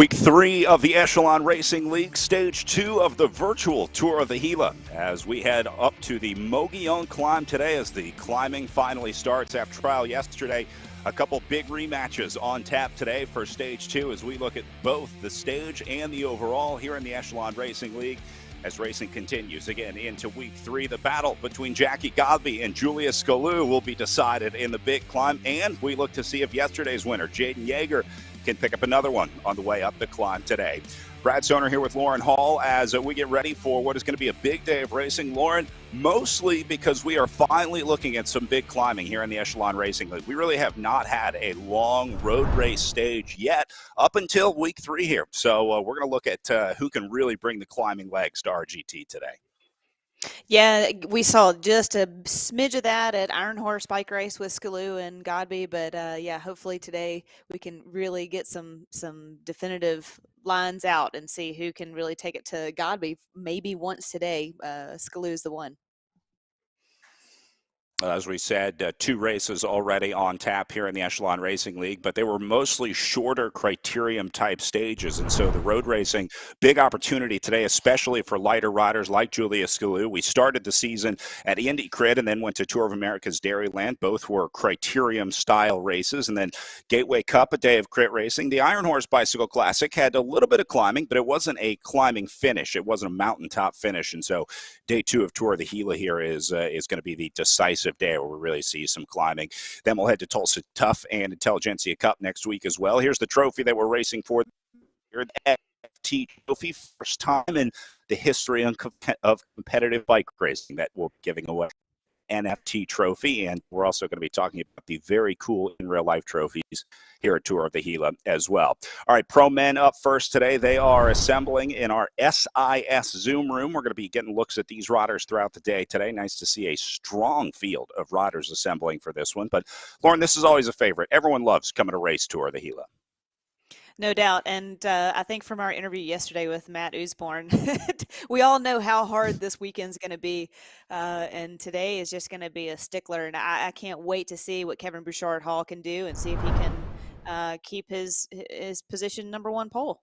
Week 3 of the Echelon Racing League, Stage 2 of the virtual Tour of the Gila, as we head up to the Mogollon climb today as the climbing finally starts after trial yesterday. A couple big rematches on tap today for Stage 2 as we look at both the stage and the overall here in the Echelon Racing League. As racing continues again into Week 3, the battle between Jackie Godby and Julia Scalu will be decided in the big climb, and we look to see if yesterday's winner, Jaden Yeager, can pick up another one on the way up the climb today. Brad Stoner here with Lauren Hall as we get ready for what is going to be a big day of racing. Lauren, mostly because we are finally looking at some big climbing here in the Echelon Racing League. We really have not had a long road race stage yet up until Week 3 here. So we're going to look at who can really bring the climbing legs to RGT today. Yeah, we saw just a smidge of that at Iron Horse Bike Race with Scalu and Godby, but yeah, hopefully today we can really get some definitive lines out and see who can really take it to Godby. Maybe once today, Scalu's the one. As we said, 2 races already on tap here in the Echelon Racing League, but they were mostly shorter criterium-type stages. And so the road racing, big opportunity today, especially for lighter riders like Julia Scalu. We started the season at Indy Crit and then went to Tour of America's Dairyland. Both were criterium-style races. And then Gateway Cup, a day of crit racing. The Iron Horse Bicycle Classic had a little bit of climbing, but it wasn't a climbing finish. It wasn't a mountaintop finish. And so day 2 of Tour of the Gila here is going to be the decisive day where we really see some climbing. Then we'll head to Tulsa Tough and Intelligentsia Cup next week as well. Here's the trophy that we're racing for here, the FT Trophy, first time in the history of competitive bike racing that we'll be giving away. NFT trophy, and we're also going to be talking about the very cool in real life trophies here at Tour of the Gila as well. All right, pro men up first today. They are assembling in our SIS Zoom room. We're going to be getting looks at these riders throughout the day today. Nice to see a strong field of riders assembling for this one. But Lauren, this is always a favorite. Everyone loves coming to race Tour of the Gila. No doubt. And I think from our interview yesterday with Matt Usborne, we all know how hard this weekend's going to be. And today is just going to be a stickler. And I can't wait to see what Kevin Bouchard Hall can do and see if he can keep his position #1 pole.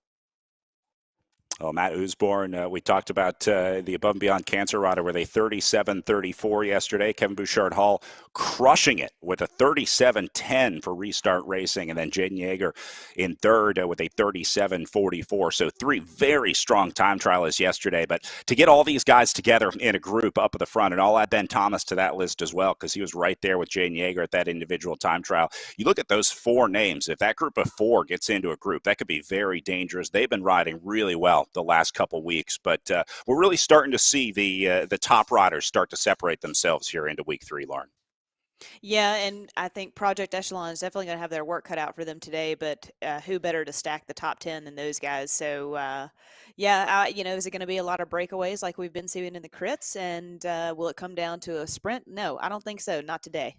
Oh, Matt Usborne, we talked about the Above and Beyond Cancer rider with a 37-34 yesterday. Kevin Bouchard Hall crushing it with a 37-10 for Restart Racing. And then Jaden Yeager in third with a 37-44. So 3 very strong time trialists yesterday. But to get all these guys together in a group up at the front, and I'll add Ben Thomas to that list as well because he was right there with Jaden Yeager at that individual time trial. You look at those 4 names. If that group of 4 gets into a group, that could be very dangerous. They've been riding really well the last couple weeks, but we're really starting to see the top riders start to separate themselves here into Week 3, Lauren. Yeah, and I think Project Echelon is definitely going to have their work cut out for them today, but who better to stack the top 10 than those guys? So, yeah, is it going to be a lot of breakaways like we've been seeing in the crits, and will it come down to a sprint? No, I don't think so. Not today.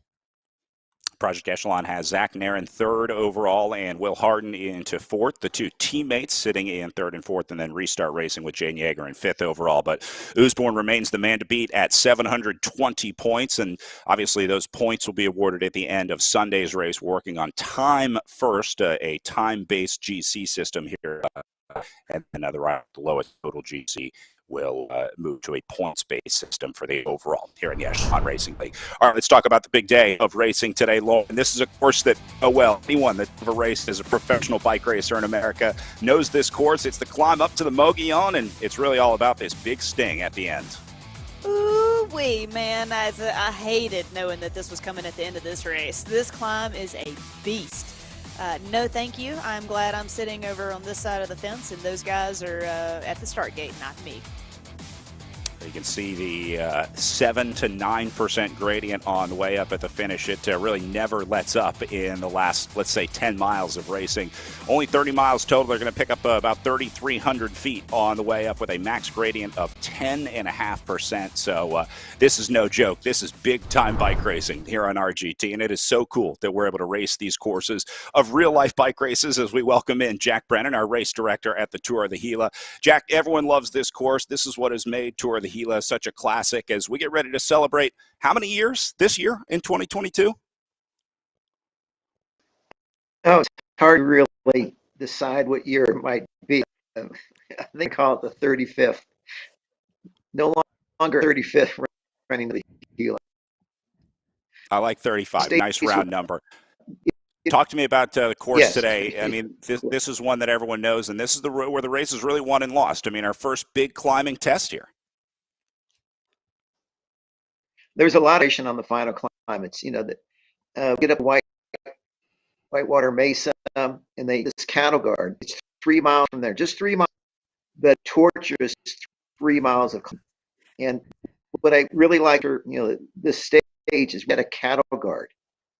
Project Echelon has Zach Nairn third overall and Will Harden into fourth. The 2 teammates sitting in third and fourth, and then Restart Racing with Jaden Yeager in fifth overall. But Usborne remains the man to beat at 720 points, and obviously those points will be awarded at the end of Sunday's race, working on time first, a time-based GC system here, and another round, the lowest total GC will move to a points-based system for the overall here in the Echelon Racing League. All right, let's talk about the big day of racing today, Lauren. This is a course that, anyone that ever raced as a professional bike racer in America knows this course. It's the climb up to the Mogollon, and it's really all about this big sting at the end. Ooh-wee, man. I hated knowing that this was coming at the end of this race. This climb is a beast. No, thank you. I'm glad I'm sitting over on this side of the fence, and those guys are at the start gate, not me. You can see the 7 to 9% gradient on the way up at the finish. It really never lets up in the last, let's say, 10 miles of racing. Only 30 miles total. They're going to pick up about 3,300 feet on the way up with a max gradient of 10.5%. So this is no joke. This is big-time bike racing here on RGT, and it is so cool that we're able to race these courses of real-life bike races as we welcome in Jack Brennan, our race director at the Tour of the Gila. Jack, everyone loves this course. This is what has made Tour of the Gila such a classic as we get ready to celebrate how many years this year in 2022? Oh, it's hard to really decide what year it might be. They call it the 35th. No longer 35th running the Gila. I like 35. Nice Stays with, round number. Talk to me about the course yes. today. I mean, this is one that everyone knows, and this is where the race is really won and lost. I mean, our first big climbing test here. There's a lot of on the final climb. It's, that get up Whitewater Mesa, and this cattle guard. It's 3 miles from there, just 3 miles. The torturous 3 miles of climb. And what I really like, this stage is we had a cattle guard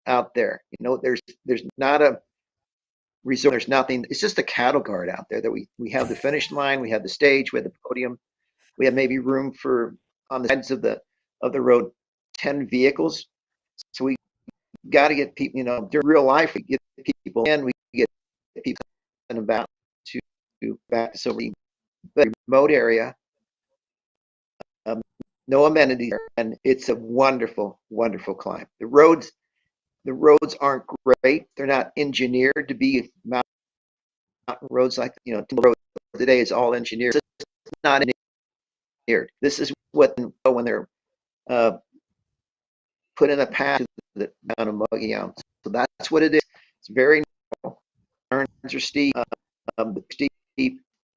out there. There's not a resort. There's nothing. It's just a cattle guard out there that we have the finish line. We have the stage. We have the podium. We have maybe room for on the sides of the road 10 vehicles. So we got to get people. During real life, we get people in. We get people in about to back to some remote area. No amenities, and it's a wonderful, wonderful climb. The roads aren't great. They're not engineered to be mountain roads like road today is all engineered. It's not engineered. This is what when they're put in a path to the down of Mogollon. So that's what it is. It's very narrow. Turns are steep,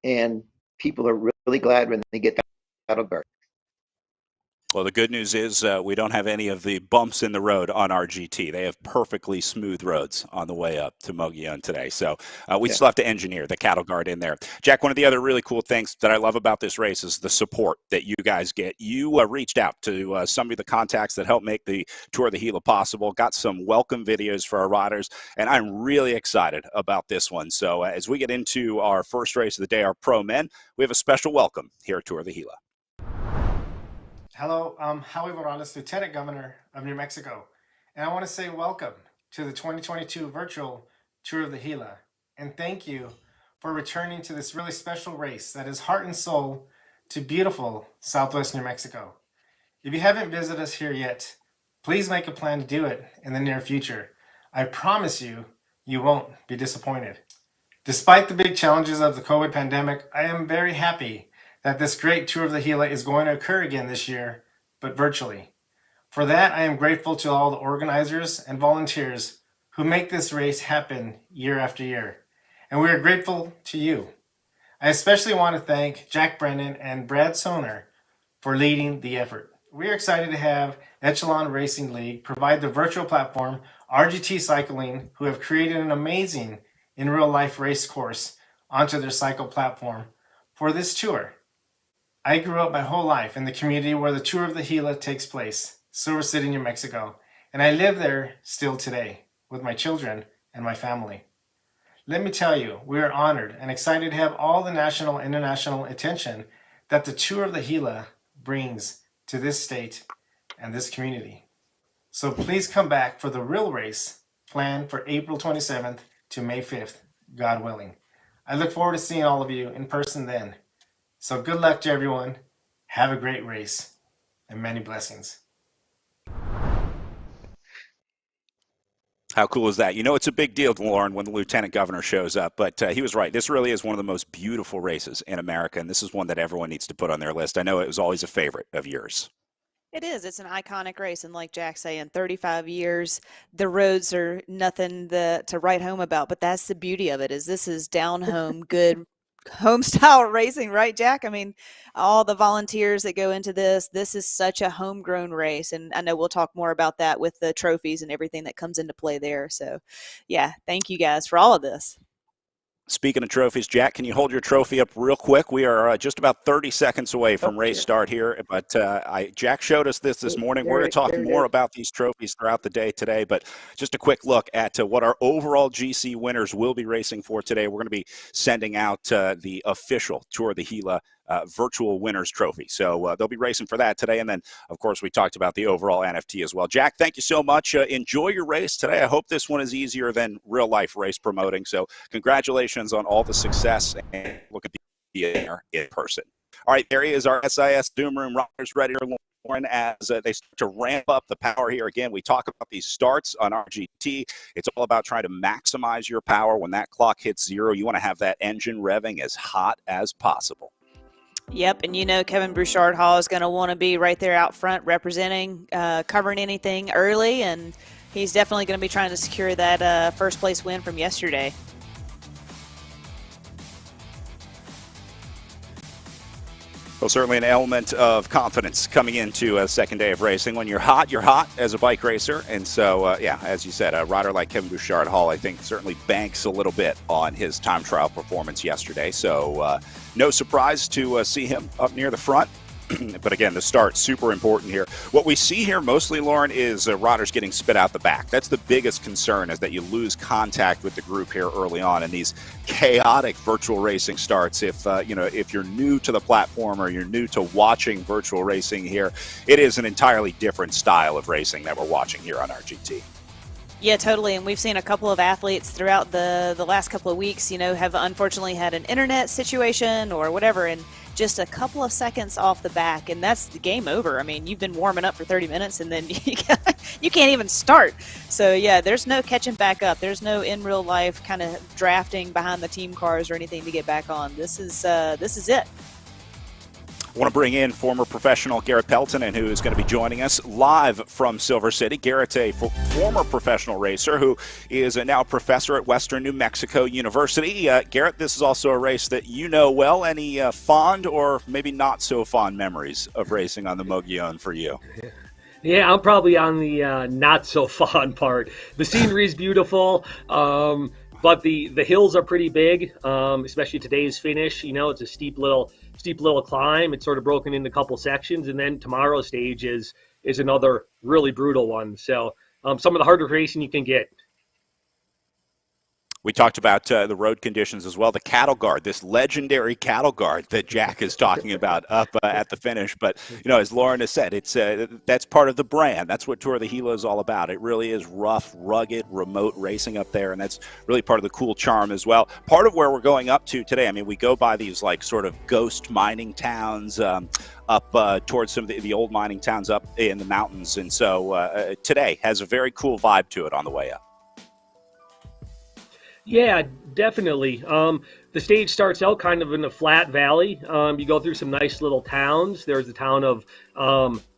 and people are really glad when they get out of guard. Well, the good news is we don't have any of the bumps in the road on our GT. They have perfectly smooth roads on the way up to Mogollon today. So we still have to engineer the cattle guard in there. Jack, one of the other really cool things that I love about this race is the support that you guys get. You reached out to some of the contacts that helped make the Tour of the Gila possible, got some welcome videos for our riders, and I'm really excited about this one. So as we get into our first race of the day, our pro men, we have a special welcome here at Tour of the Gila. Hello, I'm Howie Morales, Lieutenant Governor of New Mexico, and I want to say welcome to the 2022 virtual Tour of the Gila, and thank you for returning to this really special race that is heart and soul to beautiful Southwest New Mexico. If you haven't visited us here yet, please make a plan to do it in the near future. I promise you, you won't be disappointed. Despite the big challenges of the COVID pandemic, I am very happy that this great Tour of the Gila is going to occur again this year, but virtually. For that, I am grateful to all the organizers and volunteers who make this race happen year after year. And we are grateful to you. I especially want to thank Jack Brennan and Brad Soner for leading the effort. We are excited to have Echelon Racing League provide the virtual platform, RGT Cycling, who have created an amazing in real life race course onto their cycle platform for this tour. I grew up my whole life in the community where the Tour of the Gila takes place, Silver City, New Mexico, and I live there still today with my children and my family. Let me tell you, we are honored and excited to have all the national and international attention that the Tour of the Gila brings to this state and this community. So please come back for the real race planned for April 27th to May 5th, God willing. I look forward to seeing all of you in person then. So good luck to everyone. Have a great race and many blessings. How cool is that? It's a big deal, Lauren, when the lieutenant governor shows up, but he was right. This really is one of the most beautiful races in America, and this is one that everyone needs to put on their list. I know it was always a favorite of yours. It is. It's an iconic race, and like Jack's saying, 35 years, the roads are nothing to write home about, but that's the beauty of it, is this is down home, good home style racing, right, Jack? I mean, all the volunteers that go into this is such a homegrown race, and I know we'll talk more about that with the trophies and everything that comes into play there. So, yeah, thank you guys for all of this. Speaking of trophies, Jack, can you hold your trophy up real quick? We are just about 30 seconds away from race start here, but Jack showed us this morning. We're going to talk more about these trophies throughout the day today, but just a quick look at what our overall GC winners will be racing for today. We're going to be sending out the official Tour of the Gila virtual winners trophy. So they'll be racing for that today. And then, of course, we talked about the overall NFT as well. Jack, thank you so much. Enjoy your race today. I hope this one is easier than real life race promoting. So congratulations on all the success, and look at the there in person. All right, there is our SIS Doom Room riders ready to Lauren, as they start to ramp up the power here. Again, we talk about these starts on RGT. It's all about trying to maximize your power. When that clock hits 0, you want to have that engine revving as hot as possible. Yep, and Kevin Bouchard Hall is going to want to be right there out front representing, covering anything early, and he's definitely going to be trying to secure that first place win from yesterday. Well, certainly an element of confidence coming into a second day of racing. When you're hot as a bike racer. And so, yeah, as you said, a rider like Kevin Bouchard Hall, I think, certainly banks a little bit on his time trial performance yesterday. So no surprise to see him up near the front. But again, the start, super important here. What we see here mostly, Lauren, is riders getting spit out the back. That's the biggest concern, is that you lose contact with the group here early on in these chaotic virtual racing starts. If you're new to the platform or you're new to watching virtual racing here, it is an entirely different style of racing that we're watching here on RGT. Yeah, totally. And we've seen a couple of athletes throughout the last couple of weeks, have unfortunately had an internet situation or whatever, and just a couple of seconds off the back, and that's the game over. I mean, you've been warming up for 30 minutes, and then you can't even start. So, yeah, there's no catching back up. There's no in real life kind of drafting behind the team cars or anything to get back on. This is it. I want to bring in former professional Garrett Peltonen, who is going to be joining us live from Silver City. Garrett's a former professional racer who is now a professor at Western New Mexico University. Garrett, this is also a race that you know well. Any fond or maybe not so fond memories of racing on the Mogollon for you? Yeah, I'm probably on the not so fond part. The scenery is beautiful, but the hills are pretty big, especially today's finish. It's a steep little climb. It's sort of broken into a couple sections, and then tomorrow's stage is another really brutal one. So some of the harder racing you can get. We talked about the road conditions as well. The cattle guard, this legendary cattle guard that Jack is talking about up at the finish. But, as Lauren has said, it's that's part of the brand. That's what Tour of the Gila is all about. It really is rough, rugged, remote racing up there, and that's really part of the cool charm as well. Part of where we're going up to today, I mean, we go by these like sort of ghost mining towns up towards some of the old mining towns up in the mountains. And so today has a very cool vibe to it on the way up. Yeah, definitely. The stage starts out kind of in a flat valley. You go through some nice little towns. There's the town of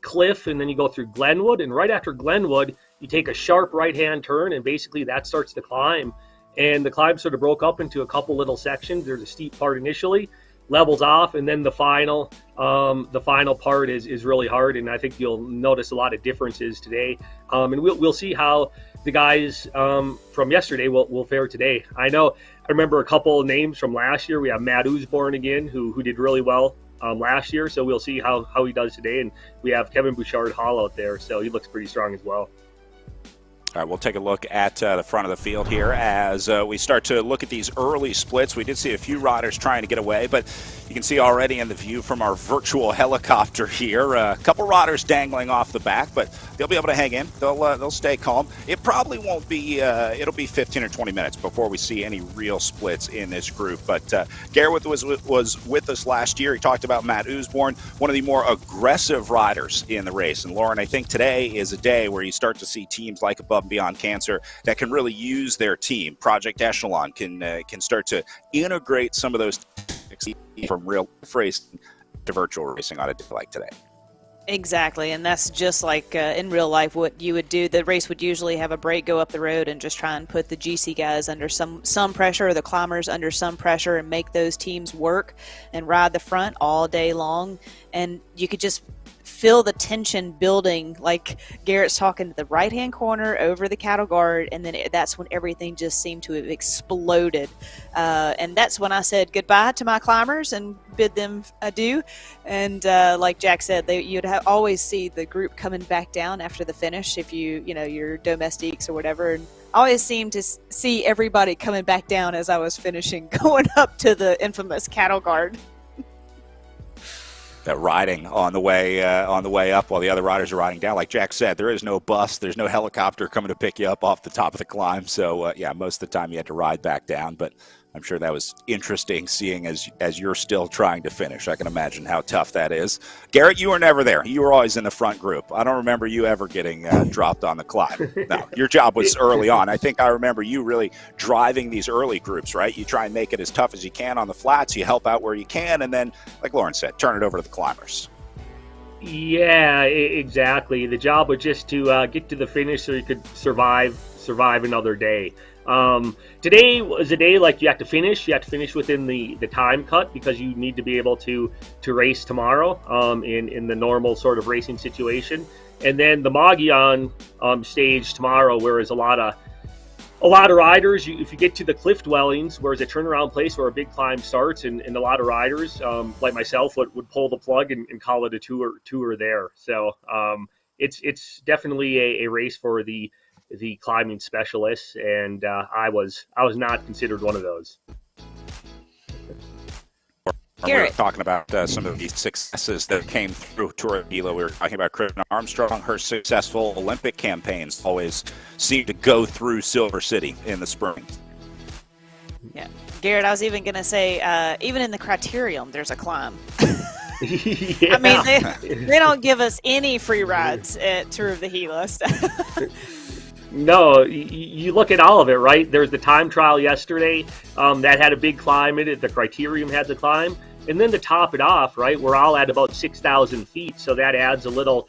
Cliff, and then you go through Glenwood. And right after Glenwood, you take a sharp right-hand turn, and basically that starts the climb. And the climb sort of broke up into a couple little sections. There's a steep part initially, levels off, and then the final part is really hard. And I think you'll notice a lot of differences today. And we'll see how the guys from yesterday will fare today. I remember a couple of names from last year. We have Matt Usborne again, who did really well last year. So we'll see how he does today. And we have Kevin Bouchard Hall out there. So he looks pretty strong as well. All right, we'll take a look at the front of the field here as we start to look at these early splits. We did see a few riders trying to get away, but you can see already in the view from our virtual helicopter here, a couple riders dangling off the back, but they'll be able to hang in. They'll stay calm. It probably won't be, it'll be 15 or 20 minutes before we see any real splits in this group. But Garrett was with us last year. He talked about Matt Usborne, one of the more aggressive riders in the race. And Lauren, I think today is a day where you start to see teams like Above and Beyond Cancer that can really use their team. Project Echelon can start to integrate some of those tactics from real racing to virtual racing on a day like today. Exactly, and that's just like in real life what you would do. The race would usually have a break, go up the road, and just try and put the GC guys under some pressure, or the climbers under some pressure, and make those teams work and ride the front all day long. And you could just feel the tension building, like Garrett's talking to the right-hand corner over the cattle guard, and then that's when everything just seemed to have exploded. And that's when I said goodbye to my climbers and bid them adieu. And like Jack said, you'd always see the group coming back down after the finish if your domestiques or whatever. And I always seemed to see everybody coming back down as I was finishing, going up to the infamous cattle guard. That riding on the way up while the other riders are riding down. Like Jack said, there is no bus, there's no helicopter coming to pick you up off the top of the climb. So yeah, most of the time you had to ride back down. But I'm sure that was interesting seeing as you're still trying to finish. I can imagine how tough that is. Garrett, you were never there. You were always in the front group. I don't remember you ever getting dropped on the climb. No, your job was early on. I think I remember you really driving these early groups, right? You try and make it as tough as you can on the flats. You help out where you can. And then, like Lauren said, turn it over to the climbers. Yeah, exactly. The job was just to get to the finish so you could survive another day. Today was a day like you have to finish within the time cut because you need to be able to race tomorrow in the normal sort of racing situation. And then the Mogollon stage tomorrow, where there's a lot of riders. If you get to the cliff dwellings, where it's a turnaround place where a big climb starts, and a lot of riders like myself would pull the plug and call it a tour there. So it's definitely a race for the climbing specialists, and I was not considered one of those. We were talking about some of the successes that came through Tour of Gila. We were talking about Kristen Armstrong. Her successful Olympic campaigns always seem to go through Silver City in the spring. Yeah, Garrett, I was even going to say, even in the criterium, there's a climb. Yeah. I mean, they don't give us any free rides at Tour of the Gila. No, you look at all of it, right? There's the time trial yesterday that had a big climb in it. The criterium had the climb. And then to top it off, right, we're all at about 6,000 feet. So that adds a little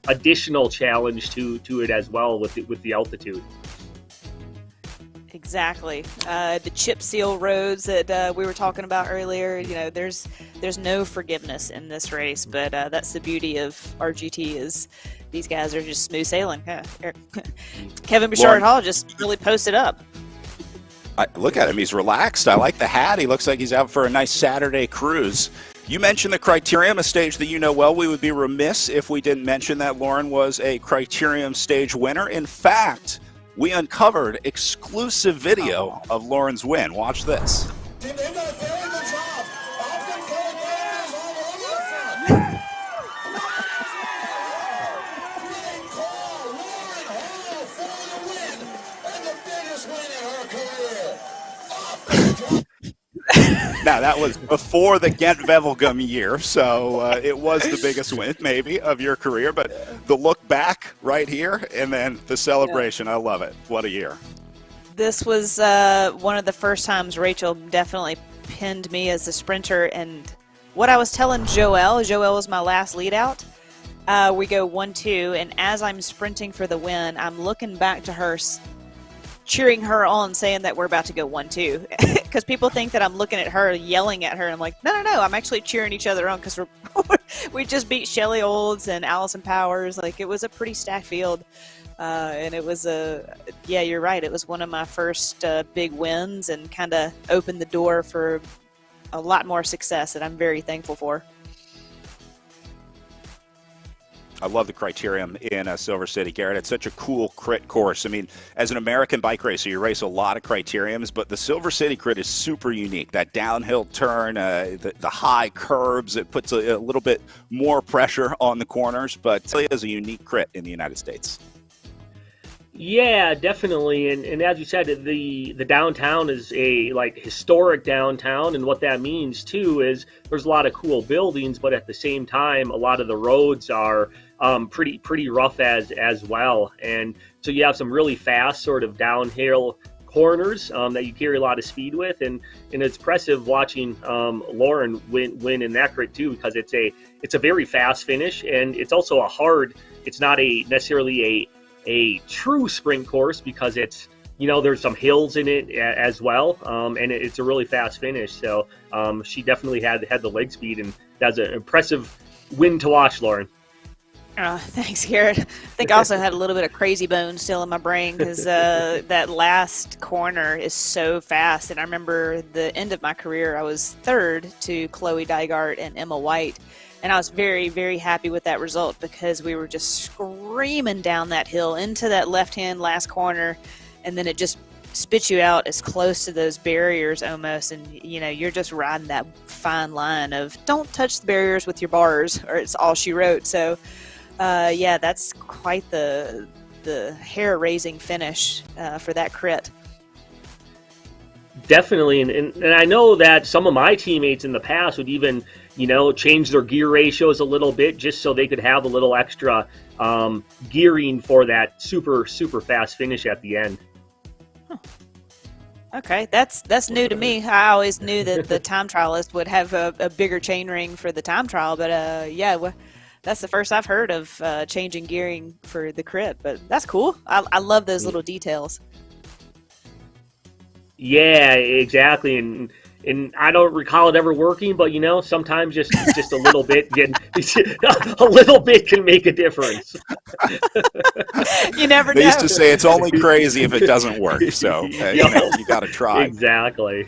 additional challenge to it as well with the altitude. Exactly. The chip seal roads that we were talking about earlier, you know, there's no forgiveness in this race, but that's the beauty of RGT is these guys are just smooth sailing. Kevin Bouchard-Hall just really posted up. Look at him. He's relaxed. I like the hat. He looks like he's out for a nice Saturday cruise. You mentioned the Criterium, a stage that you know well. We would be remiss if we didn't mention that Lauren was a Criterium stage winner. In fact, we uncovered exclusive video of Lauren's win. Watch this. They've done a very good job. I've been calling players all over the front. Great call, Lauren Hall for the win and the biggest win in her career. Off the drop. Now, that was before the Ghent-Wevelgem year, so it was the biggest win, maybe, of your career. But the look back right here and then the celebration, I love it. What a year. This was one of the first times Rachel definitely pinned me as a sprinter. And what I was telling Joelle was my last lead out. We go 1-2, and as I'm sprinting for the win, I'm looking back to her, cheering her on, saying that we're about to go 1-2. Because people think that I'm looking at her, yelling at her. And I'm like, no, I'm actually cheering each other on because we just beat Shelley Olds and Allison Powers. Like, it was a pretty stacked field. And it was yeah, you're right. It was one of my first big wins and kind of opened the door for a lot more success that I'm very thankful for. I love the Criterium in Silver City, Garrett. It's such a cool crit course. I mean, as an American bike racer, you race a lot of Criteriums, but the Silver City crit is super unique. That downhill turn, the high curbs, it puts a little bit more pressure on the corners, but it really is a unique crit in the United States. Yeah, definitely. And as you said, the downtown is a historic downtown, and what that means too is there's a lot of cool buildings, but at the same time, a lot of the roads are pretty rough as well. And so you have some really fast sort of downhill corners that you carry a lot of speed with, and it's impressive watching Lauren win in that crit too, because it's a very fast finish, and it's also it's not necessarily a true sprint course because it's, there's some hills in it as well, and it's a really fast finish. So she definitely had the leg speed, and that's an impressive win to watch, Lauren. Thanks, Garrett. I think I also had a little bit of crazy bone still in my brain because that last corner is so fast. And I remember the end of my career, I was third to Chloe Dygart and Emma White. And I was very, very happy with that result because we were just screaming down that hill into that left-hand last corner. And then it just spits you out as close to those barriers almost. And, you're just riding that fine line of don't touch the barriers with your bars, or it's all she wrote. So, yeah, that's quite the hair-raising finish for that crit. Definitely, and I know that some of my teammates in the past would even, change their gear ratios a little bit just so they could have a little extra gearing for that super, super fast finish at the end. Okay, that's new to me. I always knew that the time trialist would have a bigger chain ring for the time trial, but that's the first I've heard of changing gearing for the crit. But that's cool. I love those little details. Yeah, exactly, and I don't recall it ever working, but sometimes just a little bit a little bit can make a difference. You never know. They used to say it's only crazy if it doesn't work, so you got to try. Exactly.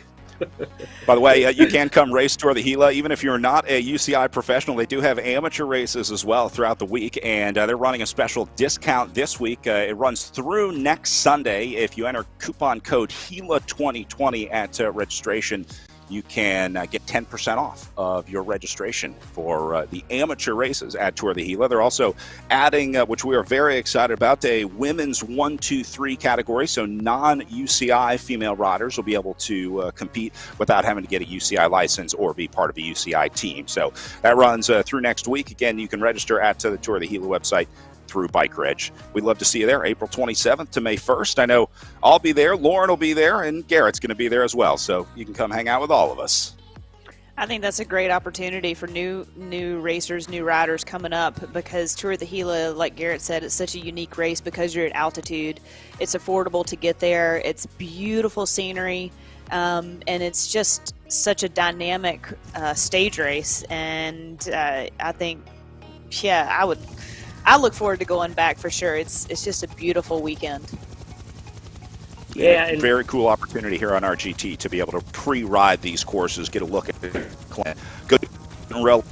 By the way, you can come race Tour the Gila, even if you're not a UCI professional. They do have amateur races as well throughout the week, and they're running a special discount this week. It runs through next Sunday. If you enter coupon code Gila 2020 at registration, you can get 10% off of your registration for the amateur races at Tour de Gila. They're also adding, which we are very excited about, a women's 1, 2, 3 category. So non-UCI female riders will be able to compete without having to get a UCI license or be part of a UCI team. So that runs through next week. Again, you can register at the Tour de Gila website through Bike Reg. We'd love to see you there, April 27th to May 1st. I know I'll be there, Lauren will be there, and Garrett's going to be there as well. So you can come hang out with all of us. I think that's a great opportunity for new racers, new riders coming up, because Tour de Gila, like Garrett said, it's such a unique race because you're at altitude. It's affordable to get there. It's beautiful scenery, and it's just such a dynamic stage race. And I think, I look forward to going back for sure. It's just a beautiful weekend. Yeah, and very cool opportunity here on RGT to be able to pre-ride these courses, get a look at the good rail.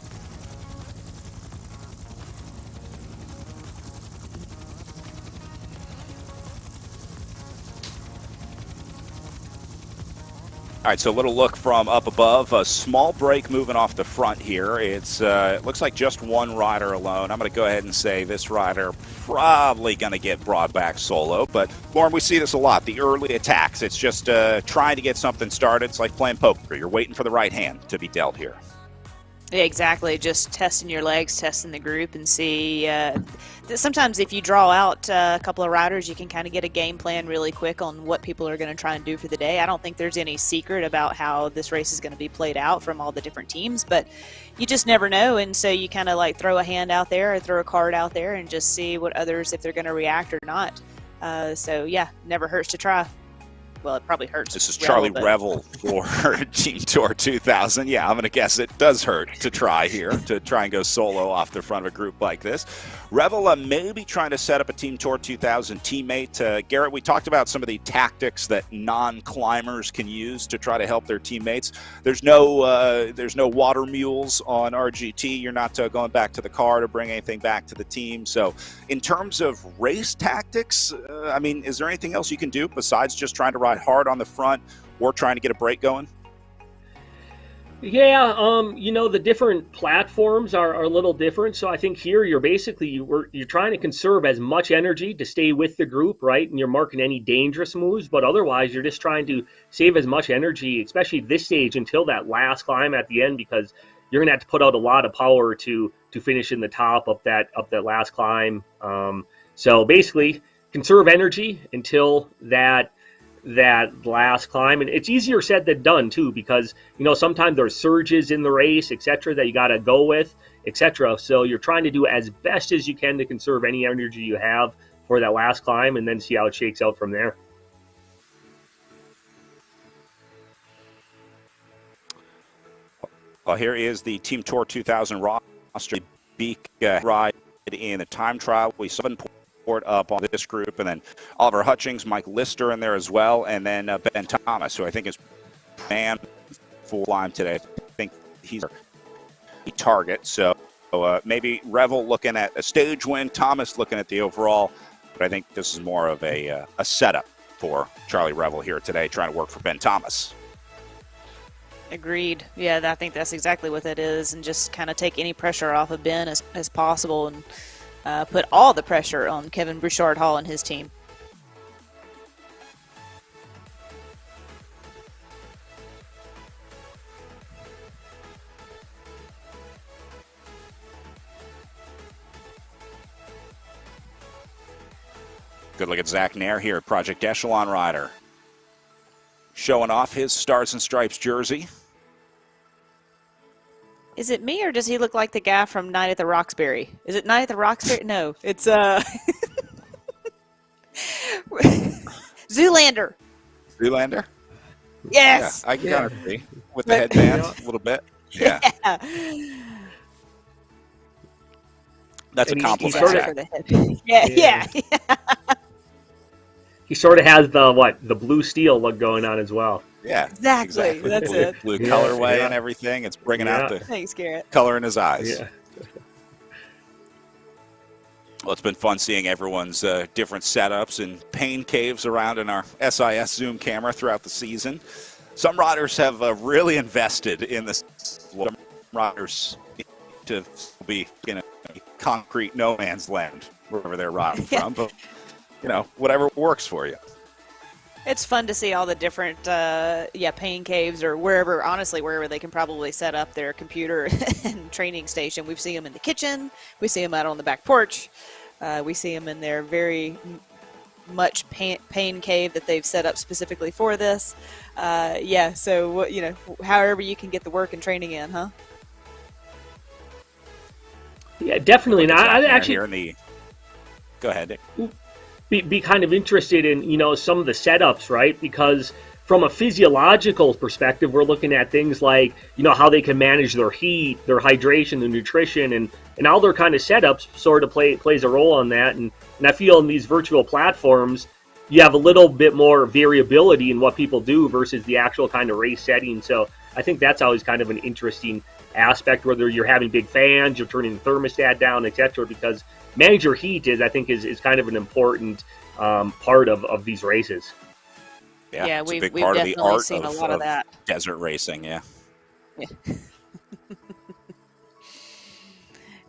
All right, so a little look from up above. A small break moving off the front here. It looks like just one rider alone. I'm going to go ahead and say this rider probably going to get brought back solo. But, Lauren, we see this a lot, the early attacks. It's just trying to get something started. It's like playing poker. You're waiting for the right hand to be dealt here. Yeah, exactly. Just testing your legs, testing the group, and see. Sometimes if you draw out a couple of riders, you can kind of get a game plan really quick on what people are going to try and do for the day. I don't think there's any secret about how this race is going to be played out from all the different teams, but you just never know. And so you kind of like throw a hand out there or throw a card out there and just see what others, if they're going to react or not. So yeah, never hurts to try. Well, it probably hurts. This is Charlie Revel for Team Tour 2000. Yeah, I'm going to guess it does hurt to try here, to try and go solo off the front of a group like this. Revel may be trying to set up a Team Tour 2000 teammate. Garrett, we talked about some of the tactics that non-climbers can use to try to help their teammates. There's no water mules on RGT. You're not going back to the car to bring anything back to the team. So in terms of race tactics, is there anything else you can do besides just trying to ride hard on the front or trying to get a break going? Yeah, the different platforms are a little different. So I think here you're trying to conserve as much energy to stay with the group, right? And you're marking any dangerous moves, but otherwise you're just trying to save as much energy, especially this stage, until that last climb at the end, because you're gonna have to put out a lot of power to finish in the top up that last climb. So basically, conserve energy until that last climb. And it's easier said than done too, because sometimes there's surges in the race, etc., that you got to go with, etc. So you're trying to do as best as you can to conserve any energy you have for that last climb, and then see how it shakes out from there. Well, here is the Team Tour 2000 roster. Beak ride in the time trial. We saw up on this group, and then Oliver Hutchings, Mike Lister in there as well, and then Ben Thomas, who I think is man for climb today. I think he's a target. So maybe Revel looking at a stage win, Thomas looking at the overall, but I think this is more of a setup for Charlie Revel here today, trying to work for Ben Thomas. Agreed. Yeah, I think that's exactly what that is, and just kind of take any pressure off of Ben as possible, and put all the pressure on Kevin Bouchard-Hall and his team. Good look at Zach Nair here, Project Echelon rider. Showing off his Stars and Stripes jersey. Is it me or does he look like the guy from Night at the Roxbury? Is it Night at the Roxbury? No, it's Zoolander. Zoolander? Yes. Yeah, I can see. With the headband a little bit. Yeah. That's And a he's compliment. sort of- For the head. Yeah. He sort of has the blue steel look going on as well. Yeah, Exactly. That's blue, it. blue Yeah, colorway yeah. and everything. It's bringing Yeah. out the Thanks, Garrett. color in his eyes. Yeah. Well, it's been fun seeing everyone's different setups and pain caves around in our SIS Zoom camera throughout the season. Some riders have really invested in this. Some riders to be in a concrete no man's land wherever they're riding from, but whatever works for you. It's fun to see all the different, pain caves or wherever they can probably set up their computer and training station. We see them in the kitchen. We see them out on the back porch. We see them in their very much pain cave that they've set up specifically for this. So, however you can get the work and training in, huh? Yeah, definitely. And I actually Go ahead, Dick. be kind of interested in, some of the setups, right? Because from a physiological perspective, we're looking at things like, how they can manage their heat, their hydration, their nutrition, and all their kind of setups sort of plays a role on that. And I feel in these virtual platforms, you have a little bit more variability in what people do versus the actual kind of race setting. So I think that's always kind of an interesting aspect, whether you're having big fans, you're turning the thermostat down, etc. Because manage your heat is kind of an important part of these races. Yeah, it's a we've big part of the definitely art seen a lot of that. Desert racing. Yeah.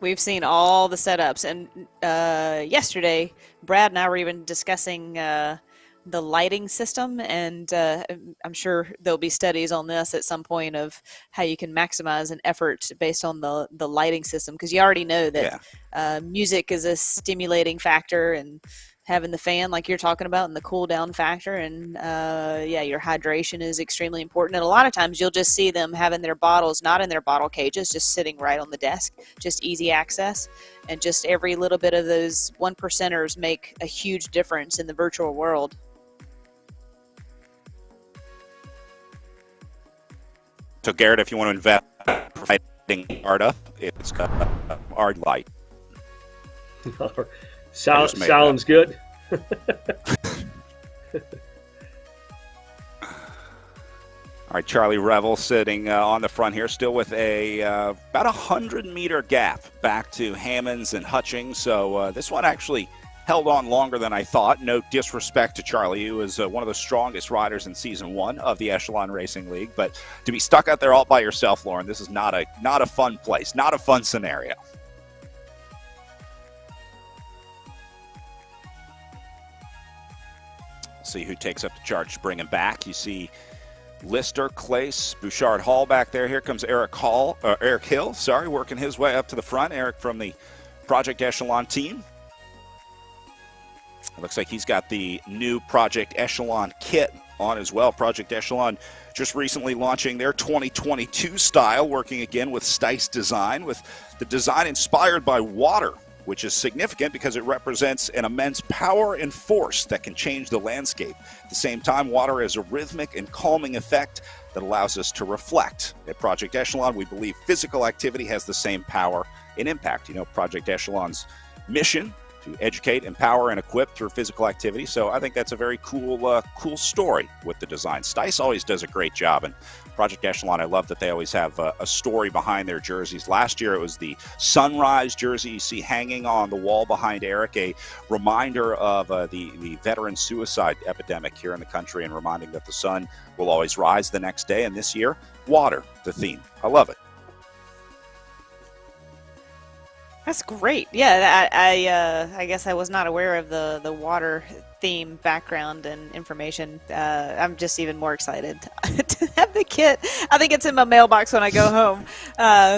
We've seen all the setups, and yesterday, Brad and I were even discussing the lighting system, and I'm sure there'll be studies on this at some point of how you can maximize an effort based on the lighting system, because you already know that music is a stimulating factor, and having the fan like you're talking about and the cool down factor, and your hydration is extremely important. And a lot of times you'll just see them having their bottles not in their bottle cages, just sitting right on the desk, just easy access. And just every little bit of those 1%ers make a huge difference in the virtual world. So Garrett, if you want to invest in providing art up, it's art light. Sounds good. All right, Charlie Revel sitting on the front here, still with about 100-meter gap back to Hammonds and Hutchings. So this one actually held on longer than I thought. No disrespect to Charlie, who is one of the strongest riders in Season 1 of the Echelon Racing League. But to be stuck out there all by yourself, Lauren, this is not a fun place, not a fun scenario. See who takes up the charge to bring him back. You see Lister, Clace, Bouchard, Hall back there. Here comes Eric Hill, working his way up to the front. Eric from the Project Echelon team. It looks like he's got the new Project Echelon kit on as well. Project Echelon just recently launching their 2022 style, working again with Stice Design, with the design inspired by water, which is significant because it represents an immense power and force that can change the landscape. At the same time, water has a rhythmic and calming effect that allows us to reflect. At Project Echelon, we believe physical activity has the same power and impact. Project Echelon's mission to educate, empower, and equip through physical activity. So I think that's a very cool story with the design. Stice always does a great job, and Project Echelon, I love that they always have a story behind their jerseys. Last year, it was the Sunrise jersey you see hanging on the wall behind Eric, a reminder of the veteran suicide epidemic here in the country, and reminding that the sun will always rise the next day. And this year, water, the theme. I love it. That's great. Yeah, I guess I was not aware of the water theme background and information. I'm just even more excited to have the kit. I think it's in my mailbox when I go home.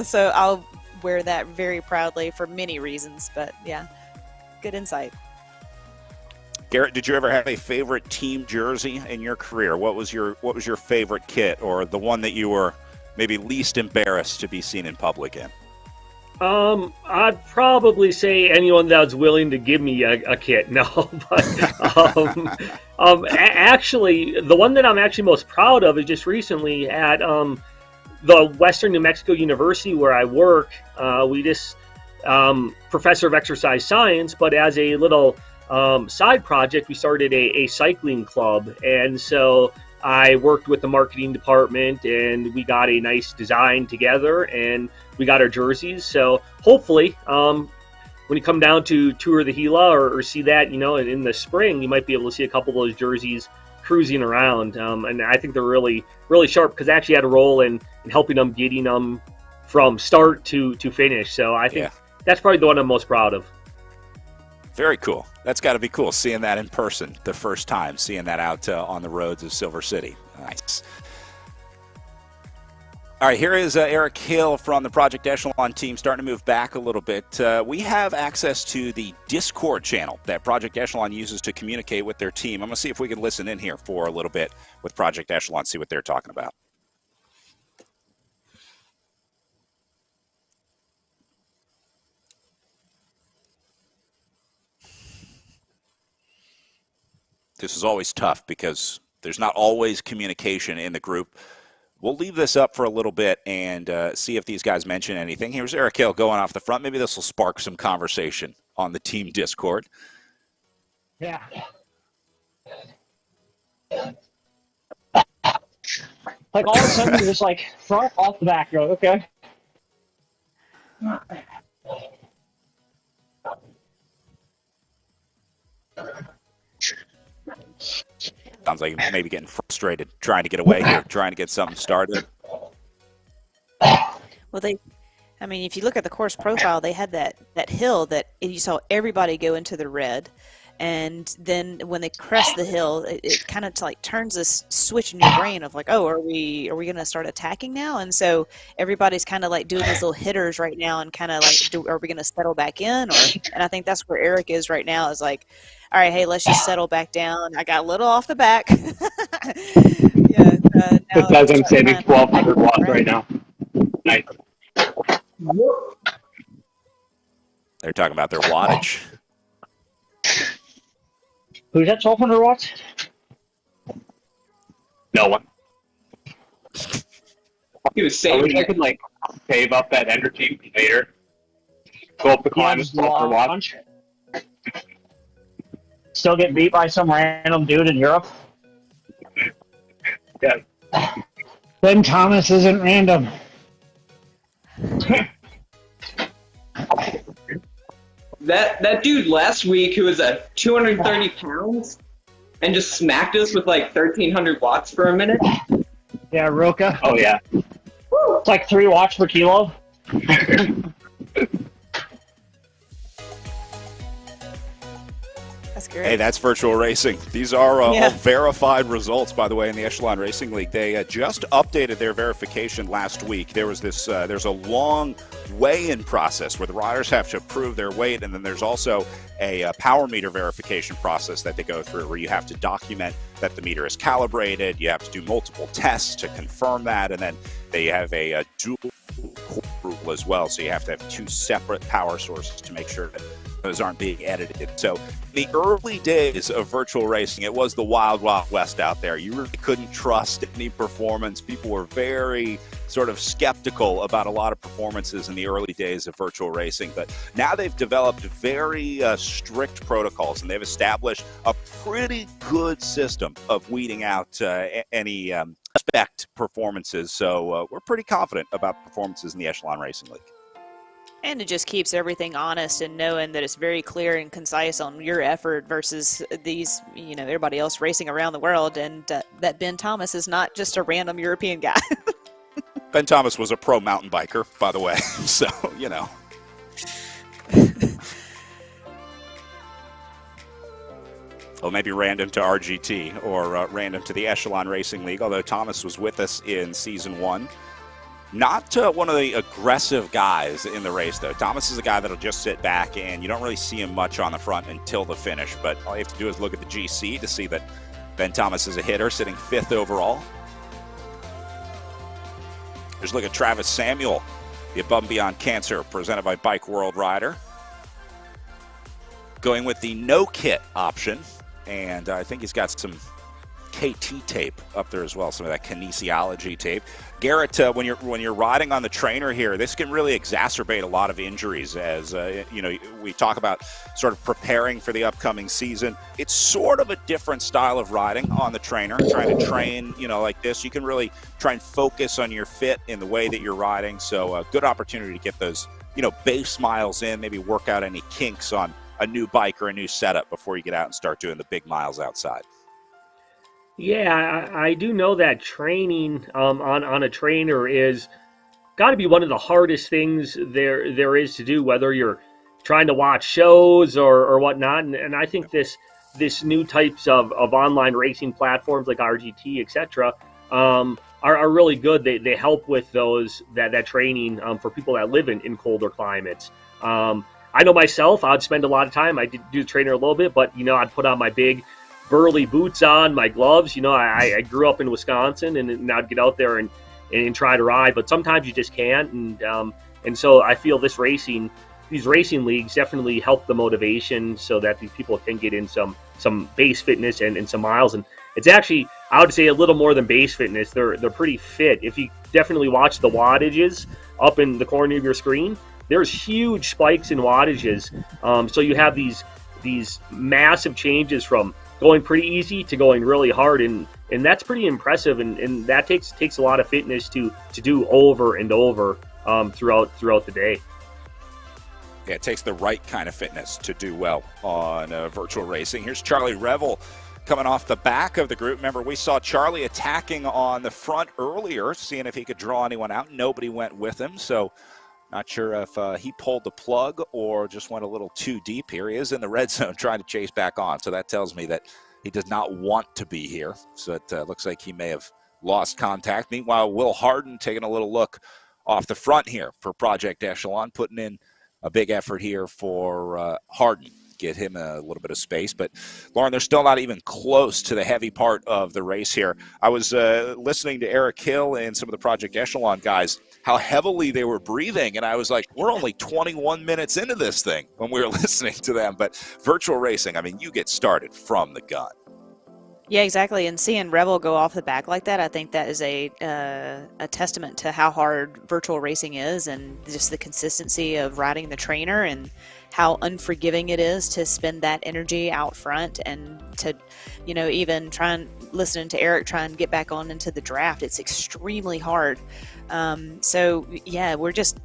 So I'll wear that very proudly for many reasons. But yeah, good insight. Garrett, did you ever have a favorite team jersey in your career? What was your favorite kit, or the one that you were maybe least embarrassed to be seen in public in? I'd probably say anyone that's willing to give me a kit. No, but actually, the one that I'm actually most proud of is just recently at the Western New Mexico University where I work. We just professor of exercise science, but as a little side project, we started a cycling club, and so I worked with the marketing department, and we got a nice design together, and we got our jerseys. So hopefully, when you come down to tour the Gila or see that, in the spring, you might be able to see a couple of those jerseys cruising around. And I think they're really, really sharp because I actually had a role in helping them, getting them from start to finish. So I think that's probably the one I'm most proud of. Very cool. That's got to be cool, seeing that in person the first time, seeing that out on the roads of Silver City. Nice. All right, here is Eric Hill from the Project Echelon team, starting to move back a little bit. We have access to the Discord channel that Project Echelon uses to communicate with their team. I'm going to see if we can listen in here for a little bit with Project Echelon, see what they're talking about. This is always tough because there's not always communication in the group. We'll leave this up for a little bit and see if these guys mention anything. Here's Eric Hill going off the front. Maybe this will spark some conversation on the team Discord. Yeah. Like all of a sudden, you're just like front off the back. You're like, okay. Sounds like maybe getting frustrated, trying to get away here, trying to get something started. Well, if you look at the course profile, they had that hill that you saw everybody go into the red. And then when they crest the hill, it kind of like turns this switch in your brain of like, oh, are we going to start attacking now? And so everybody's kind of like doing these little hitters right now and kind of like, are we going to settle back in? And I think that's where Eric is right now, is like, all right, hey, let's just settle back down. I got a little off the back. It says I'm saving 1,200 watts right now. Nice. They're talking about their wattage. Who's that 1,200 watts? No one. He was I saying wish I could save up that energy later. Go up the climb and 1,200 watts. Still get beat by some random dude in Europe? Yeah. Ben Thomas isn't random. that dude last week who was at 230 pounds and just smacked us with like 1,300 watts for a minute. Yeah, Roka. Oh, yeah. It's like 3 watts per kilo. That's great. Hey, that's virtual racing. These are all verified results, by the way, in the Echelon Racing League. They just updated their verification last week. There was this. There's a long weigh-in process where the riders have to prove their weight, and then there's also a power meter verification process that they go through where you have to document that the meter is calibrated. You have to do multiple tests to confirm that, and then they have a dual core rule as well. So you have to have 2 separate power sources to make sure that those aren't being edited. So in the early days of virtual racing, it was the wild, wild west out there. You really couldn't trust any performance. People were very sort of skeptical about a lot of performances in the early days of virtual racing. But now they've developed very strict protocols, and they've established a pretty good system of weeding out any suspect performances. So we're pretty confident about performances in the Echelon Racing League. And it just keeps everything honest and knowing that it's very clear and concise on your effort versus these, everybody else racing around the world, and that Ben Thomas is not just a random European guy. Ben Thomas was a pro mountain biker, by the way, so, Well, maybe random to RGT or random to the Echelon Racing League, although Thomas was with us in Season 1. Not one of the aggressive guys in the race, though. Thomas is a guy that'll just sit back, and you don't really see him much on the front until the finish. But all you have to do is look at the GC to see that Ben Thomas is a hitter, sitting 5th overall. There's a look at Travis Samuel, the Above and Beyond Cancer, presented by Bike World Rider. Going with the no-kit option, and I think he's got some KT tape up there as well, some of that kinesiology tape. Garrett, when you're riding on the trainer here, this can really exacerbate a lot of injuries. As we talk about sort of preparing for the upcoming season. It's sort of a different style of riding on the trainer. Trying to train, like this, you can really try and focus on your fit in the way that you're riding. So a good opportunity to get those, base miles in. Maybe work out any kinks on a new bike or a new setup before you get out and start doing the big miles outside. Yeah, I do know that training on a trainer is got to be one of the hardest things there is to do, whether you're trying to watch shows or whatnot. And I think this new types of online racing platforms like RGT, etc., are really good. They help with that training for people that live in colder climates. I know myself, I'd spend a lot of time. I did do the trainer a little bit, but I'd put on my big burly boots on, my gloves. I grew up in Wisconsin, and I'd get out there and try to ride, but sometimes you just can't. And so I feel these racing leagues definitely help the motivation so that these people can get in some base fitness and some miles. And it's actually, I would say, a little more than base fitness. They're pretty fit. If you definitely watch the wattages up in the corner of your screen, there's huge spikes in wattages. So you have these massive changes from going pretty easy to going really hard, and that's pretty impressive, and that takes a lot of fitness to do over and over throughout the day. Yeah, it takes the right kind of fitness to do well on virtual racing. Here's Charlie Revel coming off the back of the group. Remember, we saw Charlie attacking on the front earlier, seeing if he could draw anyone out. Nobody went with him, so not sure if he pulled the plug or just went a little too deep here. He is in the red zone trying to chase back on, so that tells me that he does not want to be here. So it looks like he may have lost contact. Meanwhile, Will Harden taking a little look off the front here for Project Echelon, putting in a big effort here for Harden. Get him a little bit of space. But, Lauren, they're still not even close to the heavy part of the race here. I was listening to Eric Hill and some of the Project Echelon guys, how heavily they were breathing, and I was like, we're only 21 minutes into this thing when we were listening to them. But virtual racing, I mean, you get started from the gun. Yeah, exactly. And seeing Revel go off the back like that, I think that is a testament to how hard virtual racing is, and just the consistency of riding the trainer, and how unforgiving it is to spend that energy out front, and to, even listening to Eric try and get back on into the draft. It's extremely hard. So yeah, we're just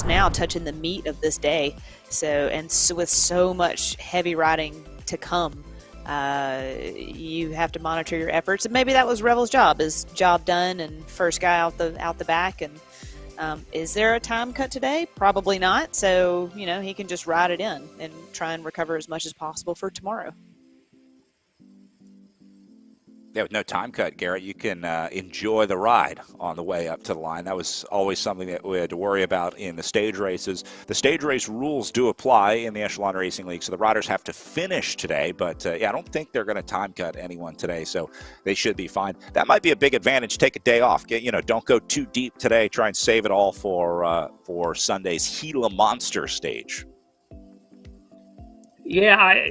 now touching the meat of this day. So with so much heavy riding to come, you have to monitor your efforts, and maybe that was Revel's job done, and first guy out the back. And is there a time cut today? Probably not. So he can just ride it in and try and recover as much as possible for tomorrow. Yeah, with no time cut, Garrett, you can enjoy the ride on the way up to the line. That was always something that we had to worry about in the stage races. The stage race rules do apply in the Echelon Racing League, so the riders have to finish today. But, I don't think they're going to time cut anyone today, so they should be fine. That might be a big advantage. Take a day off. Don't go too deep today. Try and save it all for Sunday's Gila Monster stage. Yeah,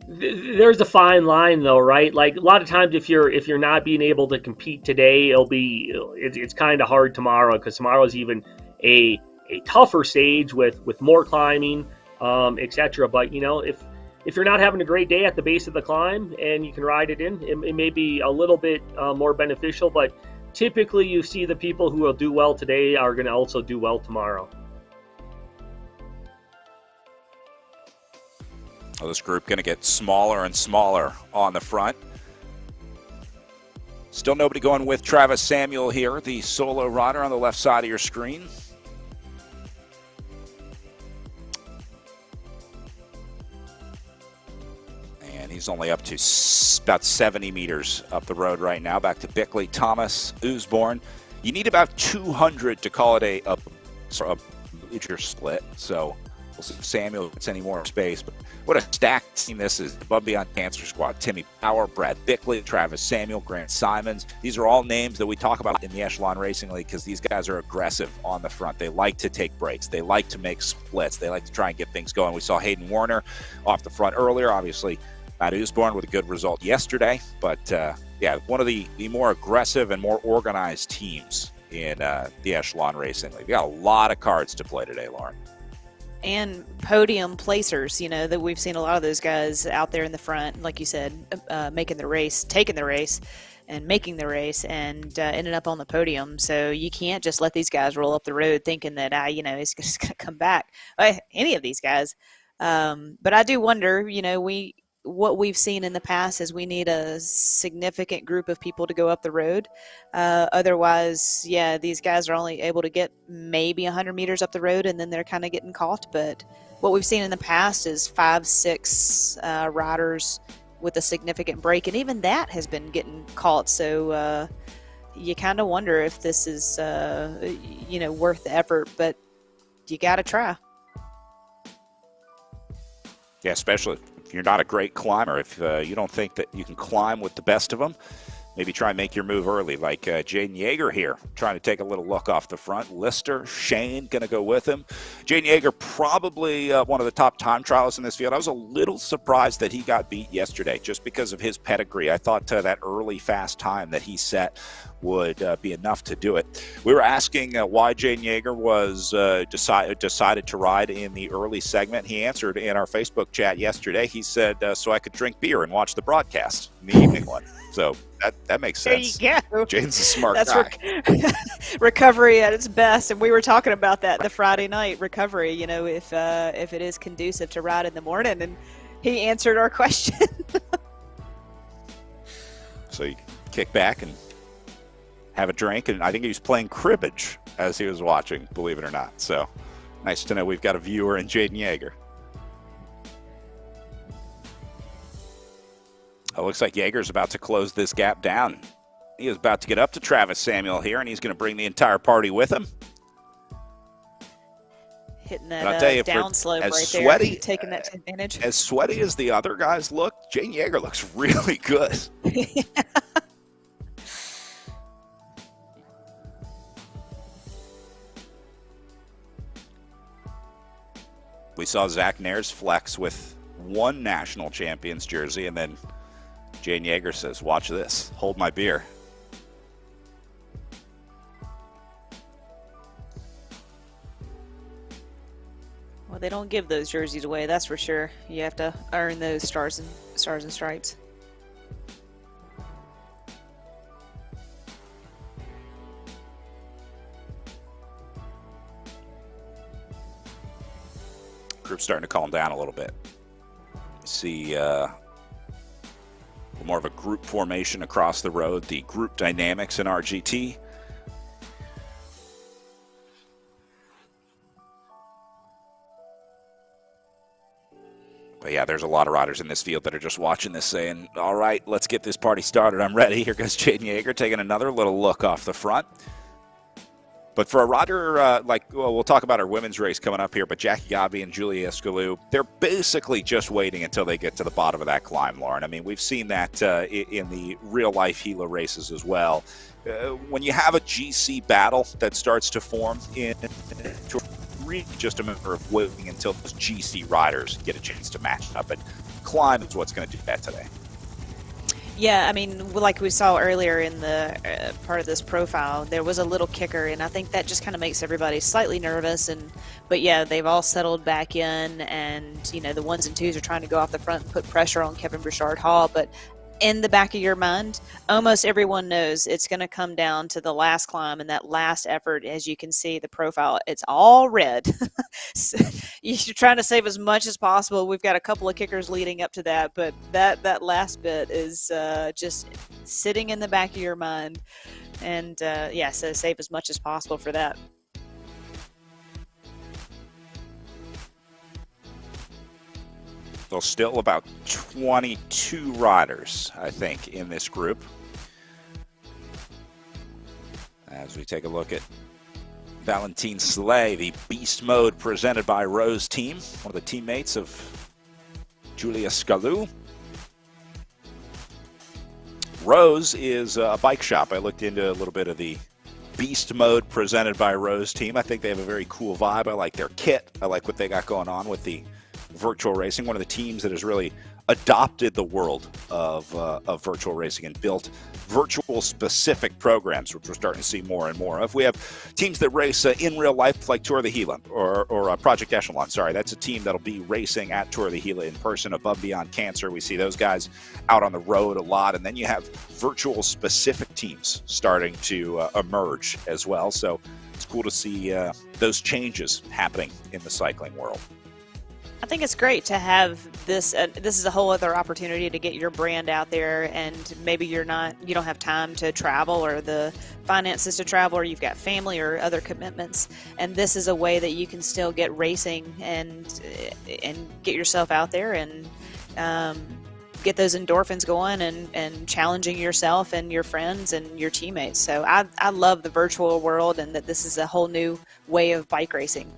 there's a fine line, though, right? Like, a lot of times, if you're not being able to compete today, it's kind of hard tomorrow, because tomorrow is even a tougher stage with more climbing, etc. But if you're not having a great day at the base of the climb and you can ride it in, it may be a little bit more beneficial. But typically, you see the people who will do well today are going to also do well tomorrow. Well, this group going to get smaller and smaller on the front. Still nobody going with Travis Samuel here, the solo rider on the left side of your screen. And he's only up to about 70 meters up the road right now. Back to Bickley, Thomas, Usborne. You need about 200 to call it a major split. So we'll see if Samuel gets any more space. But what a stacked team this is. The Above Beyond Cancer Squad. Timmy Power, Brad Bickley, Travis Samuel, Grant Simons. These are all names that we talk about in the Echelon Racing League because these guys are aggressive on the front. They like to take breaks. They like to make splits. They like to try and get things going. We saw Hayden Warner off the front earlier. Obviously, Matt Usborn with a good result yesterday. But, yeah, one of the more aggressive and more organized teams in the Echelon Racing League. We got a lot of cards to play today, Lauren. And podium placers, that we've seen a lot of those guys out there in the front, like you said, making the race, taking the race, and making the race, and ended up on the podium. So you can't just let these guys roll up the road thinking that, he's just going to come back. Any of these guys. But I do wonder, what we've seen in the past is we need a significant group of people to go up the road. Otherwise, these guys are only able to get maybe 100 meters up the road, and then they're kind of getting caught. But what we've seen in the past is 5-6 riders with a significant break, and even that has been getting caught. So you kind of wonder if this is, worth the effort, but you got to try. Yeah, especially if you're not a great climber, if you don't think that you can climb with the best of them, maybe try and make your move early, like Jaden Yeager here, trying to take a little look off the front. Lister, Shane going to go with him. Jaden Yeager, probably one of the top time trialists in this field. I was a little surprised that he got beat yesterday just because of his pedigree. I thought that early fast time that he set would be enough to do it. We were asking why Jaden Yeager was decided to ride in the early segment. He answered in our Facebook chat yesterday. He said, so I could drink beer and watch the broadcast in the evening one. So that makes sense. There you go. Jaden's a smart guy. Recovery at its best, and we were talking about that the Friday night recovery. If it is conducive to ride in the morning, and he answered our question. So you kick back and have a drink, and I think he was playing cribbage as he was watching, believe it or not. So nice to know we've got a viewer in Jaden Yeager. It looks like Yeager's about to close this gap down. He is about to get up to Travis Samuel here, and he's going to bring the entire party with him. Hitting that down slope right sweaty, there, taking that to advantage. As sweaty as the other guys look, Jaden Yeager looks really good. We saw Zach Nair's flex with one national champion's jersey, and then Jaden Yeager says, watch this, hold my beer. Well, they don't give those jerseys away, that's for sure. You have to earn those stars and stripes. Group's starting to calm down a little bit. See more of a group formation across the road, the group dynamics in RGT. But yeah, there's a lot of riders in this field that are just watching this saying, all right, let's get this party started. I'm ready. Here goes Jaden Yeager taking another little look off the front. But for a rider we'll talk about our women's race coming up here, but Jackie Gabi and Julia Escalou, they're basically just waiting until they get to the bottom of that climb, Lauren. I mean, we've seen that in the real-life Gila races as well. When you have a GC battle that starts to form, it's really just a matter of waiting until those GC riders get a chance to match up. And climb is what's going to do that today. Yeah, I mean, like we saw earlier in the part of this profile, there was a little kicker, and I think that just kind of makes everybody slightly nervous. But yeah, they've all settled back in, and the ones and twos are trying to go off the front and put pressure on Kevin Bouchard Hall. But in the back of your mind, almost everyone knows it's going to come down to the last climb and that last effort. As you can see, the profile, it's all red. So you're trying to save as much as possible. We've got a couple of kickers leading up to that, but that last bit is just sitting in the back of your mind. And so save as much as possible for that. There's still about 22 riders, I think, in this group. As we take a look at Valentine Slay, the beast mode presented by Rose team, one of the teammates of Julia Scalou. Rose is a bike shop. I looked into a little bit of the beast mode presented by Rose team. I think they have a very cool vibe. I like their kit. I like what they got going on with the virtual racing. One of the teams that has really adopted the world of virtual racing and built virtual specific programs, which we're starting to see more and more of. We have teams that race in real life, like Tour of the Gila or Project Echelon. Sorry, that's a team that'll be racing at Tour of the Gila in person, above beyond cancer. We see those guys out on the road a lot. And then you have virtual specific teams starting to emerge as well. So it's cool to see those changes happening in the cycling world. I think it's great to have this. This is a whole other opportunity to get your brand out there, and maybe you don't have time to travel or the finances to travel, or you've got family or other commitments. And this is a way that you can still get racing and get yourself out there and get those endorphins going and challenging yourself and your friends and your teammates. So I love the virtual world, and that this is a whole new way of bike racing.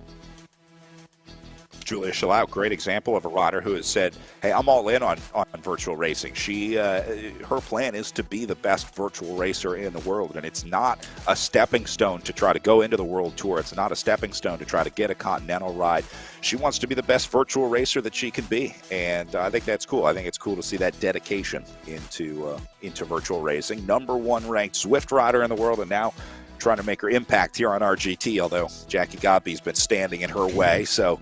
Julia Scalou, great example of a rider who has said, hey, I'm all in on virtual racing. Her plan is to be the best virtual racer in the world, and it's not a stepping stone to try to go into the world tour. It's not a stepping stone to try to get a continental ride. She wants to be the best virtual racer that she can be, and I think that's cool. I think it's cool to see that dedication into virtual racing. #1 ranked Zwift rider in the world, and now trying to make her impact here on RGT, although Jackie Godby's been standing in her way, so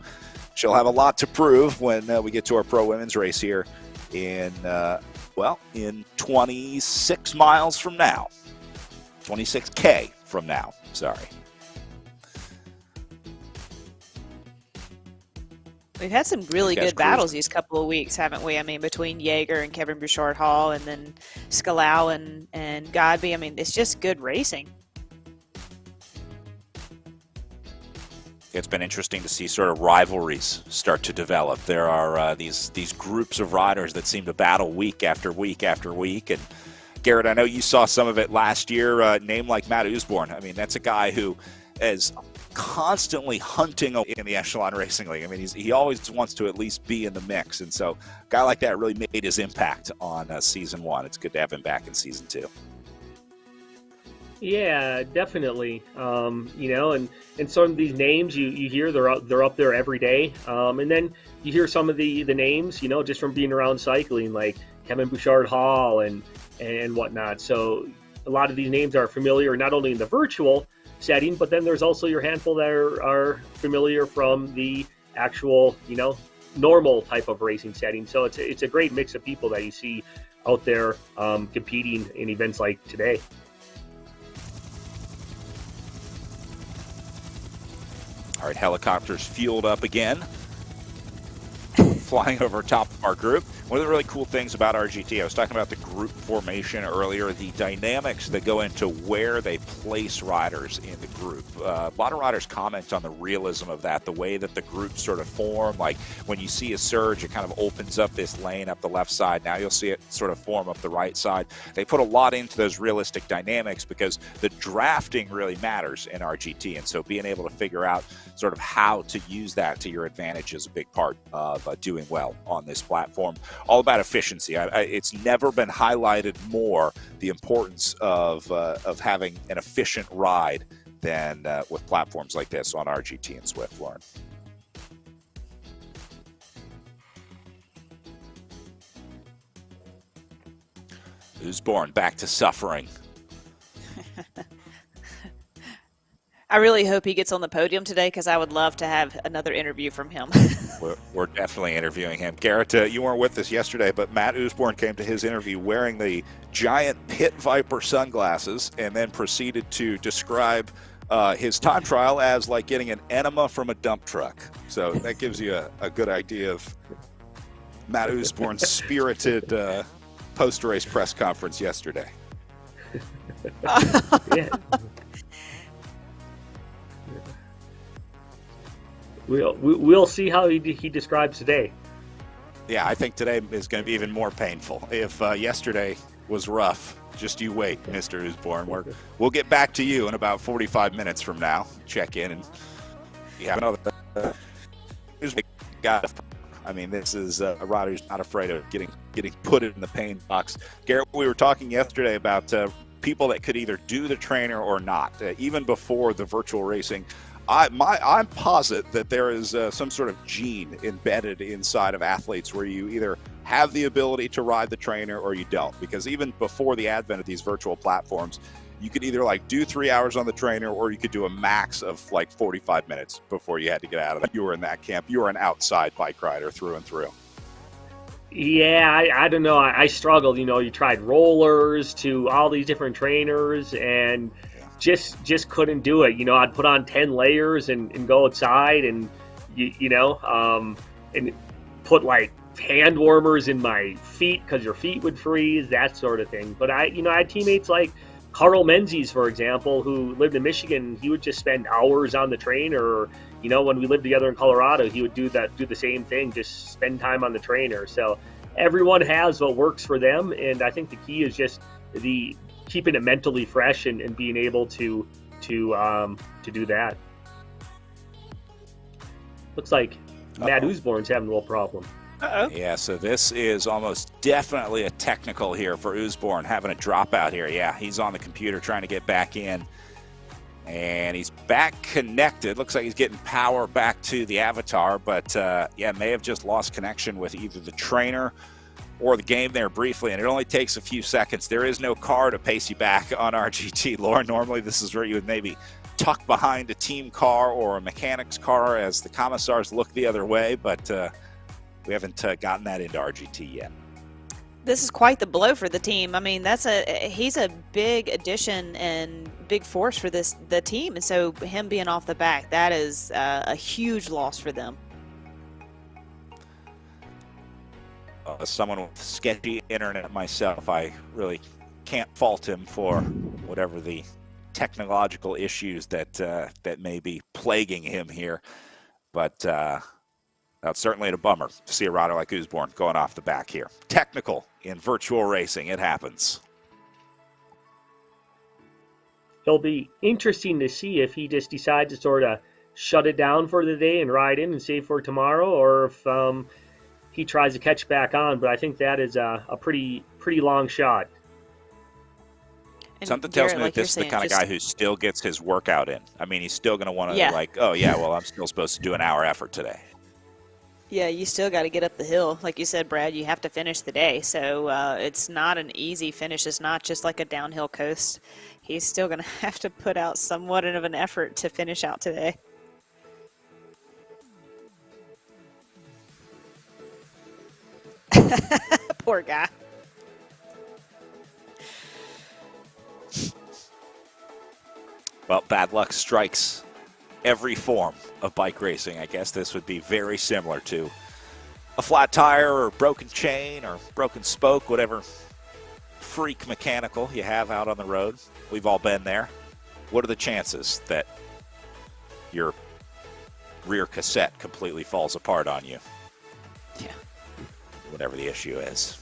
she'll have a lot to prove when we get to our pro women's race here in 26 miles from now. 26K from now, sorry. We've had some really good battles these couple of weeks, haven't we? I mean, between Jaeger and Kevin Bouchard-Hall, and then Scalou and Godby. I mean, it's just good racing. It's been interesting to see sort of rivalries start to develop. There are these groups of riders that seem to battle week after week after week. And Garrett, I know you saw some of it last year. A name like Matt Usborne. I mean, that's a guy who is constantly hunting in the Echelon Racing League. I mean, he always wants to at least be in the mix. And so a guy like that really made his impact on Season 1. It's good to have him back in Season 2. Yeah, definitely. And some of these names you hear, they're up there every day. And then you hear some of the names, just from being around cycling, like Kevin Bouchard-Hall and whatnot. So a lot of these names are familiar, not only in the virtual setting, but then there's also your handful that are familiar from the actual, normal type of racing setting. So it's a great mix of people that you see out there competing in events like today. All right, helicopters fueled up again, flying over top of our group. One of the really cool things about RGT, I was talking about the group formation earlier, the dynamics that go into where they place riders in the group. A lot of riders comment on the realism of that, the way that the groups sort of form. Like when you see a surge, it kind of opens up this lane up the left side. Now you'll see it sort of form up the right side. They put a lot into those realistic dynamics because the drafting really matters in RGT. And so being able to figure out sort of how to use that to your advantage is a big part of doing well on this platform. All about efficiency. It's never been highlighted more, the importance of having an efficient ride than with platforms like this on RGT and Zwift, Lauren. Usborne back to suffering. I really hope he gets on the podium today, because I would love to have another interview from him. We're definitely interviewing him. Garrett, you weren't with us yesterday, but Matt Usborne came to his interview wearing the giant Pit Viper sunglasses and then proceeded to describe his time trial as like getting an enema from a dump truck. So that gives you a good idea of Matt Usborne's spirited post-race press conference yesterday. Yeah. We'll see how he describes today. Yeah, I think today is going to be even more painful. If yesterday was rough. Just you wait, Mr. Usborne. We'll get back to you in about 45 minutes from now. Check in and another. I mean, this is a rider who's not afraid of getting put in the pain box. Garrett, we were talking yesterday about people that could either do the trainer or not, even before the virtual racing. I'm positive that there is some sort of gene embedded inside of athletes where you either have the ability to ride the trainer or you don't. Because even before the advent of these virtual platforms, you could either like do 3 hours on the trainer or you could do a max of like 45 minutes before you had to get out of it. You were in that camp. You were an outside bike rider through and through. Yeah, I don't know. I struggled. You tried rollers to all these different trainers and just couldn't do it. I'd put on 10 layers and go outside and, and put like hand warmers in my feet because your feet would freeze, that sort of thing. But I had teammates like Carl Menzies, for example, who lived in Michigan. He would just spend hours on the trainer. Or, when we lived together in Colorado, he would do the same thing, just spend time on the trainer. So everyone has what works for them. And I think the key is just keeping it mentally fresh and being able to do that. Looks like Matt Usborne's having a little problem. Uh-oh. Yeah, so this is almost definitely a technical here for Usborne, having a dropout here. Yeah, he's on the computer trying to get back in. And he's back connected. Looks like he's getting power back to the avatar, but may have just lost connection with either the trainer or the game there briefly, and it only takes a few seconds. There is no car to pace you back on RGT. Laura, normally this is where you would maybe tuck behind a team car or a mechanic's car as the commissars look the other way, but we haven't gotten that into RGT yet. This is quite the blow for the team. I mean, he's a big addition and big force for the team, and so him being off the back, that is a huge loss for them. As someone with sketchy internet myself, I really can't fault him for whatever the technological issues that may be plaguing him here. But that's certainly a bummer to see a rider like Usborne going off the back here. Technical in virtual racing, it happens. It'll be interesting to see if he just decides to sort of shut it down for the day and ride in and save for tomorrow, or if he tries to catch back on. But I think that is a pretty long shot. And something tells me Garrett, that this is the kind of guy who still gets his workout in. I mean, he's still going to want to I'm still supposed to do an hour effort today. Yeah, you still got to get up the hill. Like you said, Brad, you have to finish the day. So it's not an easy finish. It's not just like a downhill coast. He's still going to have to put out somewhat of an effort to finish out today. Poor guy. Well, bad luck strikes every form of bike racing. I guess this would be very similar to a flat tire or broken chain or broken spoke, whatever freak mechanical you have out on the road. We've all been there. What are the chances that your rear cassette completely falls apart on you? Yeah. Whatever the issue is.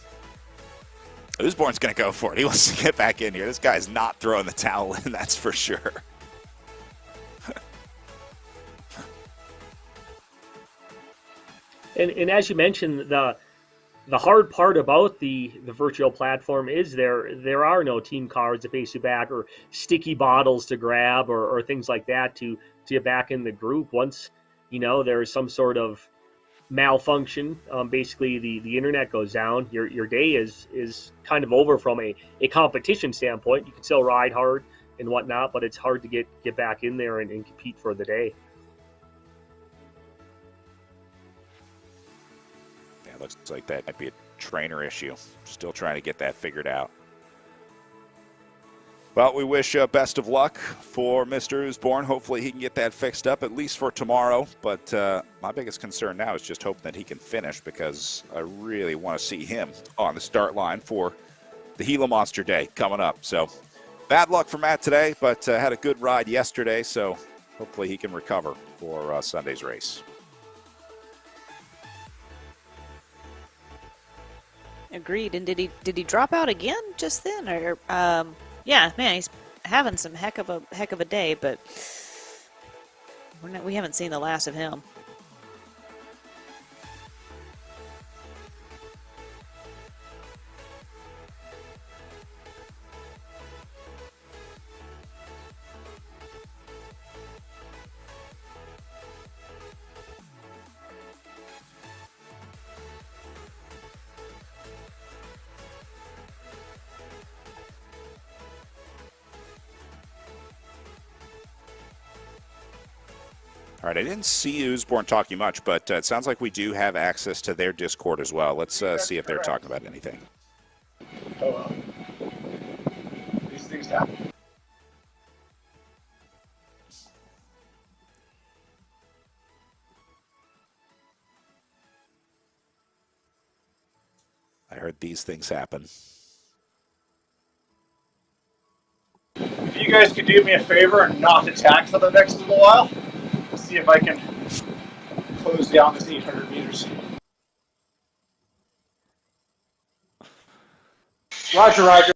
Usborne's going to go for it. He wants to get back in here. This guy's not throwing the towel in, that's for sure. And as you mentioned, the hard part about the virtual platform is there are no team cards to face you back or sticky bottles to grab or things like that to get back in the group. Once there's some sort of malfunction, basically the internet goes down, your day is kind of over from a competition standpoint. You can still ride hard and whatnot, but it's hard to get back in there and compete for the day. Looks like that might be a trainer issue. Still trying to get that figured out. Well, we wish best of luck for Mr. Usborne. Hopefully he can get that fixed up, at least for tomorrow. But my biggest concern now is just hoping that he can finish, because I really want to see him on the start line for the Gila Monster Day coming up. So bad luck for Matt today, but had a good ride yesterday, so hopefully he can recover for Sunday's race. Agreed. And did he drop out again just then, or yeah, man, he's having some heck of a day, but we haven't seen the last of him. All right, I didn't see Usborne talking much, but it sounds like we do have access to their Discord as well. Let's see if they're talking about anything. Oh well. These things happen. I heard these things happen. If you guys could do me a favor and not attack for the next little while, see if I can close down this 800 meters. Roger, Roger.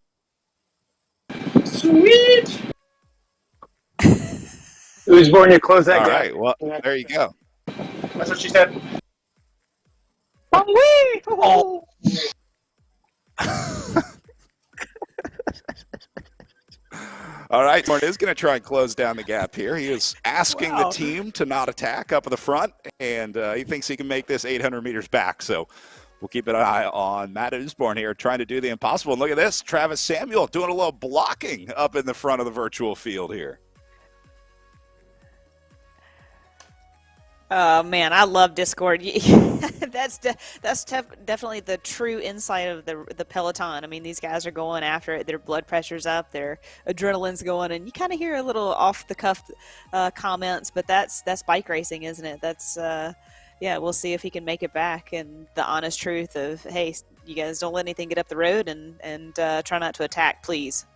Sweet! Who's born you close that All gap? right, well, there you go. That's what she said. Oh. All right, Thorne is going to try and close down the gap here. He is asking the team to not attack up at the front, and he thinks he can make this 800 meters back. So we'll keep an eye on Matt Usborne here trying to do the impossible. And look at this, Travis Samuel doing a little blocking up in the front of the virtual field here. Oh man, I love Discord. That's definitely the true insight of the peloton. I mean, these guys are going after it. Their blood pressure's up, their adrenaline's going, and you kind of hear a little off the cuff comments. But that's bike racing, isn't it? That's yeah. We'll see if he can make it back. And the honest truth of, hey, you guys don't let anything get up the road, and try not to attack, please.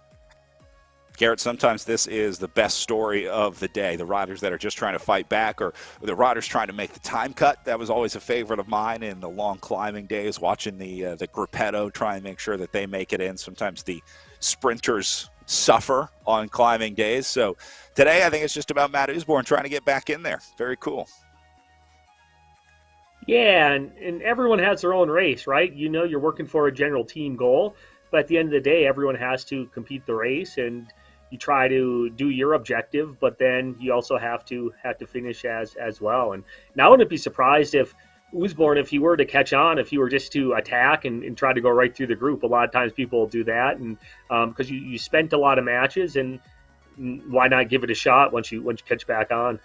Garrett, sometimes this is the best story of the day. The riders that are just trying to fight back, or the riders trying to make the time cut. That was always a favorite of mine in the long climbing days, watching the gruppetto try and make sure that they make it in. Sometimes the sprinters suffer on climbing days. So today I think it's just about Matt Usborne trying to get back in there. Very cool. Yeah, and everyone has their own race, right? You know you're working for a general team goal, but at the end of the day, everyone has to compete the race, and you try to do your objective, but then you also have to finish as well. And now I wouldn't be surprised if Usborne, if he were to catch on, if he were just to attack and try to go right through the group. A lot of times people do that, and because you spent a lot of matches, and why not give it a shot once you catch back on?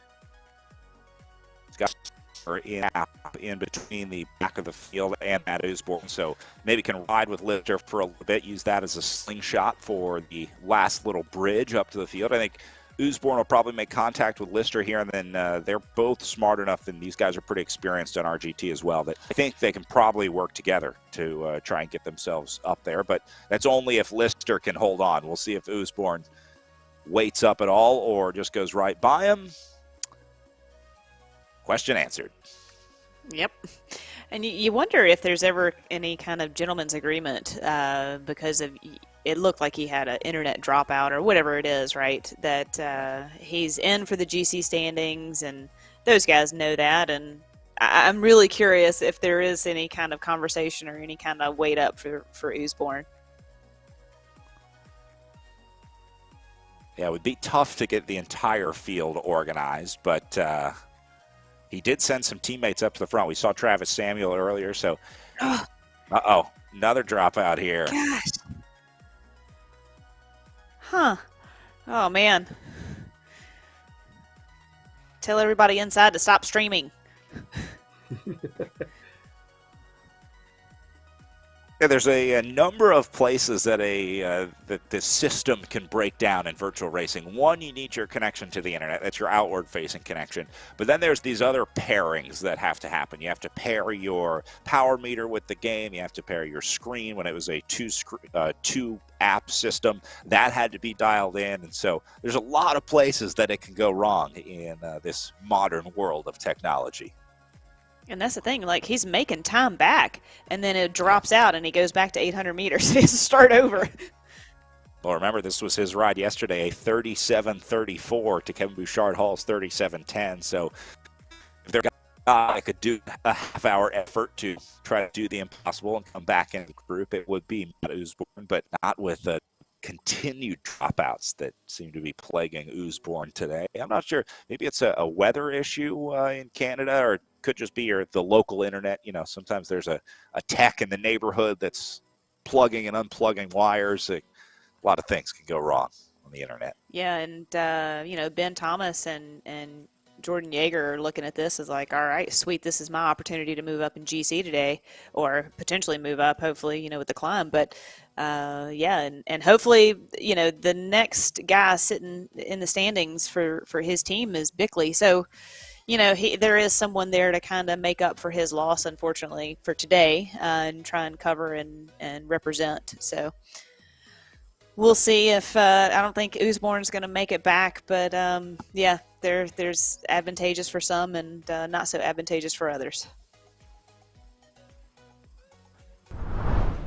In between the back of the field and Matt Usborne, so maybe can ride with Lister for a little bit, use that as a slingshot for the last little bridge up to the field. I think Usborne will probably make contact with Lister here, and then they're both smart enough, and these guys are pretty experienced on RGT as well, that I think they can probably work together to try and get themselves up there, but that's only if Lister can hold on. We'll see if Usborne waits up at all or just goes right by him. Question answered. Yep. And you wonder if there's ever any kind of gentleman's agreement because of it looked like he had an internet dropout or whatever it is, right? That he's in for the GC standings, and those guys know that. And I'm really curious if there is any kind of conversation or any kind of wait up for Usborne. Yeah, it would be tough to get the entire field organized, but he did send some teammates up to the front. We saw Travis Samuel earlier, so uh-oh, another dropout here. Gosh. Huh. Oh, man. Tell everybody inside to stop streaming. Yeah, there's a number of places that that this system can break down in virtual racing. One, you need your connection to the internet. That's your outward-facing connection. But then there's these other pairings that have to happen. You have to pair your power meter with the game. You have to pair your screen. When it was a two-app system, that had to be dialed in. And so there's a lot of places that it can go wrong in this modern world of technology. And that's the thing, like he's making time back, and then it drops out, and he goes back to 800 meters. He has to start over. Well, remember, this was his ride yesterday, a 37:34 to Kevin Bouchard Hall's 37:10. So if there I could do a half-hour effort to try to do the impossible and come back in the group, it would be Matt Usborne, but not with the continued dropouts that seem to be plaguing Usborne today. I'm not sure. Maybe it's a weather issue in Canada, or it could just be the local internet. You know, sometimes there's a tech in the neighborhood that's plugging and unplugging wires. A lot of things can go wrong on the internet. Yeah, and Ben Thomas and Jordan Yeager are looking at this as like, all right, sweet, this is my opportunity to move up in GC today, or potentially move up, hopefully, with the climb. But and hopefully, the next guy sitting in the standings for his team is Bickley. So, there is someone there to kind of make up for his loss, unfortunately, for today, and try and cover and represent. So we'll see if I don't think Usborne's going to make it back, but there's advantageous for some and not so advantageous for others.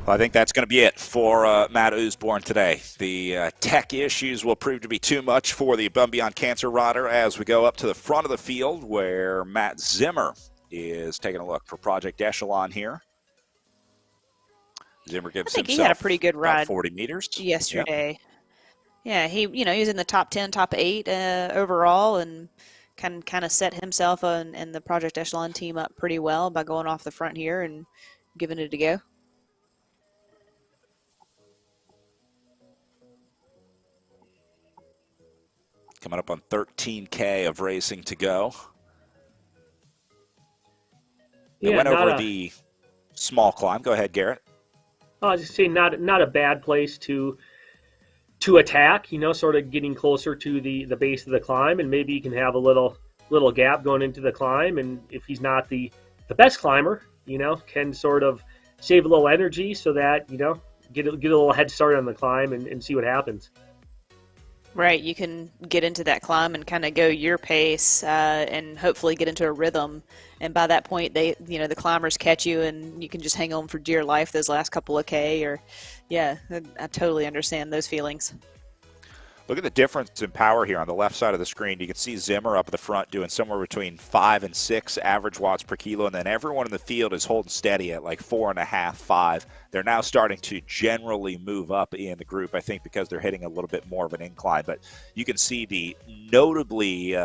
Well, I think that's going to be it for Matt Usborne today. The tech issues will prove to be too much for the Above and Beyond Cancer rider as we go up to the front of the field where Matt Zimmer is taking a look for Project Echelon here. Zimmer gives I think himself he had a pretty good ride 40 meters yesterday. Yeah, he was in the top 10, top 8 overall, and kind of set himself and the Project Echelon team up pretty well by going off the front here and giving it a go. Coming up on 13K of racing to go. They went over the small climb. Go ahead, Garrett. I was just saying, not a bad place to attack. Sort of getting closer to the base of the climb, and maybe you can have a little gap going into the climb. And if he's not the best climber, can sort of save a little energy so that get a little head start on the climb and see what happens. Right, you can get into that climb and kind of go your pace and hopefully get into a rhythm. And by that point, the climbers catch you and you can just hang on for dear life those last couple of K. I totally understand those feelings. Look at the difference in power here on the left side of the screen. You can see Zimmer up at the front doing somewhere between 5 and 6 average watts per kilo, and then everyone in the field is holding steady at like 4.5, 5. They're now starting to generally move up in the group, I think, because they're hitting a little bit more of an incline. But you can see the notably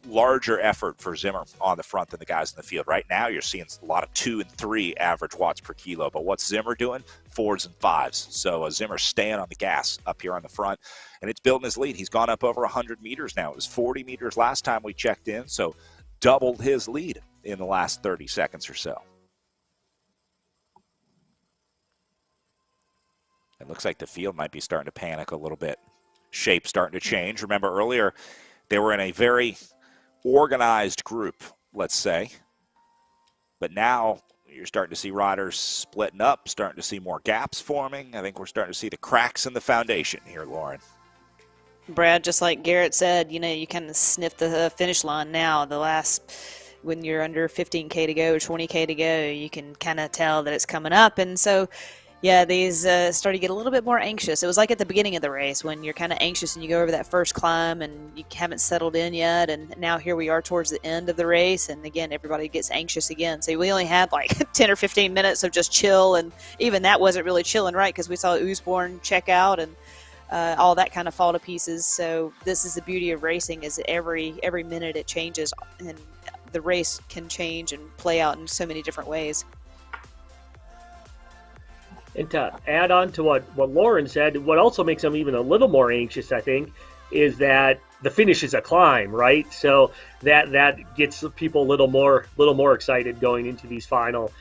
larger effort for Zimmer on the front than the guys in the field. Right now, you're seeing a lot of 2 and 3 average watts per kilo. But what's Zimmer doing? 4s and 5s. So Zimmer's staying on the gas up here on the front, and it's building his lead. He's gone up over 100 meters now. It was 40 meters last time we checked in, so doubled his lead in the last 30 seconds or so. It looks like the field might be starting to panic a little bit. Shape starting to change. Remember earlier, they were in a very organized group, let's say. But now you're starting to see riders splitting up, starting to see more gaps forming. I think we're starting to see the cracks in the foundation here, Lauren. Brad, just like Garrett said, you kind of sniff the finish line now. When you're under 15K to go, 20K to go, you can kind of tell that it's coming up. And so, these start to get a little bit more anxious. It was like at the beginning of the race when you're kind of anxious and you go over that first climb and you haven't settled in yet. And now here we are towards the end of the race. And again, everybody gets anxious again. So we only had like 10 or 15 minutes of just chill. And even that wasn't really chilling, right? Because we saw Usborne check out and all that kind of fall to pieces. So this is the beauty of racing, is every minute it changes and the race can change and play out in so many different ways. And to add on to what Lauren said, what also makes them even a little more anxious, I think, is that the finish is a climb, right? So that gets people a little more excited going into these final,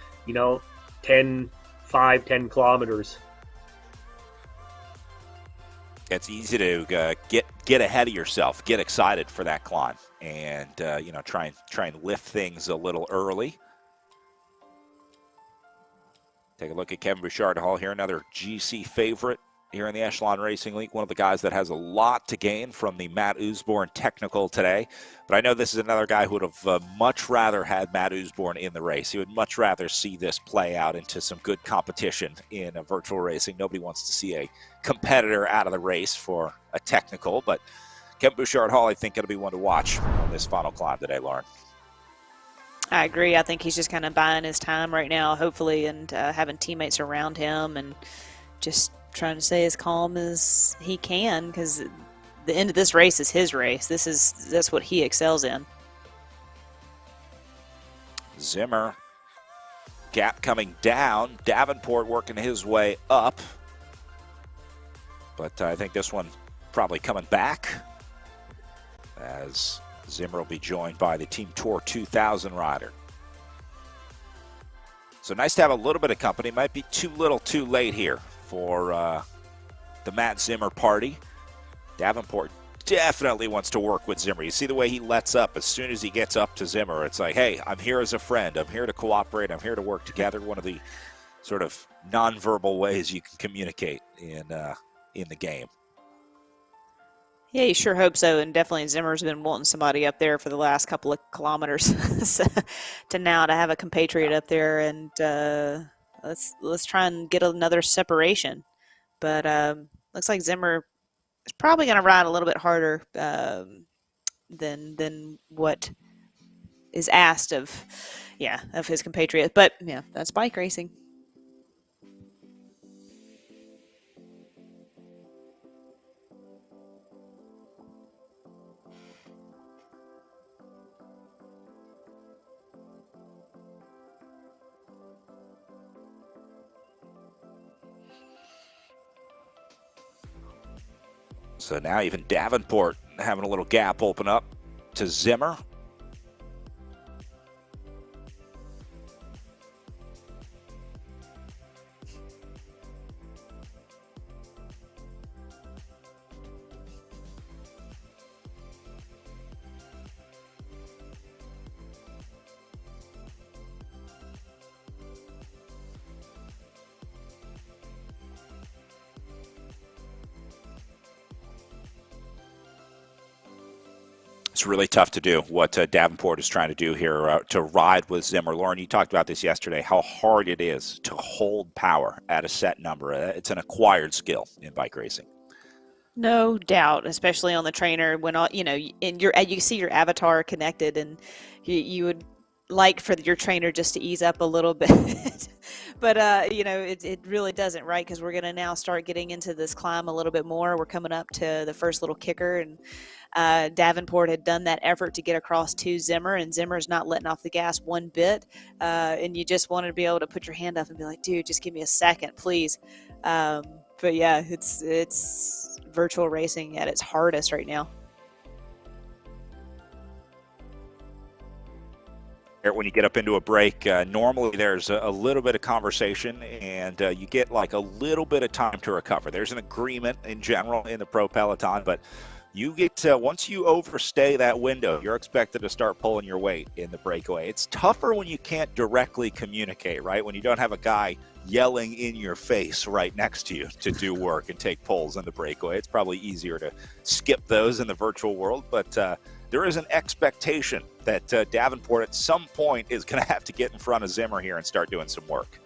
10 kilometers. It's easy to get ahead of yourself, get excited for that climb, and try and lift things a little early. Take a look at Kevin Bouchard Hall here, another GC favorite here in the Echelon Racing League, one of the guys that has a lot to gain from the Matt Usborne technical today. But I know this is another guy who would have much rather had Matt Usborne in the race. He would much rather see this play out into some good competition in a virtual racing. Nobody wants to see a competitor out of the race for a technical, but Kevin Bouchard-Hall, I think, going to be one to watch on this final climb today, Lauren. I agree. I think he's just kind of buying his time right now, hopefully, and having teammates around him and just trying to stay as calm as he can, because the end of this race is his race. That's what he excels in. Zimmer, gap coming down. Davenport working his way up. But I think this one probably coming back, as Zimmer will be joined by the Team Tour 2000 rider. So nice to have a little bit of company. Might be too little too late here for the Matt Zimmer party. Davenport definitely wants to work with Zimmer. You see the way he lets up as soon as he gets up to Zimmer. It's like, hey, I'm here as a friend. I'm here to cooperate. I'm here to work together. One of the sort of nonverbal ways you can communicate in the game. Yeah, you sure hope so. And definitely Zimmer's been wanting somebody up there for the last couple of kilometers so, to have a compatriot up there, and let's try and get another separation. But looks like Zimmer is probably going to ride a little bit harder than what is asked of his compatriot. But yeah, that's bike racing. So now even Davenport having a little gap open up to Zimmer. It's really tough to do what Davenport is trying to do here to ride with Zimmer. Lauren, you talked about this yesterday, how hard it is to hold power at a set number. It's an acquired skill in bike racing. No doubt, especially on the trainer when you see your avatar connected, and you would like for your trainer just to ease up a little bit. But it really doesn't, right? Because we're going to now start getting into this climb a little bit more. We're coming up to the first little kicker, and Davenport had done that effort to get across to Zimmer, and Zimmer's not letting off the gas one bit. And you just wanted to be able to put your hand up and be like, dude, just give me a second, please. But yeah, it's virtual racing at its hardest right now. When you get up into a break, normally there's a little bit of conversation, and you get like a little bit of time to recover. There's an agreement in general in the pro peloton, but you get once you overstay that window, you're expected to start pulling your weight in the breakaway. It's tougher when you can't directly communicate, right? When you don't have a guy yelling in your face right next to you to do work and take pulls in the breakaway. It's probably easier to skip those in the virtual world, but there is an expectation that Davenport at some point is going to have to get in front of Zimmer here and start doing some work.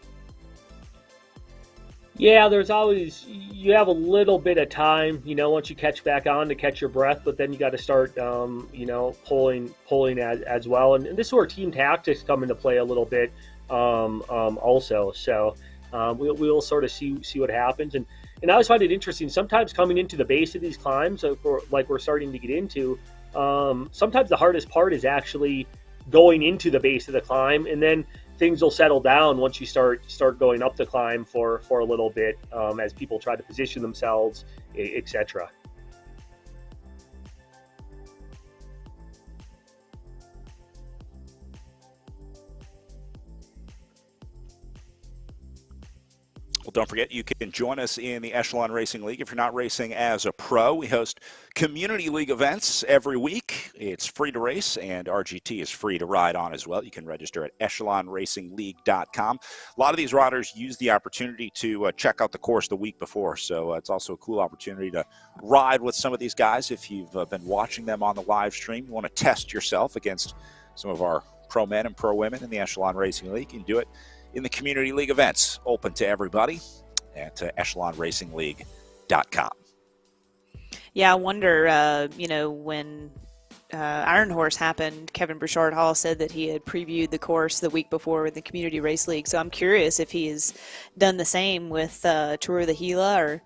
Yeah, you have a little bit of time, once you catch back on to catch your breath, but then you got to start, pulling as well. And this is where team tactics come into play a little bit also. So we'll sort of see what happens. And I always find it interesting. Sometimes coming into the base of these climbs, like we're starting to get into, sometimes the hardest part is actually going into the base of the climb, and then things will settle down once you start going up the climb for a little bit, as people try to position themselves, etc. Well, Don't forget, you can join us in the Echelon Racing League if you're not racing as a pro. We host community league events every week. It's free to race, and RGT is free to ride on as well. You can register at echelonracingleague.com. A lot of these riders use the opportunity to check out the course the week before, so it's also a cool opportunity to ride with some of these guys. If you've been watching them on the live stream, you want to test yourself against some of our pro men and pro women in the Echelon Racing League. You can do it in the community league events, open to everybody at echelonracingleague.com. Yeah, I wonder, when Iron Horse happened, Kevin Bouchard Hall said that he had previewed the course the week before with the Community Race League. So I'm curious if he has done the same with Tour of the Gila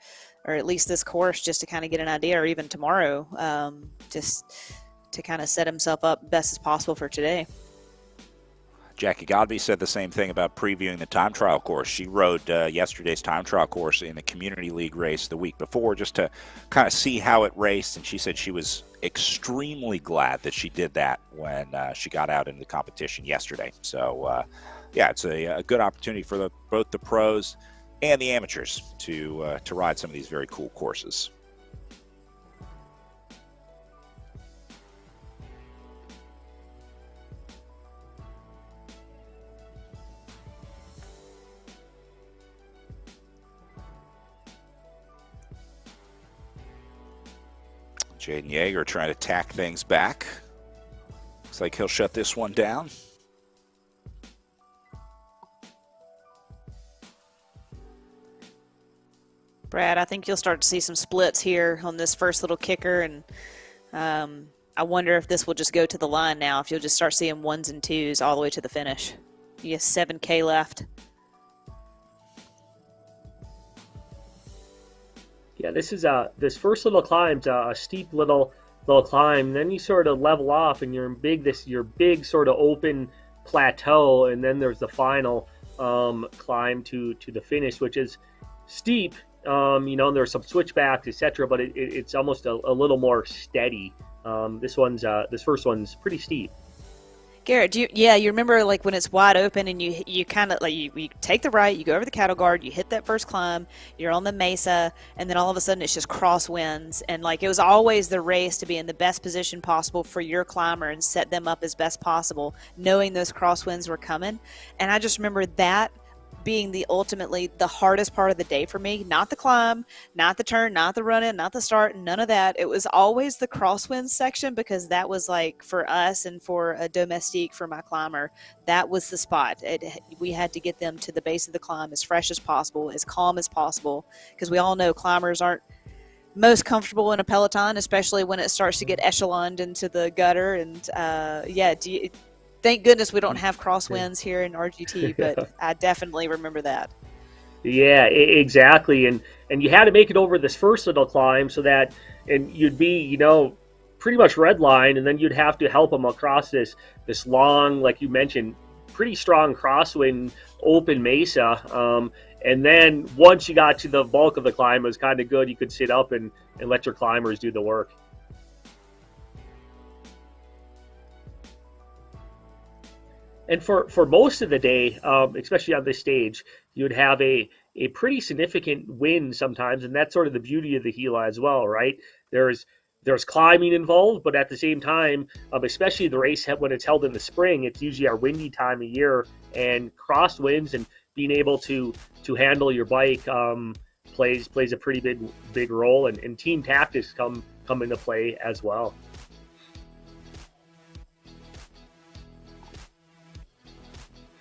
or at least this course, just to kind of get an idea, or even tomorrow, just to kind of set himself up best as possible for today. Jackie Godby said the same thing about previewing the time trial course. She rode yesterday's time trial course in the community league race the week before just to kind of see how it raced, and she said she was extremely glad that she did that when she got out in the competition yesterday. So, it's a good opportunity for both the pros and the amateurs to ride some of these very cool courses. Jaden Yeager trying to tack things back. Looks like he'll shut this one down. Brad, I think you'll start to see some splits here on this first little kicker, and I wonder if this will just go to the line now, if you'll just start seeing ones and twos all the way to the finish. You have 7K left. Yeah, this first little climb's a steep little climb. Then you sort of level off, and you're in your big sort of open plateau, and then there's the final climb to the finish, which is steep. There's some switchbacks, etc., but it's almost a little more steady. This first one's pretty steep. Garrett, you remember like when it's wide open and you kind of like you take the right, you go over the cattle guard, you hit that first climb, you're on the mesa, and then all of a sudden it's just crosswinds, and like it was always the race to be in the best position possible for your climber and set them up as best possible, knowing those crosswinds were coming. And I just remember that being ultimately the hardest part of the day for me. Not the climb, not the turn, not the run in, not the start, none of that. It was always the crosswind section, because that was like for us and for a domestique, for my climber, that was the spot. We had to get them to the base of the climb as fresh as possible, as calm as possible, because we all know climbers aren't most comfortable in a peloton, especially when it starts to get echeloned into the gutter. And thank goodness we don't have crosswinds here in RGT, but I definitely remember that. Yeah, exactly. And you had to make it over this first little climb and you'd be, pretty much red line, and then you'd have to help them across this long, like you mentioned, pretty strong crosswind open mesa. And then once you got to the bulk of the climb, it was kind of good. You could sit up and let your climbers do the work. And for most of the day, especially on this stage, you'd have a pretty significant wind sometimes, and that's sort of the beauty of the Gila as well, right? There's climbing involved, but at the same time, especially the race when it's held in the spring, it's usually our windy time of year, and crosswinds and being able to handle your bike plays a pretty big role, and team tactics come into play as well.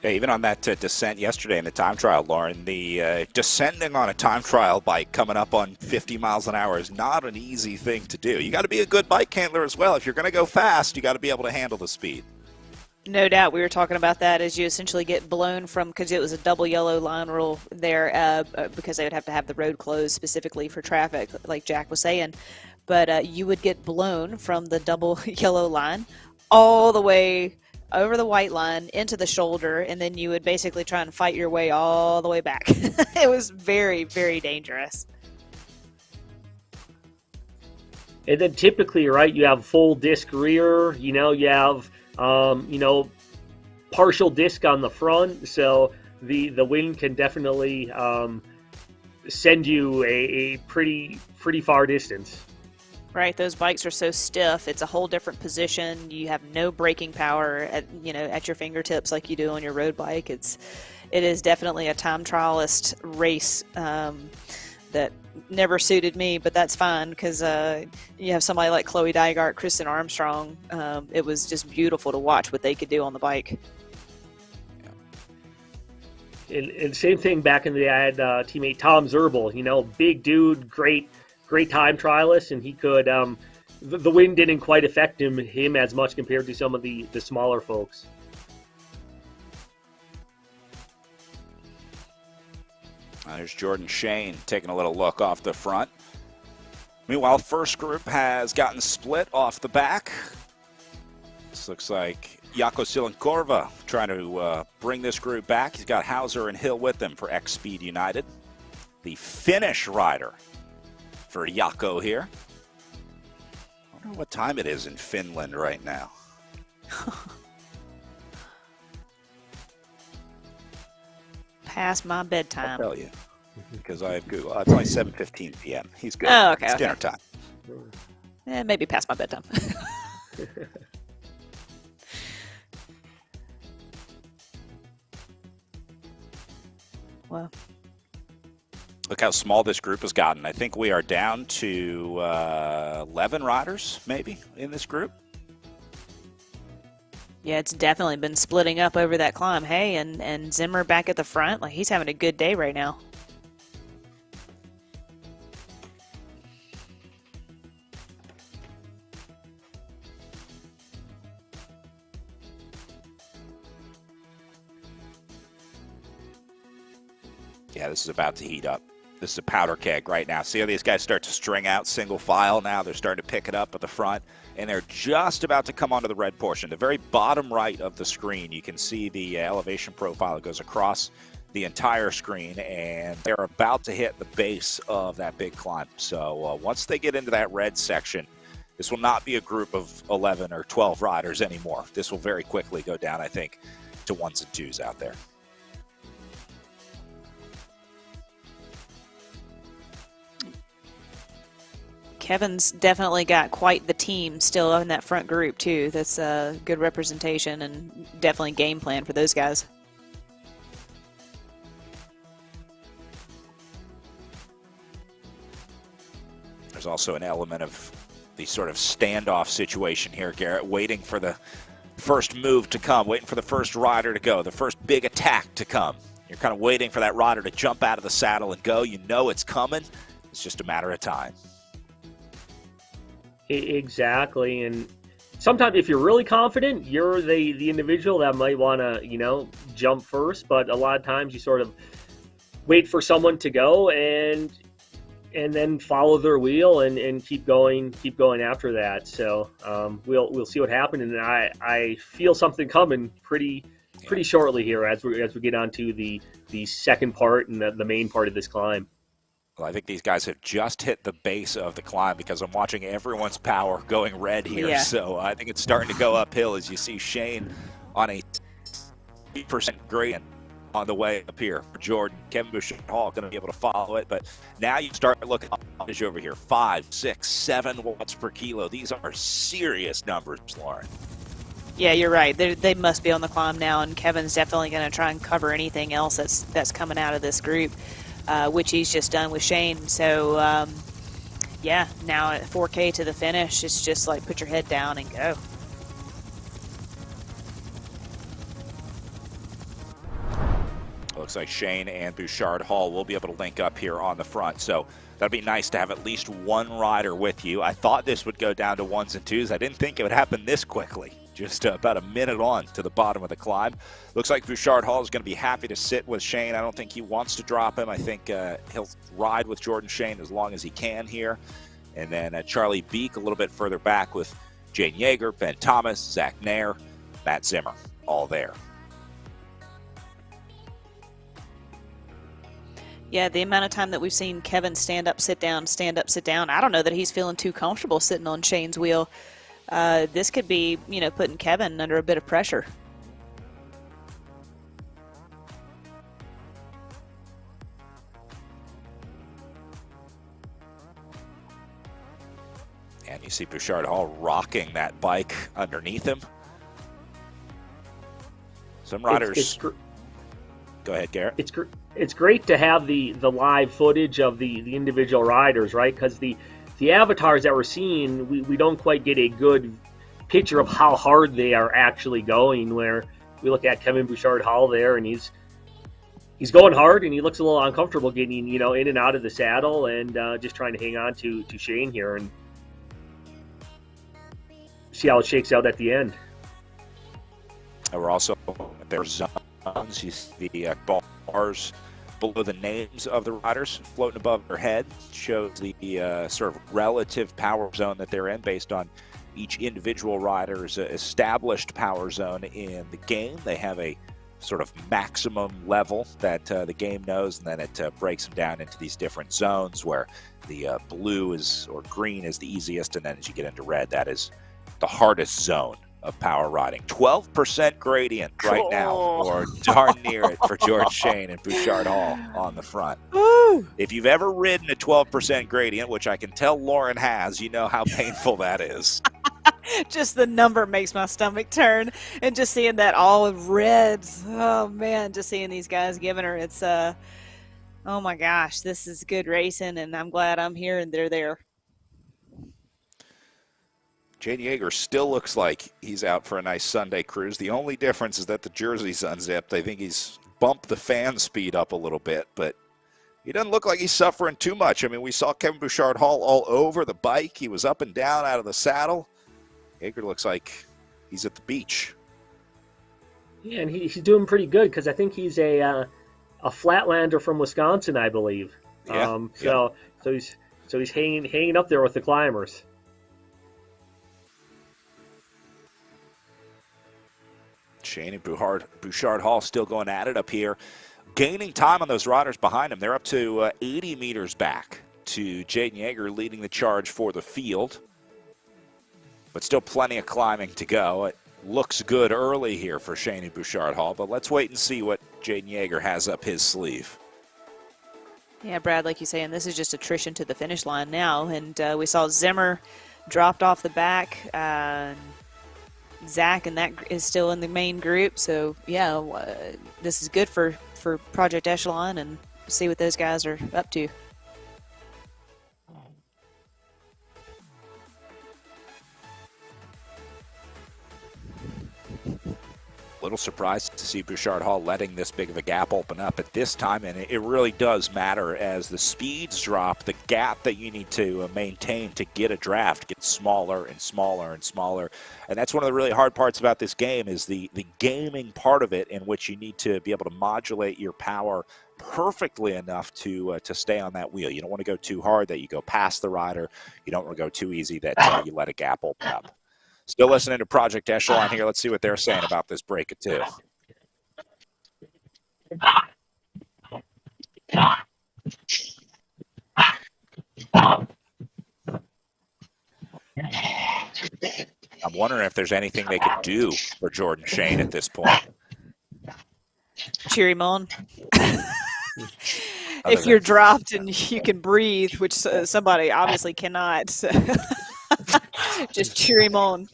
Yeah, even on that descent yesterday in the time trial, Lauren, the descending on a time trial bike coming up on 50 miles an hour is not an easy thing to do. You got to be a good bike handler as well. If you're going to go fast, you got to be able to handle the speed. No doubt. We were talking about that as you essentially get blown from, because it was a double yellow line rule there, because they would have to have the road closed specifically for traffic, like Jack was saying. But you would get blown from the double yellow line all the way over the white line into the shoulder, and then you would basically try and fight your way all the way back. It was very, very dangerous. And then typically, right, you have full disc rear, you have, partial disc on the front. So the wind can definitely send you a pretty far distance. Right, those bikes are so stiff. It's a whole different position. You have no braking power at your fingertips like you do on your road bike. It is definitely a time trialist race that never suited me, but that's fine because you have somebody like Chloe Dygart, Kristen Armstrong. It was just beautiful to watch what they could do on the bike. And same thing back in the day, I had teammate Tom Zerbel, big dude, great time trialist, and he could the wind didn't quite affect him as much compared to some of the smaller folks. There's Jordan Shane taking a little look off the front. Meanwhile, first group has gotten split off the back. This looks like Jaakko Silenkorva trying to bring this group back. He's got Hauser and Hill with him for X Speed United. The Finnish rider for Jaakko here. I wonder what time it is in Finland right now. Past my bedtime. I'll tell you, because I have Google. It's only 7:15 p.m. He's good. Oh, okay. It's dinner time. Maybe past my bedtime. Well, look how small this group has gotten. I think we are down to 11 riders, maybe, in this group. yeah, it's definitely been splitting up over that climb. Hey, and Zimmer back at the front. Like, he's having a good day right now. Yeah, this is about to heat up. This is a powder keg right now. See how these guys start to string out single file now? They're starting to pick it up at the front, and they're just about to come onto the red portion. The very bottom right of the screen, you can see the elevation profile that goes across the entire screen, and they're about to hit the base of that big climb. So once they get into that red section, this will not be a group of 11 or 12 riders anymore. This will very quickly go down, I think, to ones and twos out there. Kevin's definitely got quite the team still in that front group, too. That's a good representation and definitely game plan for those guys. There's also an element of the sort of standoff situation here, Garrett, waiting for the first move to come, waiting for the first rider to go, the first big attack to come. You're kind of waiting for that rider to jump out of the saddle and go. You know it's coming. It's just a matter of time. Exactly, and sometimes if you're really confident, you're the individual that might want to, jump first, but a lot of times you sort of wait for someone to go and then follow their wheel and keep going after that. So we'll see what happens, and I feel something coming pretty shortly here as we get onto the second part and the main part of this climb. Well, I think these guys have just hit the base of the climb because I'm watching everyone's power going red here. Yeah. So I think it's starting to go uphill as you see Shane on a 3% gradient on the way up here for Jordan. Kevin Bouchard Hall going to be able to follow it. But now you start looking over here, 5, 6, 7 watts per kilo. These are serious numbers, Lauren. Yeah, you're right. They must be on the climb now, and Kevin's definitely going to try and cover anything else that's coming out of this group. Which he's just done with Shane. So, yeah, now at 4K to the finish, it's just like put your head down and go. Looks like Shane and Bouchard Hall will be able to link up here on the front. So that'd be nice to have at least one rider with you. I thought this would go down to ones and twos. I didn't think it would happen this quickly. Just about a minute on to the bottom of the climb. Looks like Bouchard Hall is going to be happy to sit with Shane. I don't think he wants to drop him. I think he'll ride with Jordan Shane as long as he can here. And then Charlie Beek a little bit further back with Jane Yeager, Ben Thomas, Zach Nair, Matt Zimmer, all there. Yeah, the amount of time that we've seen Kevin stand up, sit down, I don't know that he's feeling too comfortable sitting on Shane's wheel. This could be, putting Kevin under a bit of pressure. And you see Bouchard Hall rocking that bike underneath him. Some riders. Go ahead, Garrett. It's great to have the live footage of the individual riders, right? Because the avatars that we're seeing, we don't quite get a good picture of how hard they are actually going. Where we look at Kevin Bouchard Hall there, and he's going hard, and he looks a little uncomfortable getting in and out of the saddle, and just trying to hang on to Shane here and see how it shakes out at the end. And we're also there's zones. You see the bars below the names of the riders floating above their head. Shows the sort of relative power zone that they're in based on each individual rider's established power zone in the game. They have a sort of maximum level that the game knows, and then it breaks them down into these different zones where the blue is or green is the easiest, and then as you get into red, that is the hardest zone of power riding. 12% gradient right now, or darn near it, for George Shane and Bouchard Hall on the front. Woo! If you've ever ridden a 12% gradient, which I can tell Lauren has, you know how painful that is. Just the number makes my stomach turn, and just seeing that olive red, oh man, just seeing these guys giving her, it's oh my gosh, this is good racing, and I'm glad I'm here and they're there. Jaden Yeager still looks like he's out for a nice Sunday cruise. The only difference is that the jersey's unzipped. I think he's bumped the fan speed up a little bit, but he doesn't look like he's suffering too much. I mean, we saw Kevin Bouchard Hall all over the bike. He was up and down out of the saddle. Yeager looks like he's at the beach. Yeah, and he's doing pretty good because I think he's a flatlander from Wisconsin, I believe. Yeah. So he's hanging up there with the climbers. Shane and Bouchard Hall still going at it up here, gaining time on those riders behind him. They're up to 80 meters back to Jaden Yeager leading the charge for the field. But still plenty of climbing to go. It looks good early here for Shane and Bouchard Hall, but let's wait and see what Jaden Yeager has up his sleeve. Yeah, Brad, like you say, and this is just attrition to the finish line now. And we saw Zimmer dropped off the back. Zach and that is still in the main group. So, yeah, this is good for Project Echelon, and see what those guys are up to. Little surprised to see Bouchard Hall letting this big of a gap open up at this time, and it really does matter as the speeds drop. The gap that you need to maintain to get a draft gets smaller and smaller and smaller, and that's one of the really hard parts about this game is the gaming part of it, in which you need to be able to modulate your power perfectly enough to stay on that wheel. You don't want to go too hard that you go past the rider. You don't want to go too easy that you let a gap open up. Still listening to Project Echelon here. Let's see what they're saying about this break of two. I'm wondering if there's anything they could do for Jordan Shane at this point. Cheer him on. If you're dropped and you can breathe, which somebody obviously cannot, so just cheer him on.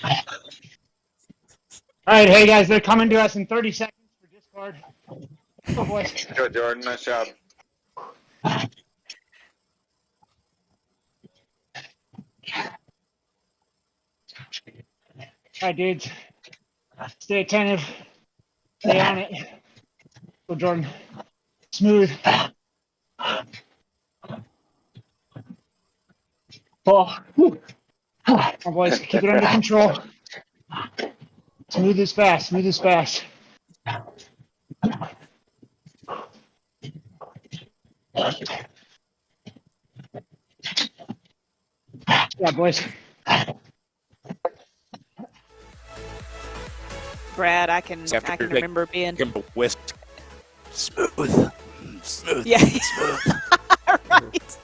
All right, hey guys, they're coming to us in 30 seconds for discard. Oh, boys. Good, Jordan. Nice job. All right, dudes. Stay attentive. Stay on it. Go, Jordan. Smooth. Oh, whew. Come on, boys. Keep it under control. Smooth is fast. Smooth is fast. Yeah, boys. Brad, I can remember being smooth. Yeah, right.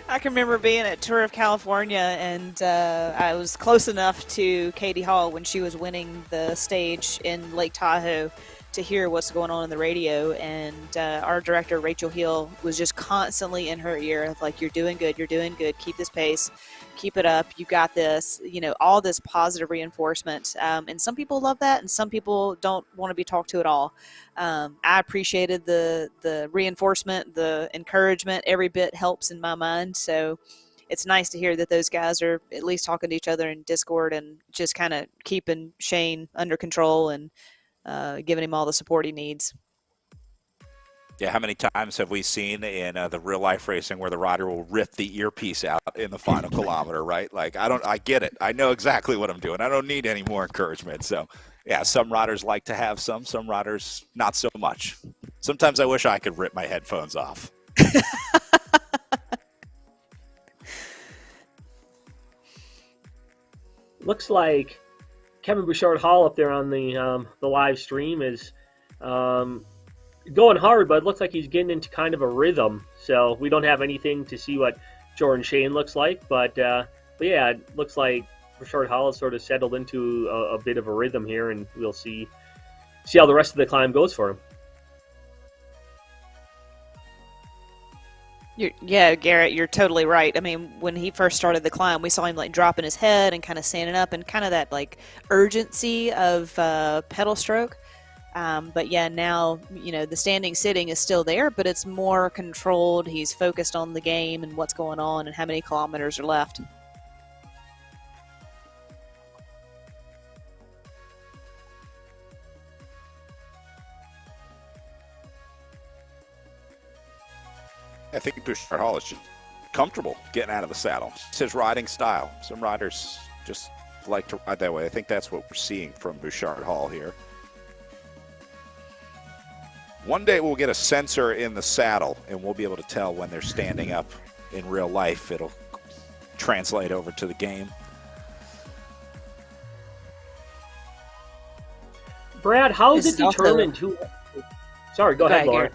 I can remember being at Tour of California, and I was close enough to Katie Hall when she was winning the stage in Lake Tahoe to hear what's going on in the radio. And our director, Rachel Hill, was just constantly in her ear of like, you're doing good, keep this pace, keep it up, you got this, all this positive reinforcement. And some people love that, and some people don't want to be talked to at all. I appreciated the reinforcement, the encouragement. Every bit helps in my mind. So it's nice to hear that those guys are at least talking to each other in Discord and just kind of keeping Shane under control and giving him all the support he needs. Yeah, how many times have we seen in the real life racing where the rider will rip the earpiece out in the final kilometer, right? Like, I get it. I know exactly what I'm doing. I don't need any more encouragement. So, yeah, some riders like to have some riders not so much. Sometimes I wish I could rip my headphones off. Looks like Kevin Bouchard-Hall up there on the live stream is going hard, but it looks like he's getting into kind of a rhythm. So we don't have anything to see what Jordan Shane looks like, but yeah, it looks like Bouchard-Hall has sort of settled into a bit of a rhythm here, and we'll see how the rest of the climb goes for him. Yeah, Garrett, you're totally right. I mean, when he first started the climb, we saw him like dropping his head and kind of standing up and kind of that like urgency of pedal stroke. But yeah, now, the standing sitting is still there, but it's more controlled. He's focused on the game and what's going on and how many kilometers are left. I think Bouchard-Hall is just comfortable getting out of the saddle. It's his riding style. Some riders just like to ride that way. I think that's what we're seeing from Bouchard-Hall here. One day we'll get a sensor in the saddle, and we'll be able to tell when they're standing up in real life. It'll translate over to the game. Brad, how is it determined who... Sorry, go ahead, Lauren.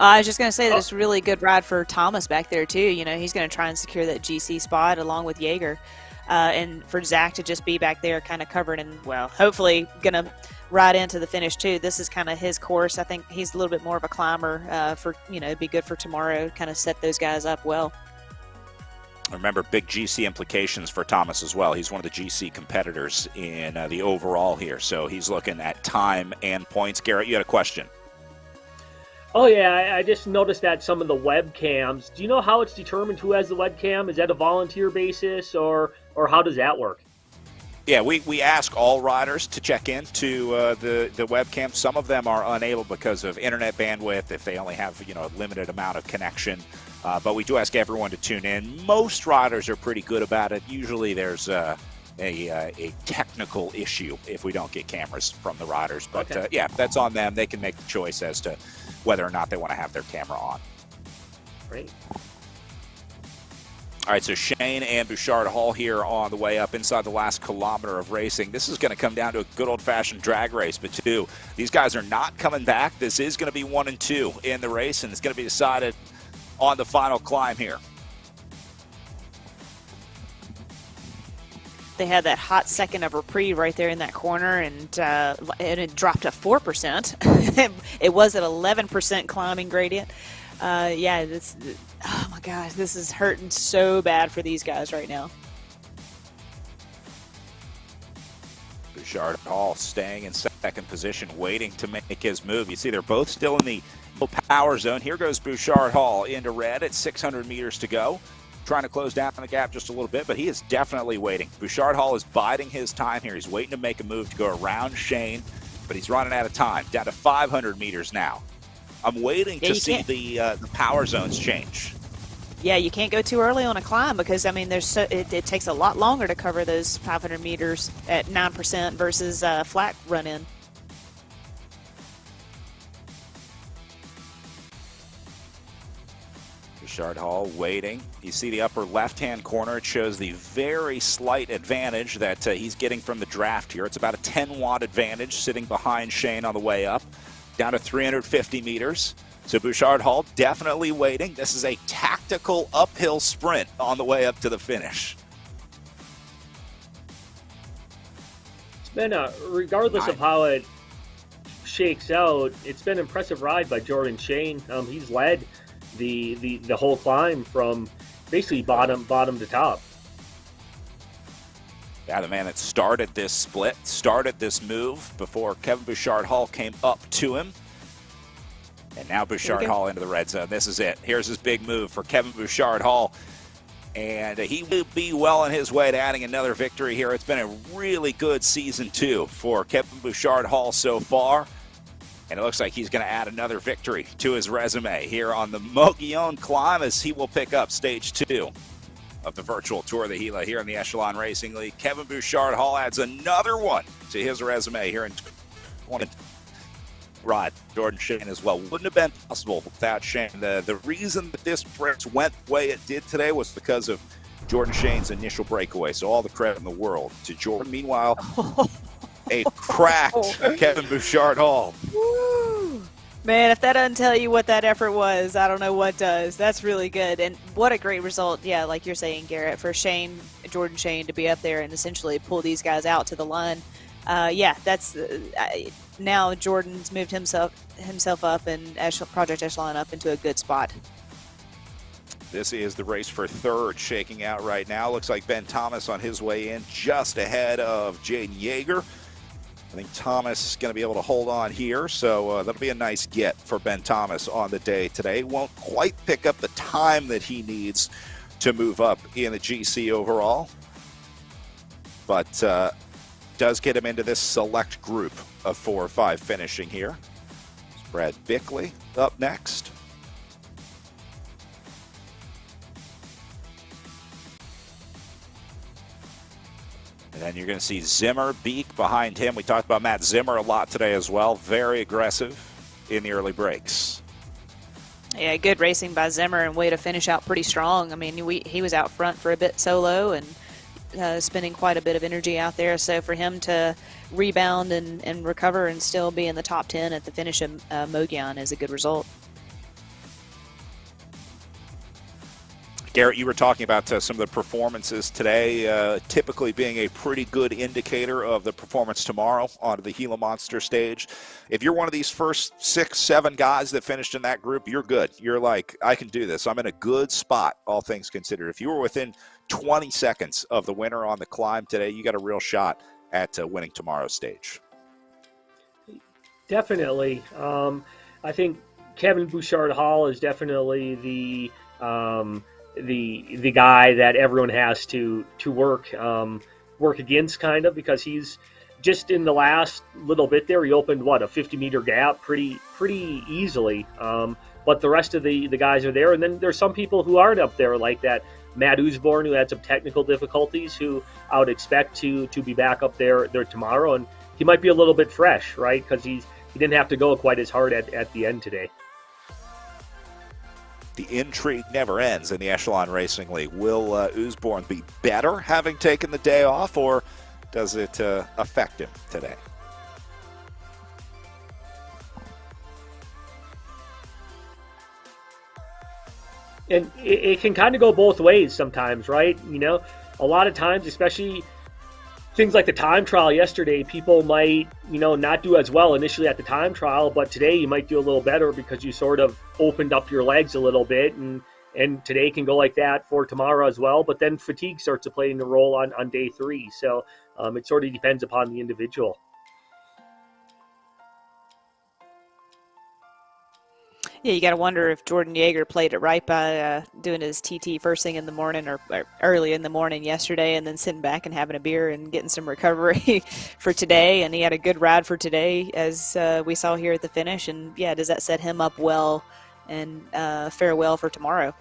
I was just going to say that it's a really good ride for Thomas back there, too. He's going to try and secure that GC spot along with Jaeger. And for Zach to just be back there kind of covered and, well, hopefully going to ride into the finish, too. This is kind of his course. I think he's a little bit more of a climber for, be good for tomorrow, kind of set those guys up well. Remember, big GC implications for Thomas as well. He's one of the GC competitors in the overall here. So he's looking at time and points. Garrett, you had a question. Oh, yeah, I just noticed that some of the webcams, do you know how it's determined who has the webcam? Is that a volunteer basis, or how does that work? Yeah, we ask all riders to check in to the webcam. Some of them are unable because of internet bandwidth, if they only have a limited amount of connection. But we do ask everyone to tune in. Most riders are pretty good about it. Usually there's a technical issue if we don't get cameras from the riders. But, okay. Yeah, that's on them. They can make the choice as to whether or not they want to have their camera on. Great. All right, so Shane and Bouchard-Hall here on the way up inside the last kilometer of racing. This is going to come down to a good old-fashioned drag race, but these guys are not coming back. This is going to be 1 and 2 in the race, and it's going to be decided on the final climb here. They had that hot second of reprieve right there in that corner, and it dropped to 4%. It was at 11% climbing gradient. Yeah, oh my gosh, this is hurting so bad for these guys right now. Bouchard-Hall staying in second position, waiting to make his move. You see they're both still in the power zone. Here goes Bouchard-Hall into red at 600 meters to go. Trying to close down the gap just a little bit, but he is definitely waiting. Bouchard-Hall is biding his time here. He's waiting to make a move to go around Shane, but he's running out of time. Down to 500 meters now. I'm waiting to see the power zones change. Yeah, you can't go too early on a climb because, I mean, it takes a lot longer to cover those 500 meters at 9% versus flat run-in. Bouchard-Hall waiting. You see the upper left-hand corner. It shows the very slight advantage that he's getting from the draft here. It's about a 10-watt advantage sitting behind Shane on the way up, down to 350 meters. So Bouchard-Hall definitely waiting. This is a tactical uphill sprint on the way up to the finish. It's been regardless of how it shakes out, it's been an impressive ride by Jordan Shane. He's led the whole climb from basically bottom to top. Yeah, the man that started this split, started this move before Kevin Bouchard-Hall came up to him. And now Bouchard-Hall into the red zone. This is it. Here's his big move for Kevin Bouchard-Hall. And he will be well on his way to adding another victory here. It's been a really good season, too, for Kevin Bouchard-Hall so far. And it looks like he's going to add another victory to his resume here on the Mogollon climb as he will pick up stage 2 of the virtual Tour of the Gila here in the Echelon Racing League. Kevin Bouchard-Hall adds another one to his resume here in 2020. Rod, Jordan Shane as well. Wouldn't have been possible without Shane. The reason that this race went the way it did today was because of Jordan Shane's initial breakaway. So all the credit in the world to Jordan. Meanwhile, a cracked Kevin Bouchard-Hall. Woo. Man, if that doesn't tell you what that effort was, I don't know what does. That's really good. And what a great result, yeah, like you're saying, Garrett, for Jordan Shane to be up there and essentially pull these guys out to the line. Yeah, that's now Jordan's moved himself up and Project Echelon up into a good spot. This is the race for third shaking out right now. Looks like Ben Thomas on his way in just ahead of Jaden Yeager. I think Thomas is going to be able to hold on here, so that'll be a nice get for Ben Thomas on the day today. Won't quite pick up the time that he needs to move up in the GC overall, but does get him into this select group of 4 or 5 finishing here. Brad Bickley up next. And then you're going to see Zimmer, Beek behind him. We talked about Matt Zimmer a lot today as well. Very aggressive in the early breaks. Yeah, good racing by Zimmer and way to finish out pretty strong. I mean, he was out front for a bit solo and spending quite a bit of energy out there. So for him to rebound and recover and still be in the top 10 at the finish of Mogollon is a good result. Garrett, you were talking about some of the performances today, typically being a pretty good indicator of the performance tomorrow on the Gila Monster stage. If you're one of these first 6, 7 guys that finished in that group, you're good. You're like, I can do this. I'm in a good spot, all things considered. If you were within 20 seconds of the winner on the climb today, you got a real shot at winning tomorrow's stage. Definitely. I think Kevin Bouchard-Hall is definitely the guy that everyone has to work against, kind of, because he's just in the last little bit there. He opened a 50-meter gap pretty easily. But the rest of the guys are there, and then there's some people who aren't up there, like that Matt Usborne, who had some technical difficulties, who I would expect to be back up there tomorrow, and he might be a little bit fresh, right? Because he didn't have to go quite as hard at the end today. The intrigue never ends in the Echelon Racing League. Will Usborne be better having taken the day off, or does it affect him today? And it can kind of go both ways sometimes, right? You know, a lot of times, especially things like the time trial yesterday, people might, not do as well initially at the time trial, but today you might do a little better because you sort of opened up your legs a little bit, and today can go like that for tomorrow as well. But then fatigue starts to play in the role on day 3. So it sort of depends upon the individual. Yeah, you got to wonder if Jordan Yeager played it right by doing his TT first thing in the morning or early in the morning yesterday, and then sitting back and having a beer and getting some recovery for today. And he had a good ride for today, as we saw here at the finish. And yeah, does that set him up well and farewell for tomorrow?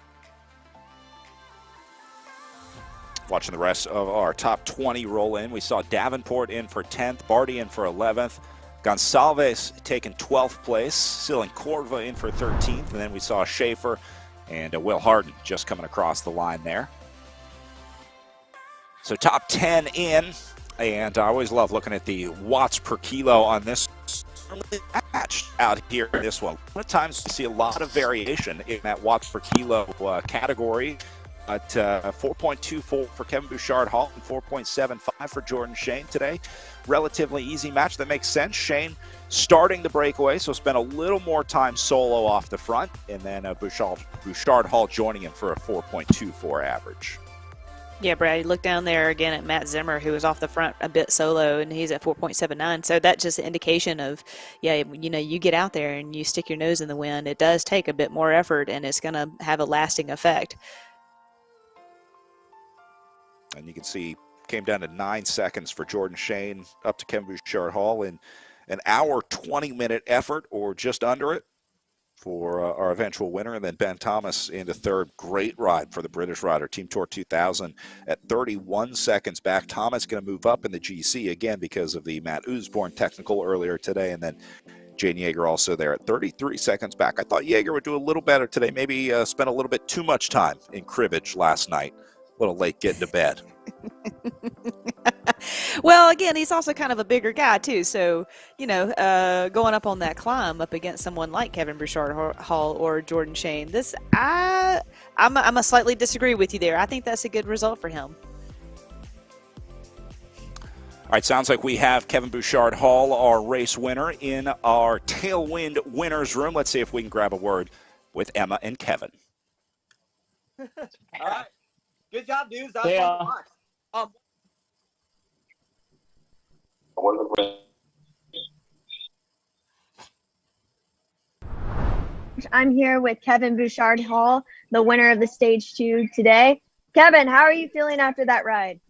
Watching the rest of our top 20 roll in, we saw Davenport in for 10th, Barty in for 11th. Gonsalves taking 12th place, Silen Corva in for 13th, and then we saw Schaefer and Will Harden just coming across the line there. So top 10 in, and I always love looking at the watts per kilo on this match out here in this one. A lot of times you see a lot of variation in that watts per kilo category. At 4.24 for Kevin Bouchard Hall and 4.75 for Jordan Shane today. Relatively easy match. That makes sense. Shane starting the breakaway, so spent a little more time solo off the front, and then Bouchard Hall joining him for a 4.24 average. Yeah, Brad, you look down there again at Matt Zimmer, who was off the front a bit solo, and he's at 4.79. So that's just an indication of, you get out there and you stick your nose in the wind. It does take a bit more effort, and it's going to have a lasting effect. And you can see came down to 9 seconds for Jordan Shane up to Kevin Bouchard Hall in an hour 20-minute effort or just under it for our eventual winner. And then Ben Thomas into third. Great ride for the British rider, Team Tour 2000 at 31 seconds back. Thomas going to move up in the GC again because of the Matt Usborne technical earlier today. And then Jane Yeager also there at 33 seconds back. I thought Yeager would do a little better today. Maybe spent a little bit too much time in cribbage last night. A little late getting to bed. Well, again, he's also kind of a bigger guy too, so going up on that climb up against someone like Kevin Bouchard Hall or Jordan Shane, I'm a slightly disagree with you there. I think that's a good result for him. All right, sounds like we have Kevin Bouchard Hall, our race winner, in our Tailwind winners room. Let's see if we can grab a word with Emma and Kevin. All right. Good job, dudes. That was fun to watch. I'm here with Kevin Bouchard Hall, the winner of the Stage 2 today. Kevin, how are you feeling after that ride?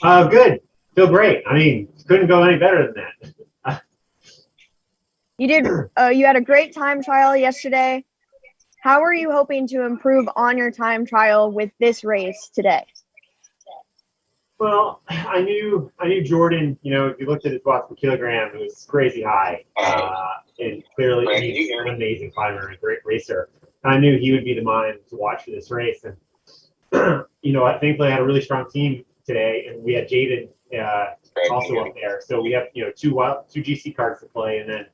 Good. Feel great. I mean, couldn't go any better than that. You had a great time trial yesterday. How are you hoping to improve on your time trial with this race today? Well, I knew Jordan, if you looked at his watts per kilogram, it was crazy high. And clearly he's an amazing climber and a great racer. And I knew he would be the man to watch for this race. And, thankfully I had a really strong team today, and we had Jaden also up there. So we have, two GC cards to play. And then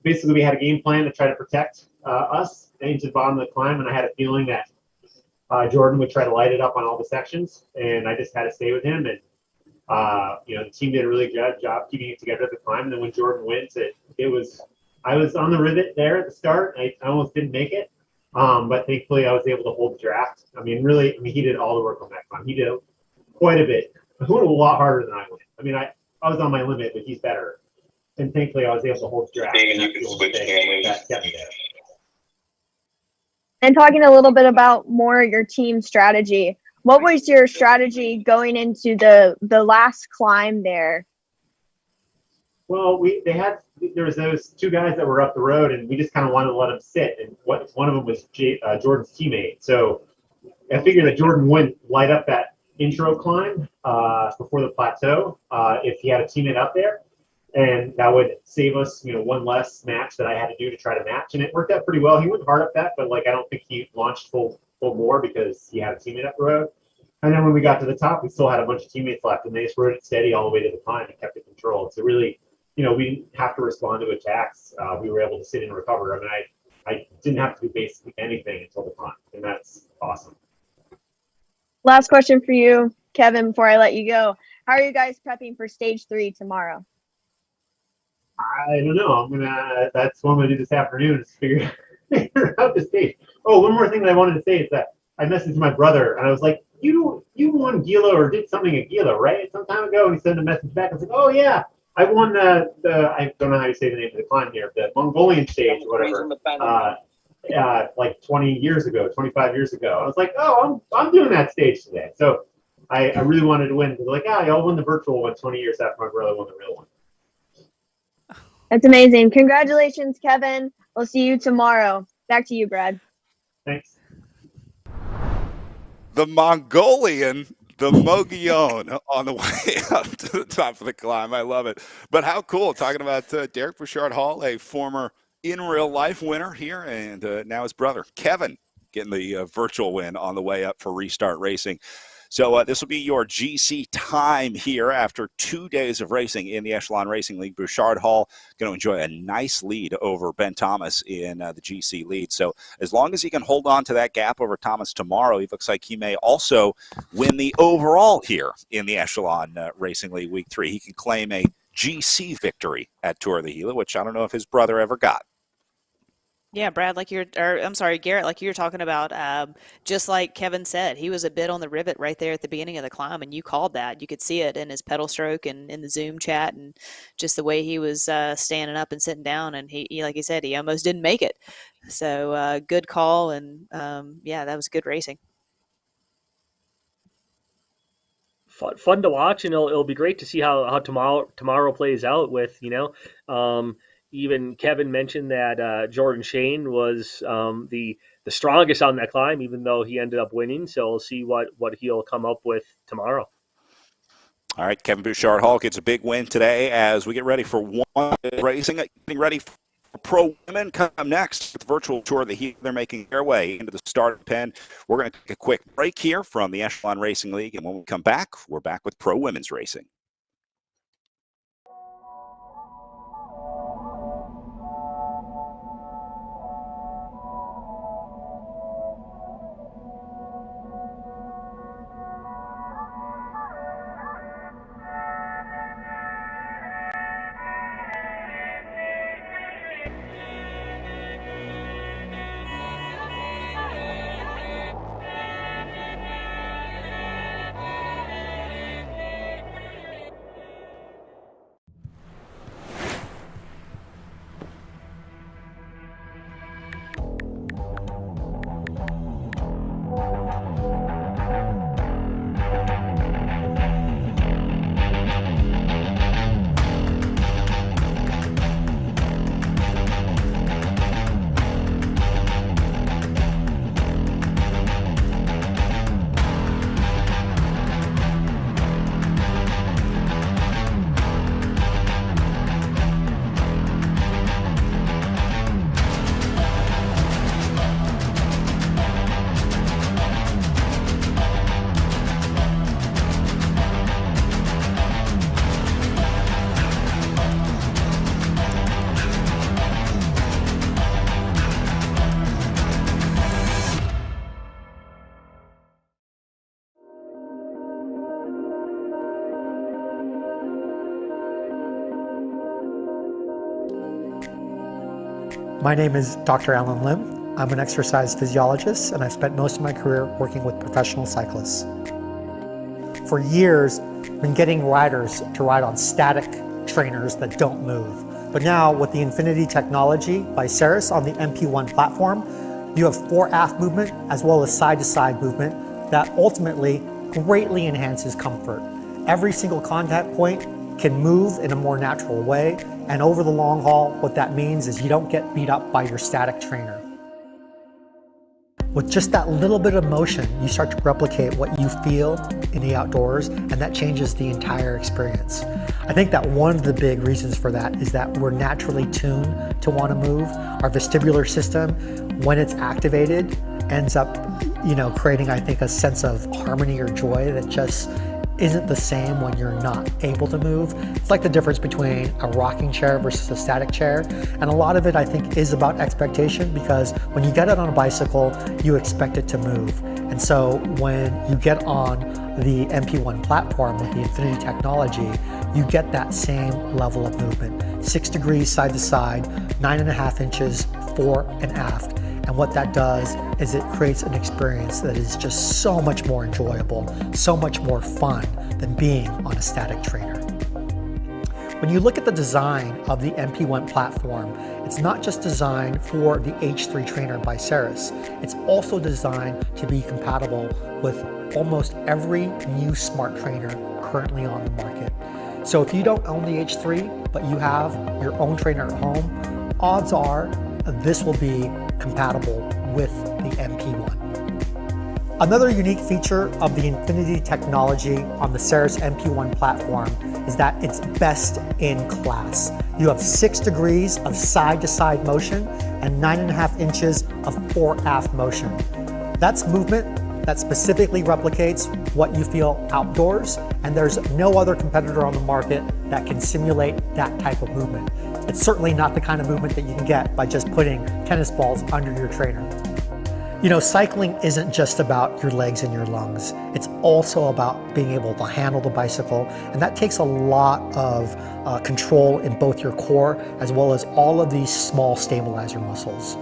basically we had a game plan to try to protect us into the bottom of the climb. And I had a feeling that Jordan would try to light it up on all the sections, and I just had to stay with him. And the team did a really good job keeping it together at the climb. And then when Jordan wins, I was on the rivet there at the start. I almost didn't make it, but thankfully I was able to hold the draft. He did all the work on that climb. He did quite a bit. He went a lot harder than I went. I was on my limit, but he's better. And thankfully I was able to hold the draft. And you can switch that kept me there. And talking a little bit about more your team strategy, what was your strategy going into the last climb there? Well, there was those two guys that were up the road, and we just kind of wanted to let them sit. And one of them was Jordan's teammate. So I figured that Jordan wouldn't light up that intro climb before the plateau if he had a teammate up there. And that would save us, one less match that I had to do to try to match. And it worked out pretty well. He went hard up that, but I don't think he launched full bore because he had a teammate up the road. And then when we got to the top, we still had a bunch of teammates left, and they just rode it steady all the way to the climb and kept it controlled. So really, we didn't have to respond to attacks. We were able to sit and recover. I didn't have to do basically anything until the climb, and that's awesome. Last question for you, Kevin, before I let you go. How are you guys prepping for Stage 3 tomorrow? I don't know. That's what I'm gonna do this afternoon is figure out the stage. Oh, one more thing that I wanted to say is that I messaged my brother and I was like, you won Gila or did something at Gila, right? Some time ago, and he sent a message back. I was like, oh yeah, I won the I don't know how you say the name of the climb here, the Mongolian stage or whatever. 20 years ago, 25 years ago. I was like, oh, I'm doing that stage today. So I really wanted to win because y'all won the virtual one 20 years after my brother won the real one. That's amazing. Congratulations, Kevin. We'll see you tomorrow. Back to you, Brad. Thanks. The Mongolian, the Mogollon on the way up to the top of the climb. I love it. But how cool. Talking about Derek Bouchard Hall, a former in real life winner here, and now his brother, Kevin, getting the virtual win on the way up for Restart Racing. So this will be your GC time here after 2 days of racing in the Echelon Racing League. Bouchard Hall going to enjoy a nice lead over Ben Thomas in the GC lead. So as long as he can hold on to that gap over Thomas tomorrow, he looks like he may also win the overall here in the Echelon Racing League Week 3. He can claim a GC victory at Tour of the Gila, which I don't know if his brother ever got. Yeah, Brad, Garrett, like you were talking about, just like Kevin said, he was a bit on the rivet right there at the beginning of the climb, and you called that. You could see it in his pedal stroke and in the Zoom chat, and just the way he was standing up and sitting down, and he, like he said, he almost didn't make it. So good call, and yeah, that was good racing. Fun to watch, and it'll be great to see how tomorrow plays out with, even Kevin mentioned that Jordan Shane was the strongest on that climb, even though he ended up winning. So we'll see what he'll come up with tomorrow. All right, Kevin Bouchard Hall gets a big win today as we get ready for one racing, getting ready for pro women. Come next with the virtual tour of the Heat. They're making their way into the start pen. We're going to take a quick break here from the Echelon Racing League, and when we come back, we're back with pro women's racing. My name is Dr. Alan Lim. I'm an exercise physiologist, and I've spent most of my career working with professional cyclists. For years, I've been getting riders to ride on static trainers that don't move. But now, with the Infinity technology by Ceres on the MP1 platform, you have fore-aft movement as well as side-to-side movement that ultimately greatly enhances comfort. Every single contact point can move in a more natural way, and over the long haul, what that means is you don't get beat up by your static trainer. With just that little bit of motion, you start to replicate what you feel in the outdoors, and that changes the entire experience. I think that one of the big reasons for that is that we're naturally tuned to want to move. Our vestibular system, when it's activated, ends up, creating, I think, a sense of harmony or joy that just isn't the same when you're not able to move. It's like the difference between a rocking chair versus a static chair. And a lot of it, I think, is about expectation, because when you get it on a bicycle, you expect it to move. And so when you get on the MP1 platform with the Infinity technology, you get that same level of movement. 6 degrees side to side, 9.5 inches fore and aft. And what that does is it creates an experience that is just so much more enjoyable, so much more fun than being on a static trainer. When you look at the design of the MP1 platform, it's not just designed for the H3 trainer by Ceres. It's also designed to be compatible with almost every new smart trainer currently on the market. So if you don't own the H3, but you have your own trainer at home, odds are this will be compatible with the MP1. Another unique feature of the Infinity technology on the Ceres MP1 platform is that it's best in class. You have 6 degrees of side-to-side motion and 9.5 inches of fore-aft motion. That's movement that specifically replicates what you feel outdoors, and there's no other competitor on the market that can simulate that type of movement. It's certainly not the kind of movement that you can get by just putting tennis balls under your trainer. You know, cycling isn't just about your legs and your lungs. It's also about being able to handle the bicycle, and that takes a lot of control in both your core as well as all of these small stabilizer muscles.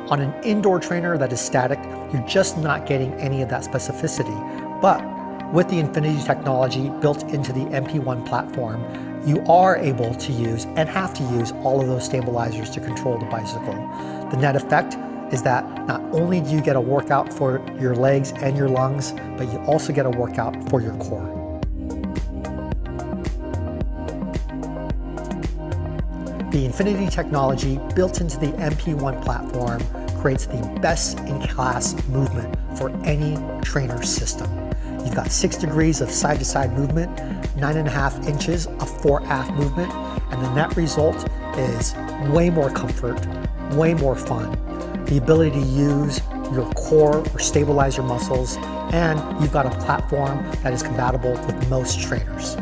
On an indoor trainer that is static, you're just not getting any of that specificity. But with the Infinity technology built into the MP1 platform, you are able to use and have to use all of those stabilizers to control the bicycle. The net effect is that not only do you get a workout for your legs and your lungs, but you also get a workout for your core. The Infinity technology built into the MP1 platform creates the best-in-class movement for any trainer system. You've got 6 degrees of side-to-side movement, 9.5 inches of fore-aft movement, and the net result is way more comfort, way more fun, the ability to use your core or stabilize your muscles, and you've got a platform that is compatible with most trainers.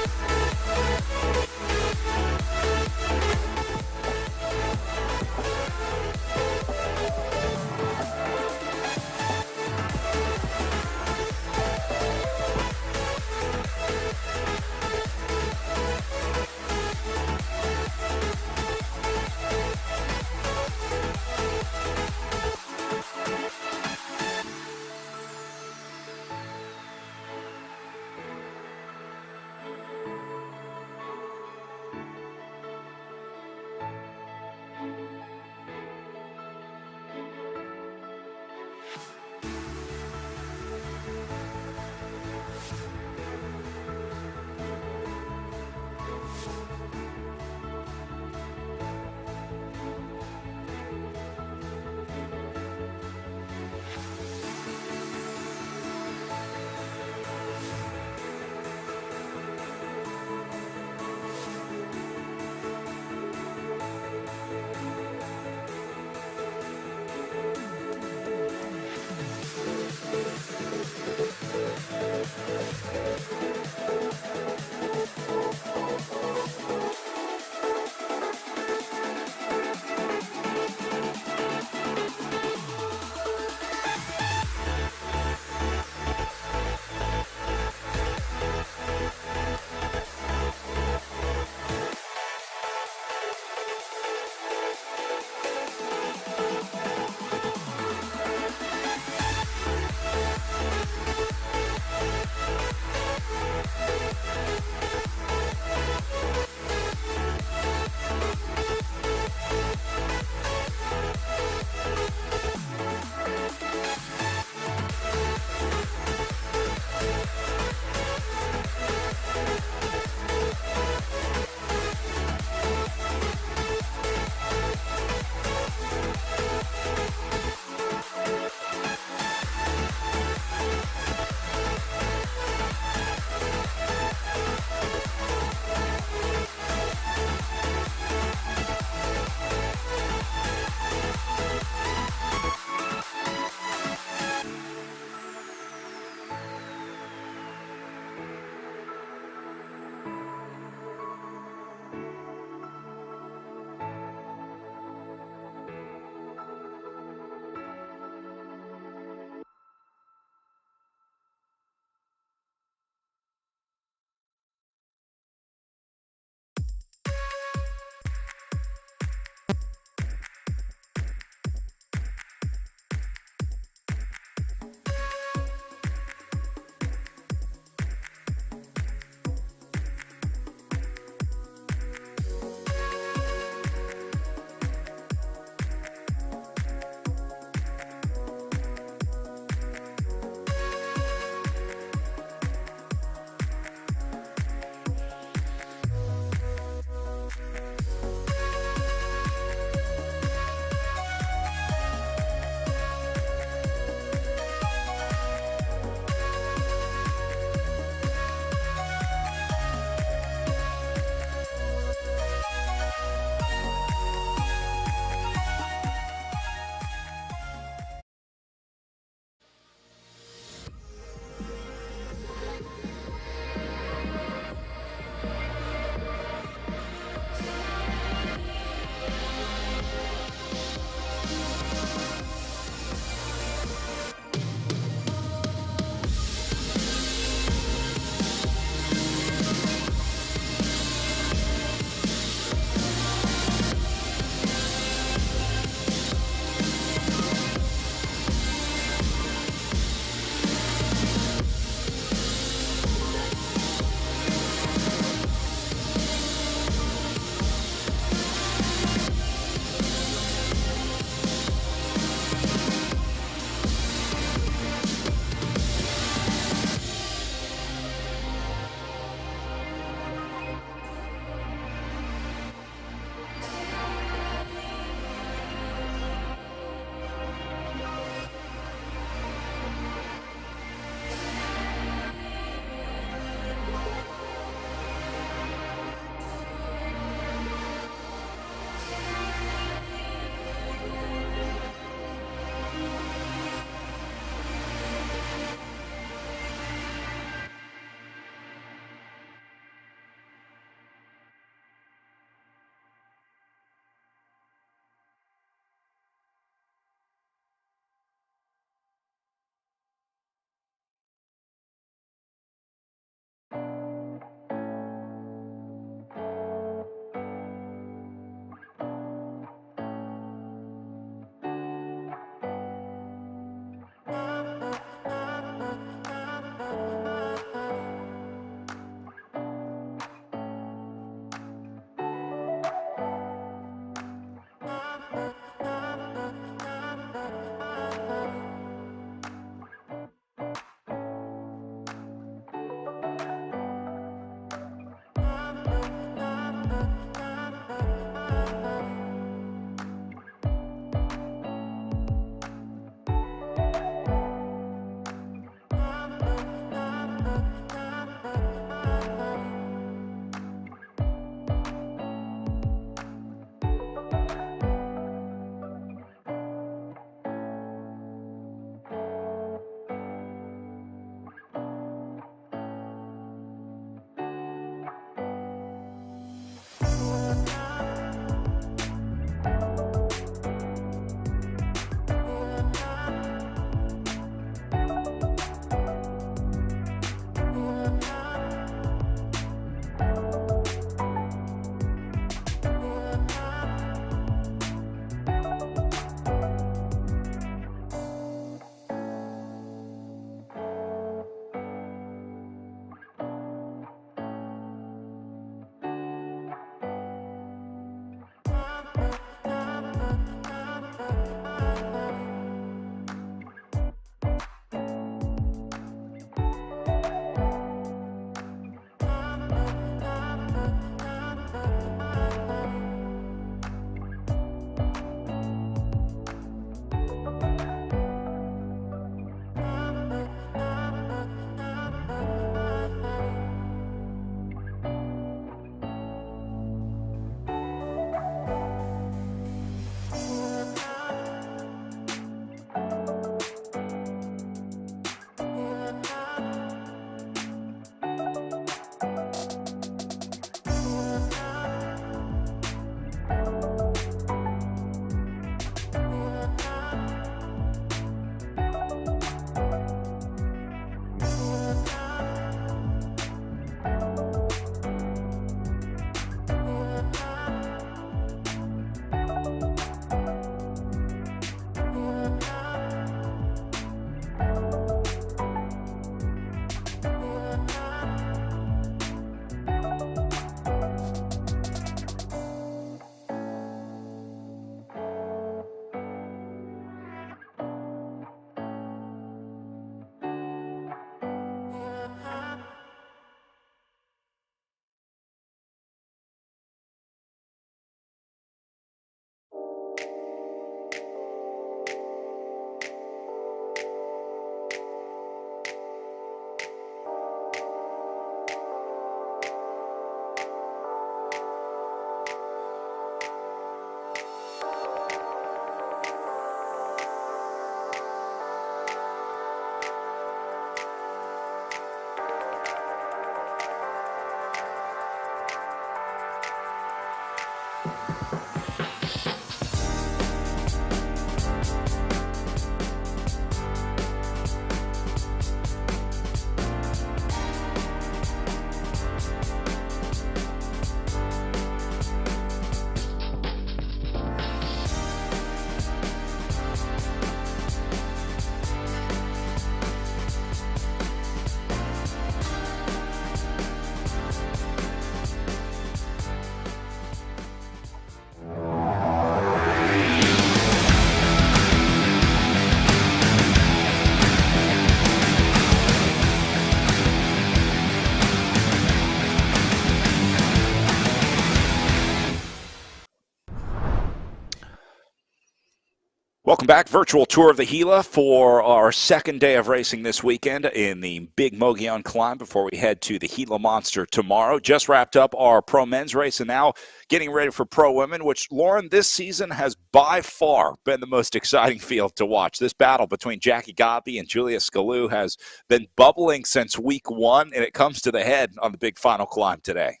Welcome back. Virtual tour of the Gila for our second day of racing this weekend in the big Mogollon climb before we head to the Gila Monster tomorrow. Just wrapped up our pro men's race and now getting ready for pro women, which, Lauren, this season has by far been the most exciting field to watch. This battle between Jackie Godby and Julia Scalu has been bubbling since week one, and it comes to the head on the big final climb today.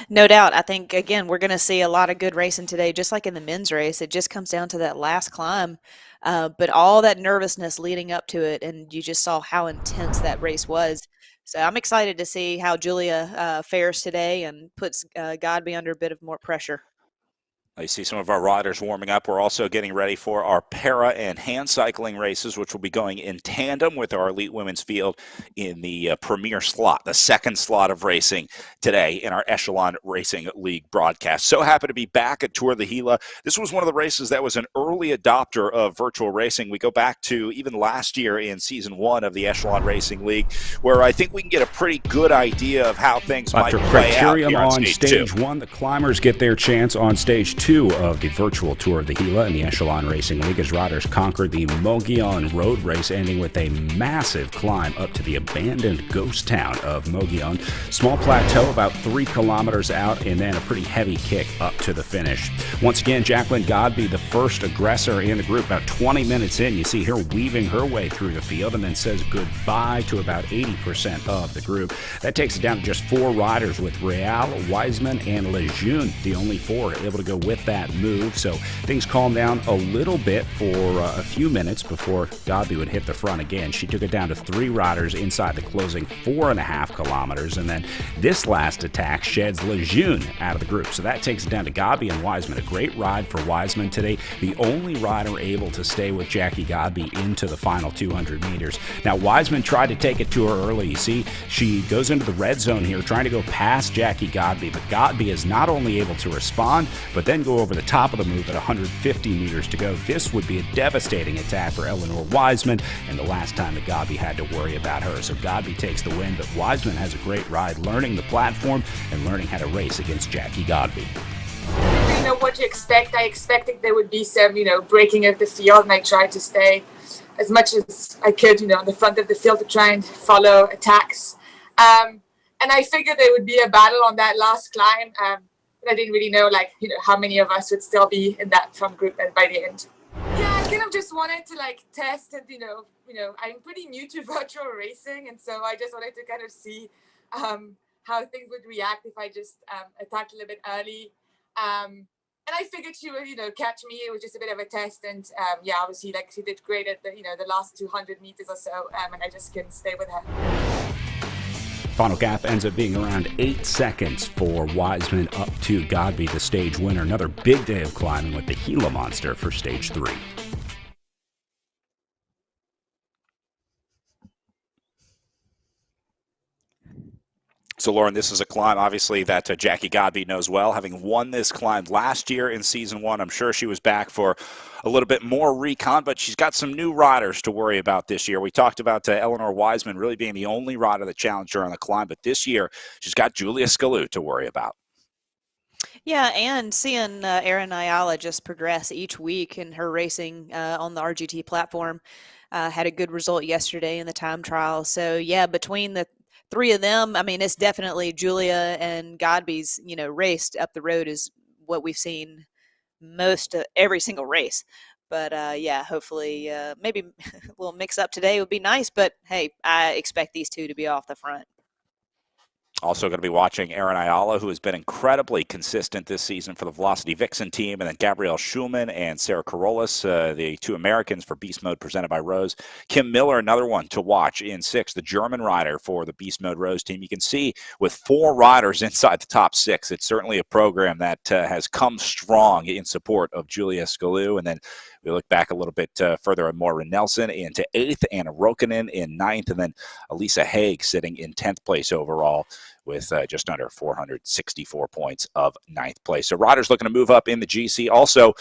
No doubt. I think, again, we're going to see a lot of good racing today, just like in the men's race. It just comes down to that last climb. But all that nervousness leading up to it, and you just saw how intense that race was. So I'm excited to see how Julia fares today and puts Godby under a bit of more pressure. I see some of our riders warming up. We're also getting ready for our para and hand cycling races, which will be going in tandem with our elite women's field in the premier slot, the second slot of racing today in our Echelon Racing League broadcast. So happy to be back at Tour of the Gila. This was one of the races that was an early adopter of virtual racing. We go back to even last year in season one of the Echelon Racing League, where I think we can get a pretty good idea of how things might play out here on stage one. The climbers get their chance on stage 2 of the virtual tour of the Gila in the Echelon Racing League as riders conquered the Mogollon road race, ending with a massive climb up to the abandoned ghost town of Mogollon. Small plateau about 3 kilometers out, and then a pretty heavy kick up to the finish. Once again, Jacqueline Godby, the first aggressor in the group. About 20 minutes in, you see her weaving her way through the field and then says goodbye to about 80% of the group. That takes it down to just 4 riders, with Real, Wiseman, and Lejeune, the only 4 able to go with that move. So things calmed down a little bit for a few minutes before Godby would hit the front again. She took it down to 3 riders inside the closing 4.5 kilometers, and then this last attack sheds Lejeune out of the group. So that takes it down to Godby and Wiseman. A great ride for Wiseman today, the only rider able to stay with Jackie Godby into the final 200 meters. Now, Wiseman tried to take it to her early. You see, she goes into the red zone here trying to go past Jackie Godby, but Godby is not only able to respond, but then go over the top of the move at 150 meters to go. This would be a devastating attack for Eleanor Wiseman, and the last time that Godby had to worry about her. So Godby takes the win, but Wiseman has a great ride, learning the platform and learning how to race against Jackie Godby. You know what you expect. I expected there would be some, breaking of the field, and I tried to stay as much as I could, on the front of the field to try and follow attacks. And I figured there would be a battle on that last climb. But I didn't really know, how many of us would still be in that front group by the end. Yeah, I kind of just wanted to test and, I'm pretty new to virtual racing. And so I just wanted to kind of see how things would react if I just attacked a little bit early. And I figured she would, catch me. It was just a bit of a test. And obviously, she did great at the last 200 meters or so. And I just couldn't stay with her. Final gap ends up being around 8 seconds for Wiseman up to Godby, the stage winner. Another big day of climbing with the Gila Monster for stage 3. So, Lauren, this is a climb, obviously, that Jackie Godby knows well. Having won this climb last year in season 1, I'm sure she was back for a little bit more recon, but she's got some new riders to worry about this year. We talked about Eleanor Wiseman really being the only rider that challenged her on the climb, but this year she's got Julia Scalu to worry about. Yeah, and seeing Erin Ayala just progress each week in her racing on the RGT platform. Had a good result yesterday in the time trial. So, yeah, between the 3 of them, I mean, it's definitely Julia and Godby's, race up the road is what we've seen most every single race. But, hopefully maybe a little mix up today would be nice. But, hey, I expect these 2 to be off the front. Also going to be watching Erin Ayala, who has been incredibly consistent this season for the Velocity Vixen team, and then Gabrielle Schulman and Sarah Carolus, the 2 Americans for Beast Mode presented by Rose. Kim Miller, another one to watch in 6, the German rider for the Beast Mode Rose team. You can see with 4 riders inside the top 6, it's certainly a program that has come strong in support of Julia Scalu. And then we look back a little bit further at Maura Nelson into 8th, Anna Rokkanen in 9th, and then Elisa Haig sitting in 10th place overall with just under 464 points of ninth place. So riders looking to move up in the GC, also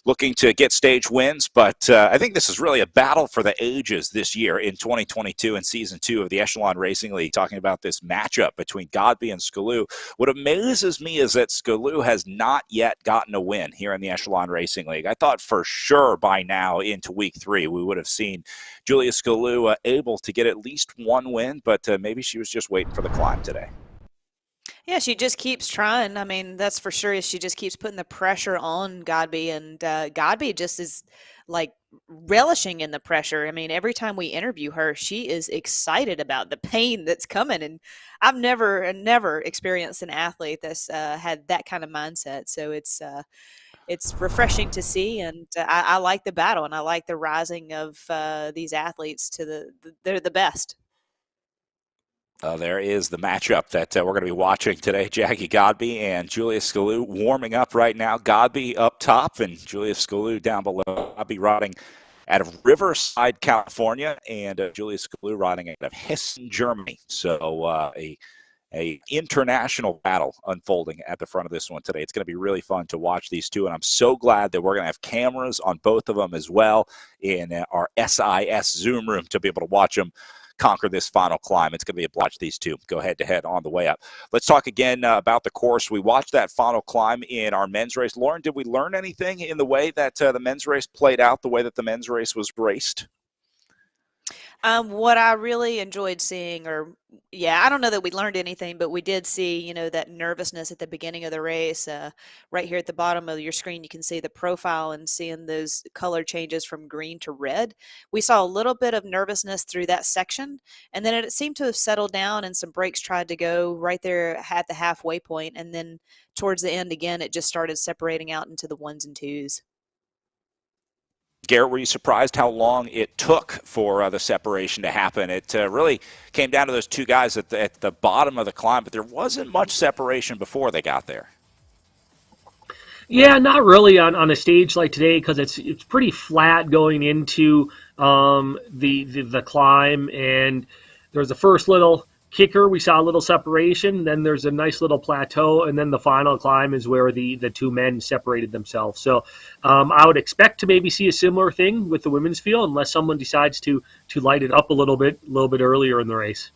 looking to get stage wins. But I think this is really a battle for the ages this year in 2022 and season 2 of the Echelon Racing League, talking about this matchup between Godby and Skalou. What amazes me is that Skalou has not yet gotten a win here in the Echelon Racing League. I thought for sure by now into week 3 we would have seen Julia Skalou able to get at least one win, but maybe she was just waiting for the climb today. Yeah, she just keeps trying. I mean, that's for sure. She just keeps putting the pressure on Godby, and Godby just is like relishing in the pressure. I mean, every time we interview her, she is excited about the pain that's coming. And I've never experienced an athlete that's had that kind of mindset. So it's refreshing to see, and I like the battle, and I like the rising of these athletes to they're the best. There is the matchup that we're going to be watching today. Jackie Godby and Julia Skalou warming up right now. Godby up top and Julia Skalou down below. Godby riding out of Riverside, California, and Julia Skalou riding out of Hessen, Germany. So a international battle unfolding at the front of this one today. It's going to be really fun to watch these two, and I'm so glad that we're going to have cameras on both of them as well in our SIS Zoom room to be able to watch them conquer this final climb. It's going to be a watch these two go head-to-head on the way up. Let's talk again about the course. We watched that final climb in our men's race. Lauren, did we learn anything in the way that the men's race played out, the way that the men's race was raced? What I really enjoyed seeing, I don't know that we learned anything, but we did see, that nervousness at the beginning of the race. Right here at the bottom of your screen, you can see the profile and seeing those color changes from green to red. We saw a little bit of nervousness through that section, and then it seemed to have settled down, and some brakes tried to go right there at the halfway point, and then towards the end, again, it just started separating out into the ones and twos. Garrett, were you surprised how long it took for the separation to happen? It really came down to those two guys at the bottom of the climb, but there wasn't much separation before they got there. Yeah, not really on a stage like today, because it's pretty flat going into the climb, and there's the first little kicker. We saw a little separation, then there's a nice little plateau, and then the final climb is where the two men separated themselves. So I would expect to maybe see a similar thing with the women's field, unless someone decides to light it up a little bit earlier in the race.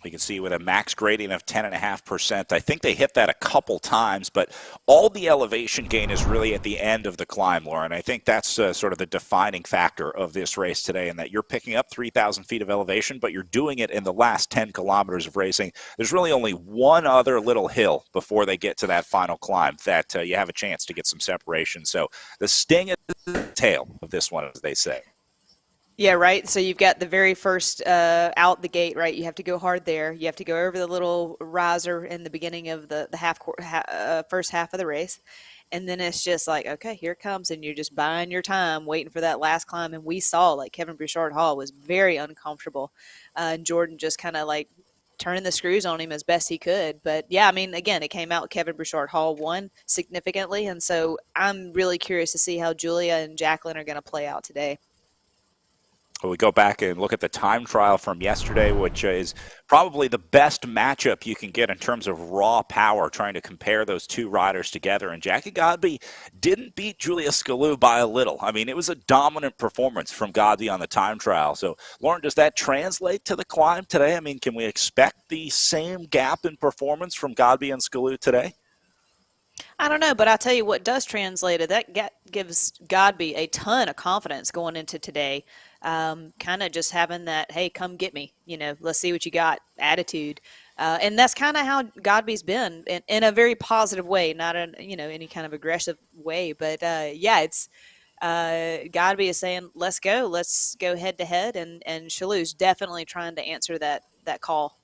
You can see with a max gradient of 10.5%. I think they hit that a couple times, but all the elevation gain is really at the end of the climb, Lauren. I think that's sort of the defining factor of this race today, in that you're picking up 3,000 feet of elevation, but you're doing it in the last 10 kilometers of racing. There's really only one other little hill before they get to that final climb that you have a chance to get some separation. So the sting is the tail of this one, as they say. Yeah, right. So you've got the very first out the gate, right? You have to go hard there. You have to go over the little riser in the beginning of the first half of the race. And then it's just like, okay, here it comes. And you're just buying your time, waiting for that last climb. And we saw, like, Kevin Bouchard Hall was very uncomfortable. And Jordan just kind of like turning the screws on him as best he could. But yeah, I mean, again, it came out Kevin Bouchard Hall won significantly. And so I'm really curious to see how Julia and Jacqueline are going to play out today. We go back and look at the time trial from yesterday, which is probably the best matchup you can get in terms of raw power, trying to compare those two riders together. And Jackie Godby didn't beat Julia Skalou by a little. I mean, it was a dominant performance from Godby on the time trial. So, Lauren, does that translate to the climb today? I mean, can we expect the same gap in performance from Godby and Skalou today? I don't know, but I'll tell you what does translate. That gives Godby a ton of confidence going into today. Kind of just having that, hey, come get me, let's see what you got attitude. And that's kind of how Godby's been in a very positive way, not in, any kind of aggressive way. But it's Godby is saying, let's go head to head. And Shalou's definitely trying to answer that call.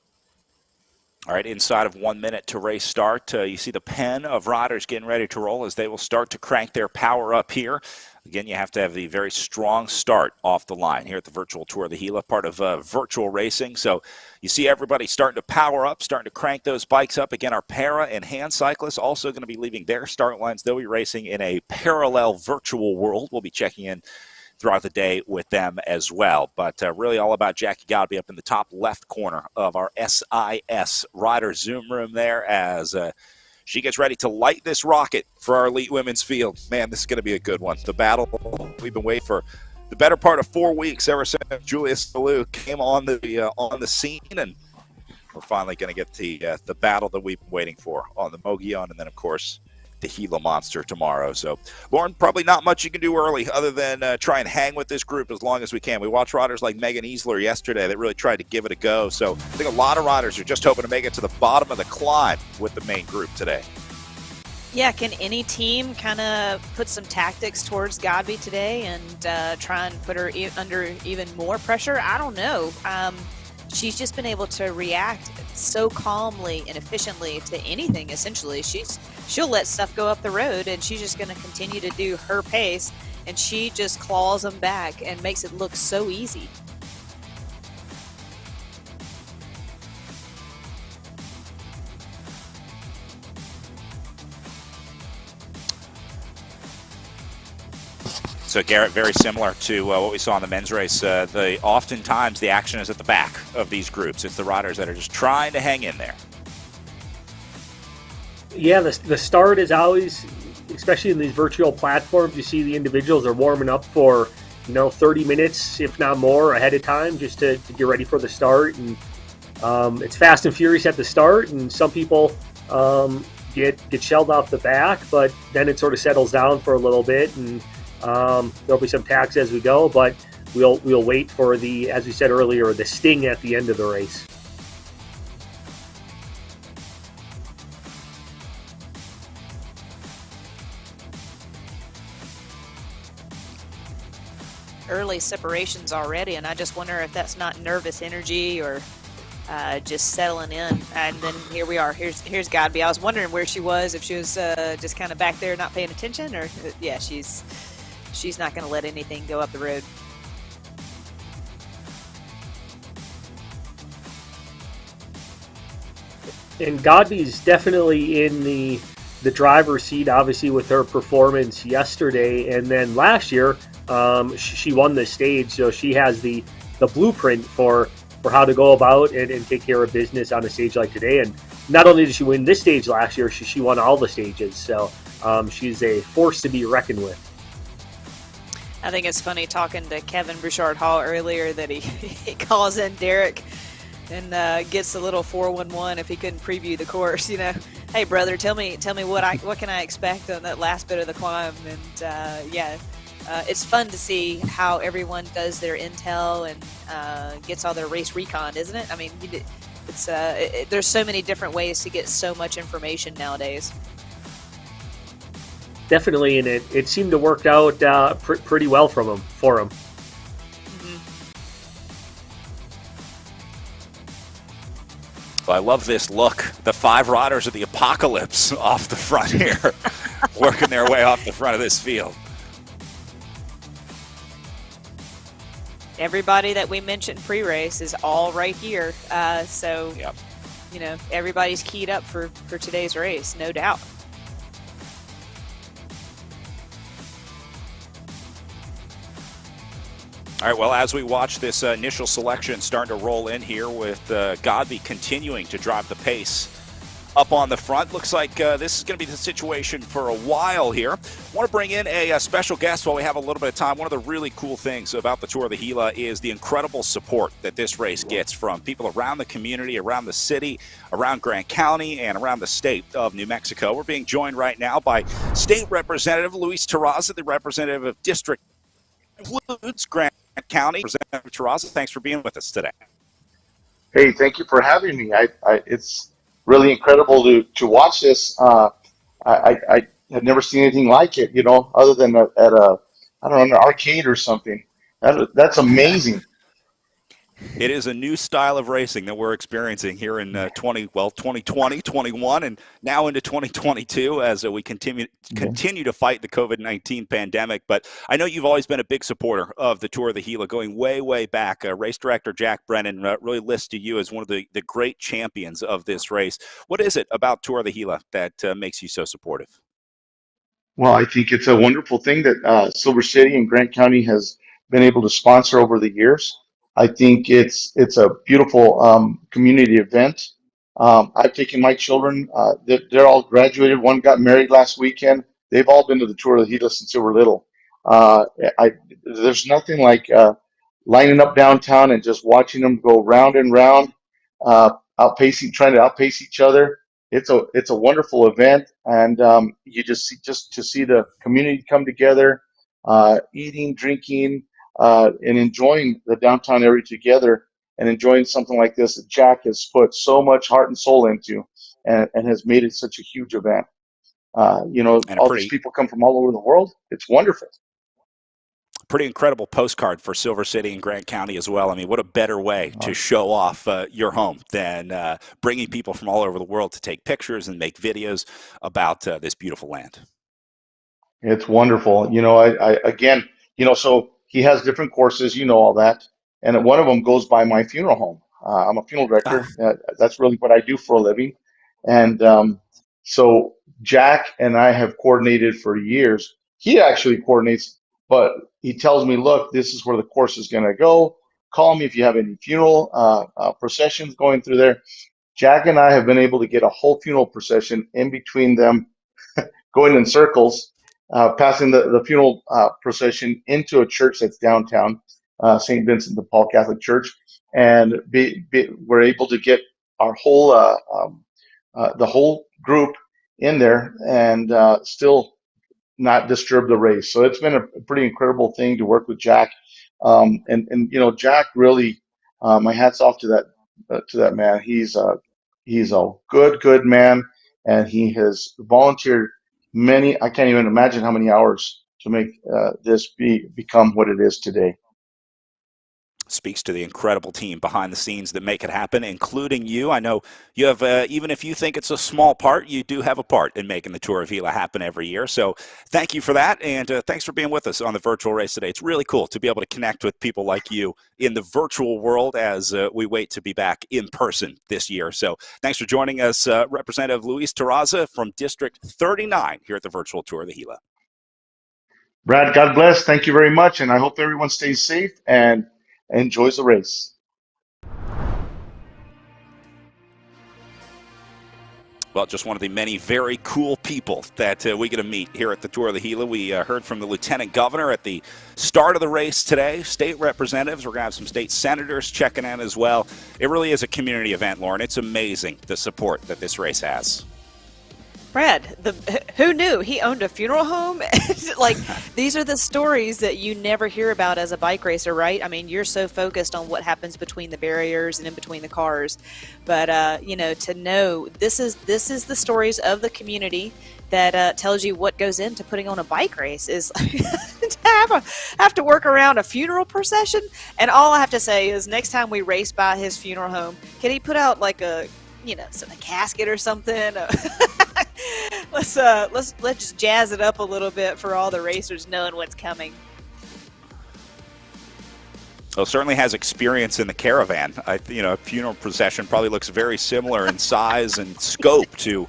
All right, inside of 1 minute to race start, you see the pen of riders getting ready to roll as they will start to crank their power up here. Again, you have to have the very strong start off the line here at the Virtual Tour of the Gila, part of virtual racing. So you see everybody starting to power up, starting to crank those bikes up. Again, our para and hand cyclists also going to be leaving their start lines. They'll be racing in a parallel virtual world. We'll be checking in throughout the day with them as well. But really all about Jackie Godby up in the top left corner of our SIS Rider Zoom room there as she gets ready to light this rocket for our elite women's field. Man, this is going to be a good one. The battle we've been waiting for the better part of 4 weeks ever since Julia Salou came on the scene, and we're finally going to get the battle that we've been waiting for on the Mogollon, and then of course the Gila Monster tomorrow. So, Lauren, probably not much you can do early other than try and hang with this group as long as we can. We watched riders like Megan Easler yesterday that really tried to give it a go. So I think a lot of riders are just hoping to make it to the bottom of the climb with the main group today. Yeah, can any team kind of put some tactics towards Godby today and try and put her under even more pressure? I don't know. She's just been able to react so calmly and efficiently to anything, essentially. She'll let stuff go up the road, and she's just going to continue to do her pace, and she just claws them back and makes it look so easy. So, Garrett, very similar to what we saw in the men's race. Oftentimes the action is at the back of these groups. It's the riders that are just trying to hang in there. Yeah, the start is always, especially in these virtual platforms, you see the individuals are warming up for 30 minutes, if not more, ahead of time just to get ready for the start. And it's fast and furious at the start, and some people get shelled off the back, but then it sort of settles down for a little bit, and there'll be some tacks as we go, but we'll wait for as we said earlier, the sting at the end of the race. Early separations already, and I just wonder if that's not nervous energy or just settling in. And then here we are. Here's Godby. I was wondering where she was, if she was just kind of back there not paying attention, or yeah, she's not going to let anything go up the road. And Godby's definitely in the driver's seat, obviously, with her performance yesterday, and then last year she won the stage, so she has the blueprint for how to go about and take care of business on a stage like today. And not only did she win this stage last year, she won all the stages, so she's a force to be reckoned with. I think it's funny talking to Kevin Bouchard Hall earlier that he calls in Derek and gets a little 411 if he couldn't preview the course. Hey brother, tell me what can I expect on that last bit of the climb? And it's fun to see how everyone does their intel and gets all their race recon, isn't it? I mean, there's so many different ways to get so much information nowadays. Definitely, and it seemed to work out pretty well for him. Mm-hmm. Well, I love this look. The 5 riders of the apocalypse off the front here, working their way off the front of this field. Everybody that we mentioned pre-race is all right here. So, yep. Everybody's keyed up for today's race, no doubt. All right, well, as we watch this initial selection starting to roll in here with Godby continuing to drive the pace up on the front, looks like this is going to be the situation for a while here. I want to bring in a special guest while we have a little bit of time. One of the really cool things about the Tour of the Gila is the incredible support that this race gets from people around the community, around the city, around Grant County, and around the state of New Mexico. We're being joined right now by State Representative Luis Terraza, the representative of District includes Grant County. Representative Terraza, thanks for being with us today. Hey, thank you for having me. It's really incredible to watch this. I have never seen anything like it, other than at an arcade or something. That's amazing. It is a new style of racing that we're experiencing here in 2020, 21, and now into 2022 as we continue to fight the COVID-19 pandemic. But I know you've always been a big supporter of the Tour of the Gila, going way, way back. Race director Jack Brennan really listed you as one of the great champions of this race. What is it about Tour of the Gila that makes you so supportive? Well, I think it's a wonderful thing that Silver City and Grant County has been able to sponsor over the years. I think it's a beautiful community event. I've taken my children. They're all graduated. One got married last weekend. They've all been to the Tour of the Gila since they were little. Uh, there's nothing like lining up downtown and just watching them go round and round, trying to outpace each other. It's a wonderful event, and you just to see the community come together, eating, drinking, and enjoying the downtown area together, and enjoying something like this that Jack has put so much heart and soul into, and has made it such a huge event. And a All these pretty people come from all over the world. It's wonderful. pretty incredible postcard for Silver City and Grant County as well. I mean, what a better way to show off your home than bringing people from all over the world to take pictures and make videos about this beautiful land. It's wonderful. I again, so he has different courses, all that. And one of them goes by my funeral home. I'm a funeral director. That's really what I do for a living. And so Jack and I have coordinated for years. He actually coordinates, but he tells me, look, this is where the course is going to go. Call me if you have any funeral processions going through there. Jack and I have been able to get a whole funeral procession in between them, going in circles, passing the funeral procession into a church that's downtown, St. Vincent de Paul Catholic Church, and we're able to get our whole the whole group in there and still not disturb the race. So it's been a pretty incredible thing to work with Jack, and Jack really, my hats off to that man. He's a good man, and he has volunteered I can't even imagine how many hours to make this become what it is today. Speaks to the incredible team behind the scenes that make it happen, including you. I know you have, even if you think it's a small part, you do have a part in making the Tour of Gila happen every year. So thank you for that, and thanks for being with us on the virtual race today. It's really cool to be able to connect with people like you in the virtual world as we wait to be back in person this year. So thanks for joining us, Representative Luis Terraza from District 39 here at the virtual Tour of the Gila. Brad, God bless. Thank you very much, and I hope everyone stays safe and enjoys the race. Well, just one of the many very cool people that we get to meet here at the Tour of the Gila. We heard from the Lieutenant Governor at the start of the race today, state representatives. We're going to have some state senators checking in as well. It really is a community event, Lauren. It's amazing the support that this race has. Brad, who knew he owned a funeral home? Like, these are the stories that you never hear about as a bike racer, right? I mean, you're so focused on what happens between the barriers and in between the cars. But, to know this is the stories of the community that tells you what goes into putting on a bike race is to have to work around a funeral procession. And all I have to say is next time we race by his funeral home, can he put out like a casket or something? Let's just jazz it up a little bit for all the racers knowing what's coming. Well, certainly has experience in the caravan. A funeral procession probably looks very similar in size and scope to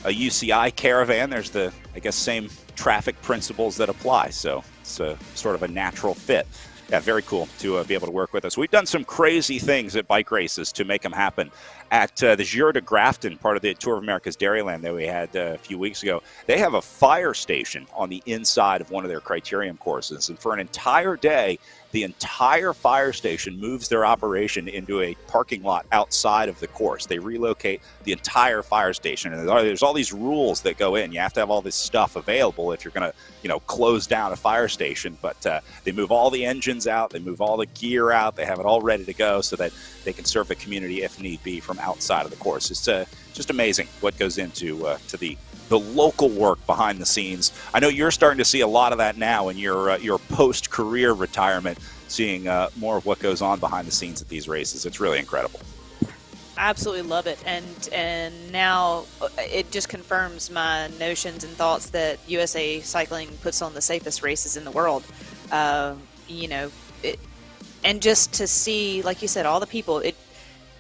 a UCI caravan. There's the, same traffic principles that apply. So it's sort of a natural fit. Yeah, very cool to be able to work with us. We've done some crazy things at bike races to make them happen. At the Giro de Grafton, part of the Tour of America's Dairyland that we had a few weeks ago, they have a fire station on the inside of one of their criterium courses. And for an entire day, the entire fire station moves their operation into a parking lot outside of the course. They relocate the entire fire station. And there's all these rules that go in. You have to have all this stuff available if you're going to, close down a fire station. But they move all the engines out. They move all the gear out. They have it all ready to go so that they can serve the community if need be from outside of the course. It's just amazing what goes into to the local work behind the scenes. I know you're starting to see a lot of that now in your post-career retirement, seeing more of what goes on behind the scenes at these races. It's really incredible. I absolutely love it, and now it just confirms my notions and thoughts that USA Cycling puts on the safest races in the world. And just to see, like you said, all the people,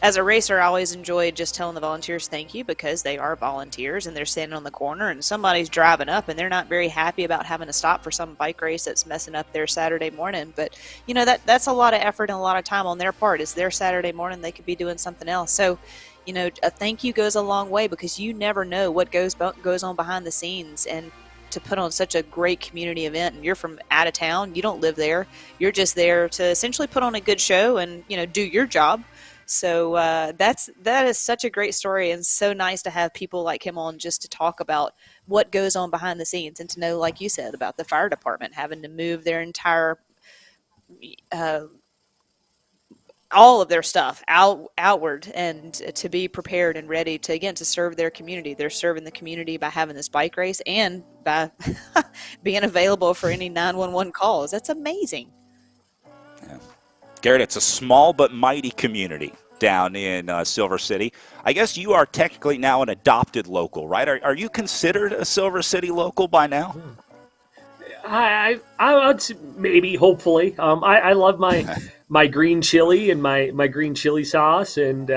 as a racer, I always enjoyed just telling the volunteers thank you, because they are volunteers and they're standing on the corner and somebody's driving up and they're not very happy about having to stop for some bike race that's messing up their Saturday morning. But that's a lot of effort and a lot of time on their part. It's their Saturday morning. They could be doing something else. So, a thank you goes a long way, because you never know what goes on behind the scenes. And to put on such a great community event, and you're from out of town, you don't live there, you're just there to essentially put on a good show and do your job. So that is such a great story, and so nice to have people like him on just to talk about what goes on behind the scenes, and to know, like you said, about the fire department having to move their entire all of their stuff outward, and to be prepared and ready to, again, to serve their community. They're serving the community by having this bike race and by being available for any 911 calls. That's amazing. Garrett, it's a small but mighty community down in Silver City. I guess you are technically now an adopted local, right? Are you considered a Silver City local by now? I would maybe, hopefully. I love my green chili and my green chili sauce, and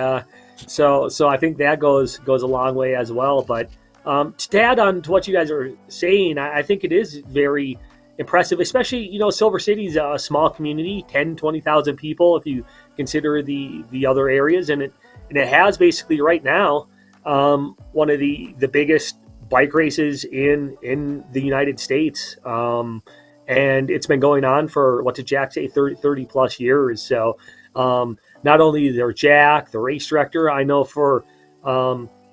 so I think that goes a long way as well. But to add on to what you guys are saying, I think it is very impressive, especially, Silver City's a small community, 10, 20,000 people if you consider the other areas, and it has basically right now one of the biggest bike races in the United States, and it's been going on for, what did Jack say, 30 plus years. So not only their Jack, the race director, I know for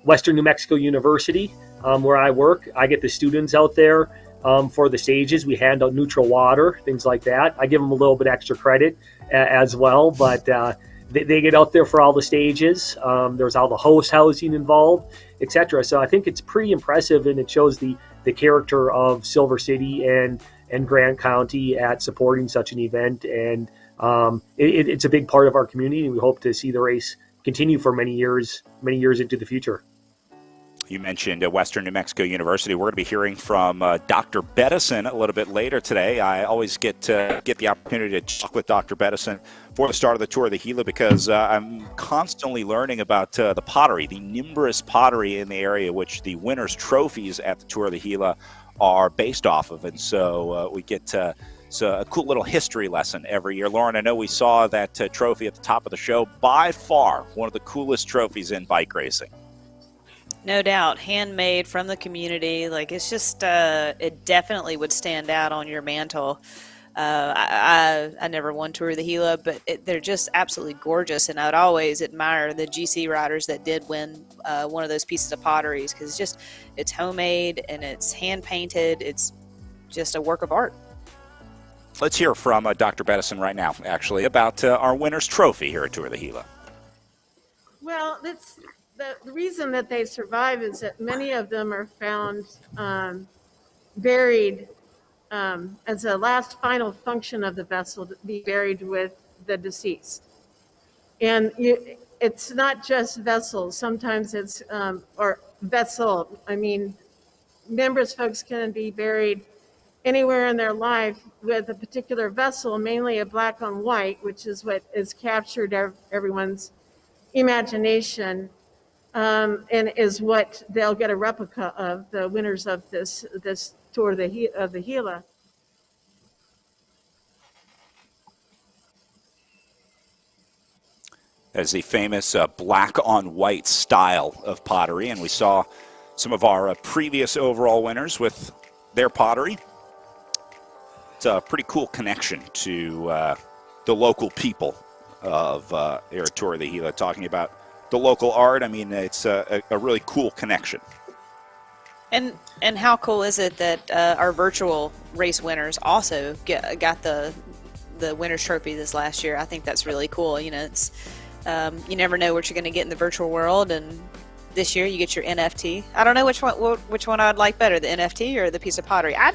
Western New Mexico University, where I work, I get the students out there for the stages. We hand out neutral water, things like that. I give them a little bit extra credit as well, but they get out there for all the stages. There's all the host housing involved, etc. So I think it's pretty impressive, and it shows the character of Silver City and Grant County at supporting such an event. And it's a big part of our community, and we hope to see the race continue for many years into the future. You mentioned Western New Mexico University. We're going to be hearing from Dr. Bettison a little bit later today. I always get the opportunity to talk with Dr. Bettison for the start of the Tour of the Gila, because I'm constantly learning about the pottery, the Nimbus pottery in the area, which the winners' trophies at the Tour of the Gila are based off of. And so we get a cool little history lesson every year. Lauren, I know we saw that trophy at the top of the show. By far, one of the coolest trophies in bike racing. No doubt, handmade from the community. Like, it's just, it definitely would stand out on your mantle. I never won Tour of the Gila, but they're just absolutely gorgeous, and I would always admire the GC riders that did win one of those pieces of potteries, because it's homemade and it's hand painted. It's just a work of art. Let's hear from Dr. Bettison right now, actually, about our winner's trophy here at Tour of the Gila. Well, the reason that they survive is that many of them are found buried as a last final function of the vessel, to be buried with the deceased. And it's not just vessels. Sometimes it's, or vessel, I mean, members, folks can be buried anywhere in their life with a particular vessel, mainly a black on white, which is what is captured everyone's imagination. And is what they'll get a replica of, the winners of this Tour of the Gila. As the famous black on white style of pottery, and we saw some of our previous overall winners with their pottery. It's a pretty cool connection to the local people of Tour of the Gila, talking about the local art. I mean, it's a really cool connection. And how cool is it that our virtual race winners also got the winner's trophy this last year? I think that's really cool. It's you never know what you're going to get in the virtual world, and this year you get your NFT. I don't know which one I'd like better, the NFT or the piece of pottery. I'm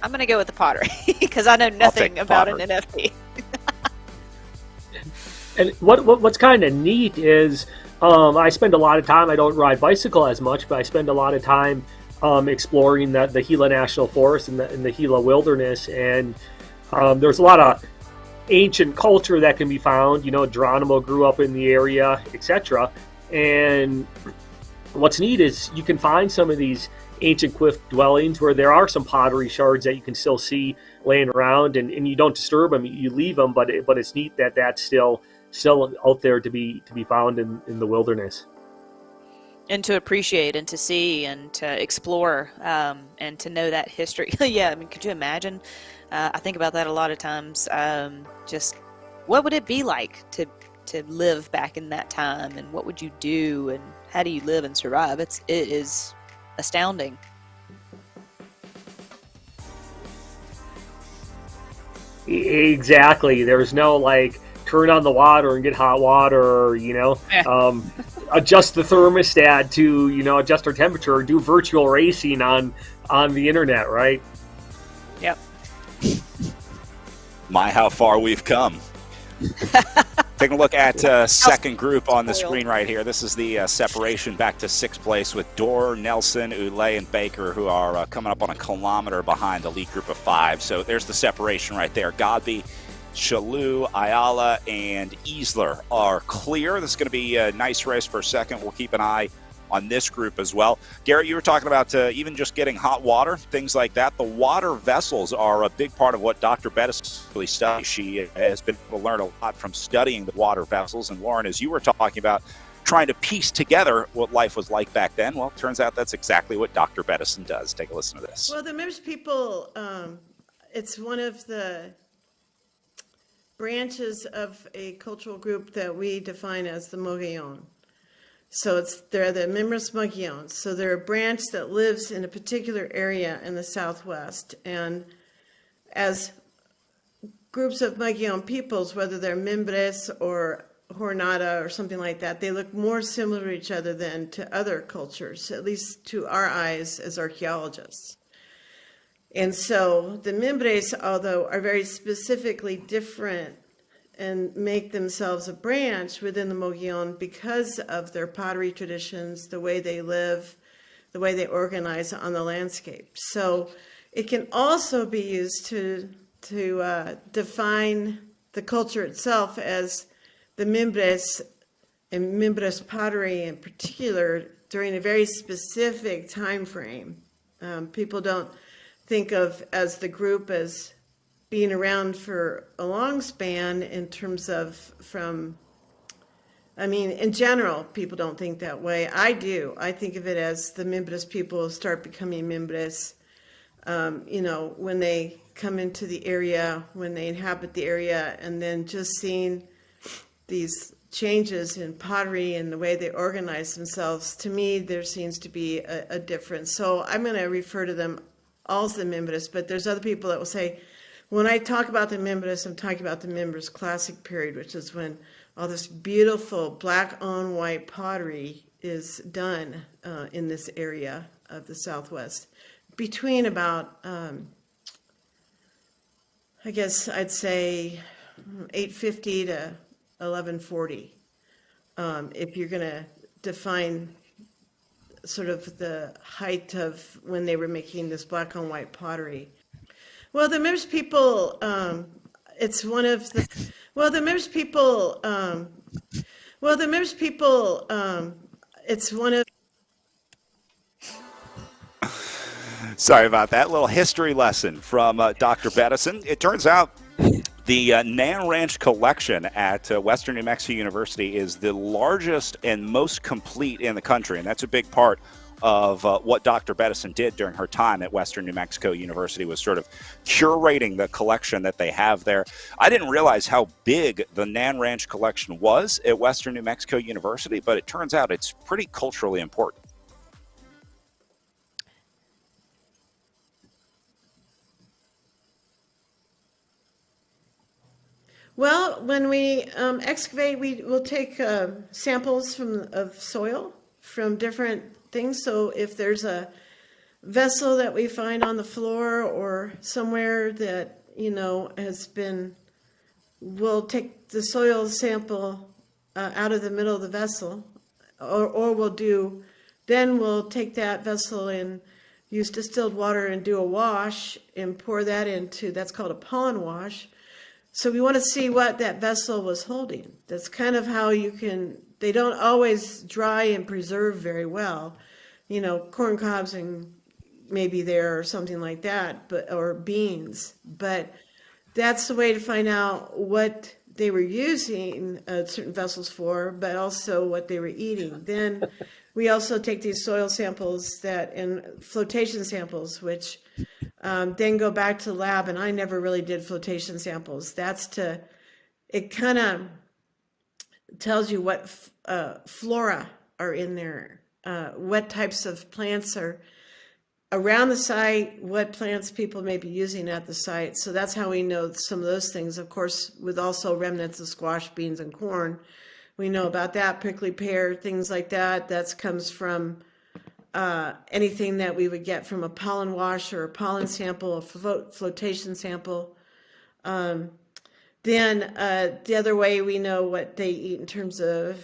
going to go with the pottery because I know nothing about an NFT. And what's kind of neat is I spend a lot of time, I don't ride bicycle as much, but I spend a lot of time exploring the Gila National Forest and the Gila Wilderness. And there's a lot of ancient culture that can be found. Geronimo grew up in the area, etc. And what's neat is you can find some of these ancient cliff dwellings where there are some pottery shards that you can still see laying around, and you don't disturb them, you leave them, but it's neat that that's still out there to be found in the wilderness. And to appreciate and to see and to explore and to know that history. Yeah, I mean, could you imagine? I think about that a lot of times. Just what would it be like to live back in that time, and what would you do, and how do you live and survive? It is astounding. Exactly. There's no turn on the water and get hot water, or adjust the thermostat to adjust our temperature, or do virtual racing on the internet, right? Yep. My, how far we've come. Taking a look at second group on the screen right here. This is the separation back to sixth place with Dorr, Nelson, Ulay, and Baker, who are coming up on a kilometer behind the lead group of 5. So there's the separation right there. Godby, Chalou, Ayala, and Easler are clear. This is going to be a nice race for a second. We'll keep an eye on this group as well. Garrett, you were talking about even just getting hot water, things like that. The water vessels are a big part of what Dr. Bettis really studies. She has been able to learn a lot from studying the water vessels. And Lauren, as you were talking about trying to piece together what life was like back then, well, it turns out that's exactly what Dr. Bettison does. Take a listen to this. Well, the Mimbres people, it's one of the branches of a cultural group that we define as the Mogollon. So they're the Mimbres Mogollons. So they're a branch that lives in a particular area in the Southwest. And as groups of Mogollon peoples, whether they're Mimbres or Jornada or something like that, they look more similar to each other than to other cultures, at least to our eyes as archaeologists. And so the Mimbres, although are very specifically different and make themselves a branch within the Mogollon because of their pottery traditions, the way they live, the way they organize on the landscape. So it can also be used to define the culture itself as the Mimbres and Mimbres pottery in particular during a very specific time frame. People don't think of as the group as being around for a long span in terms of in general, people don't think that way. I do. I think of it as the Mimbres people start becoming Mimbres, when they come into the area, when they inhabit the area, and then just seeing these changes in pottery and the way they organize themselves. To me, there seems to be a difference. So I'm going to refer to them all as the Mimbres, but there's other people that will say, when I talk about the Mimbres, I'm talking about the Mimbres Classic period, which is when all this beautiful black on white pottery is done in this area of the Southwest. Between about, I guess I'd say 850 to 1140, if you're going to define sort of the height of when they were making this black on white pottery. Well, the Mimbres people, it's one of the, it's one of. Sorry about that. Little history lesson from Dr. Bettison. It turns out the Nan Ranch collection at Western New Mexico University is the largest and most complete in the country, and that's a big part of what Dr. Bettison did during her time at Western New Mexico University, was sort of curating the collection that they have there. I didn't realize how big the Nan Ranch collection was at Western New Mexico University, but it turns out it's pretty culturally important. Well, when we excavate, we will take samples of soil from different things. So if there's a vessel that we find on the floor or somewhere that, has been, we'll take the soil sample out of the middle of the vessel, or we'll take that vessel and use distilled water and do a wash and pour that into, that's called a pollen wash. So we want to see what that vessel was holding. That's kind of how you can, they don't always dry and preserve very well. You know, corn cobs and maybe there or something like that, but or beans. But that's the way to find out what they were using certain vessels for, but also what they were eating. Then we also take these soil samples and flotation samples, which then go back to the lab. And I never really did flotation samples. It kind of tells you what flora are in there, what types of plants are around the site, what plants people may be using at the site. So that's how we know some of those things. Of course, with also remnants of squash, beans, and corn, we know about that, prickly pear, things like that. That comes from anything that we would get from a pollen wash or a pollen sample, a flotation sample. Then the other way we know what they eat in terms of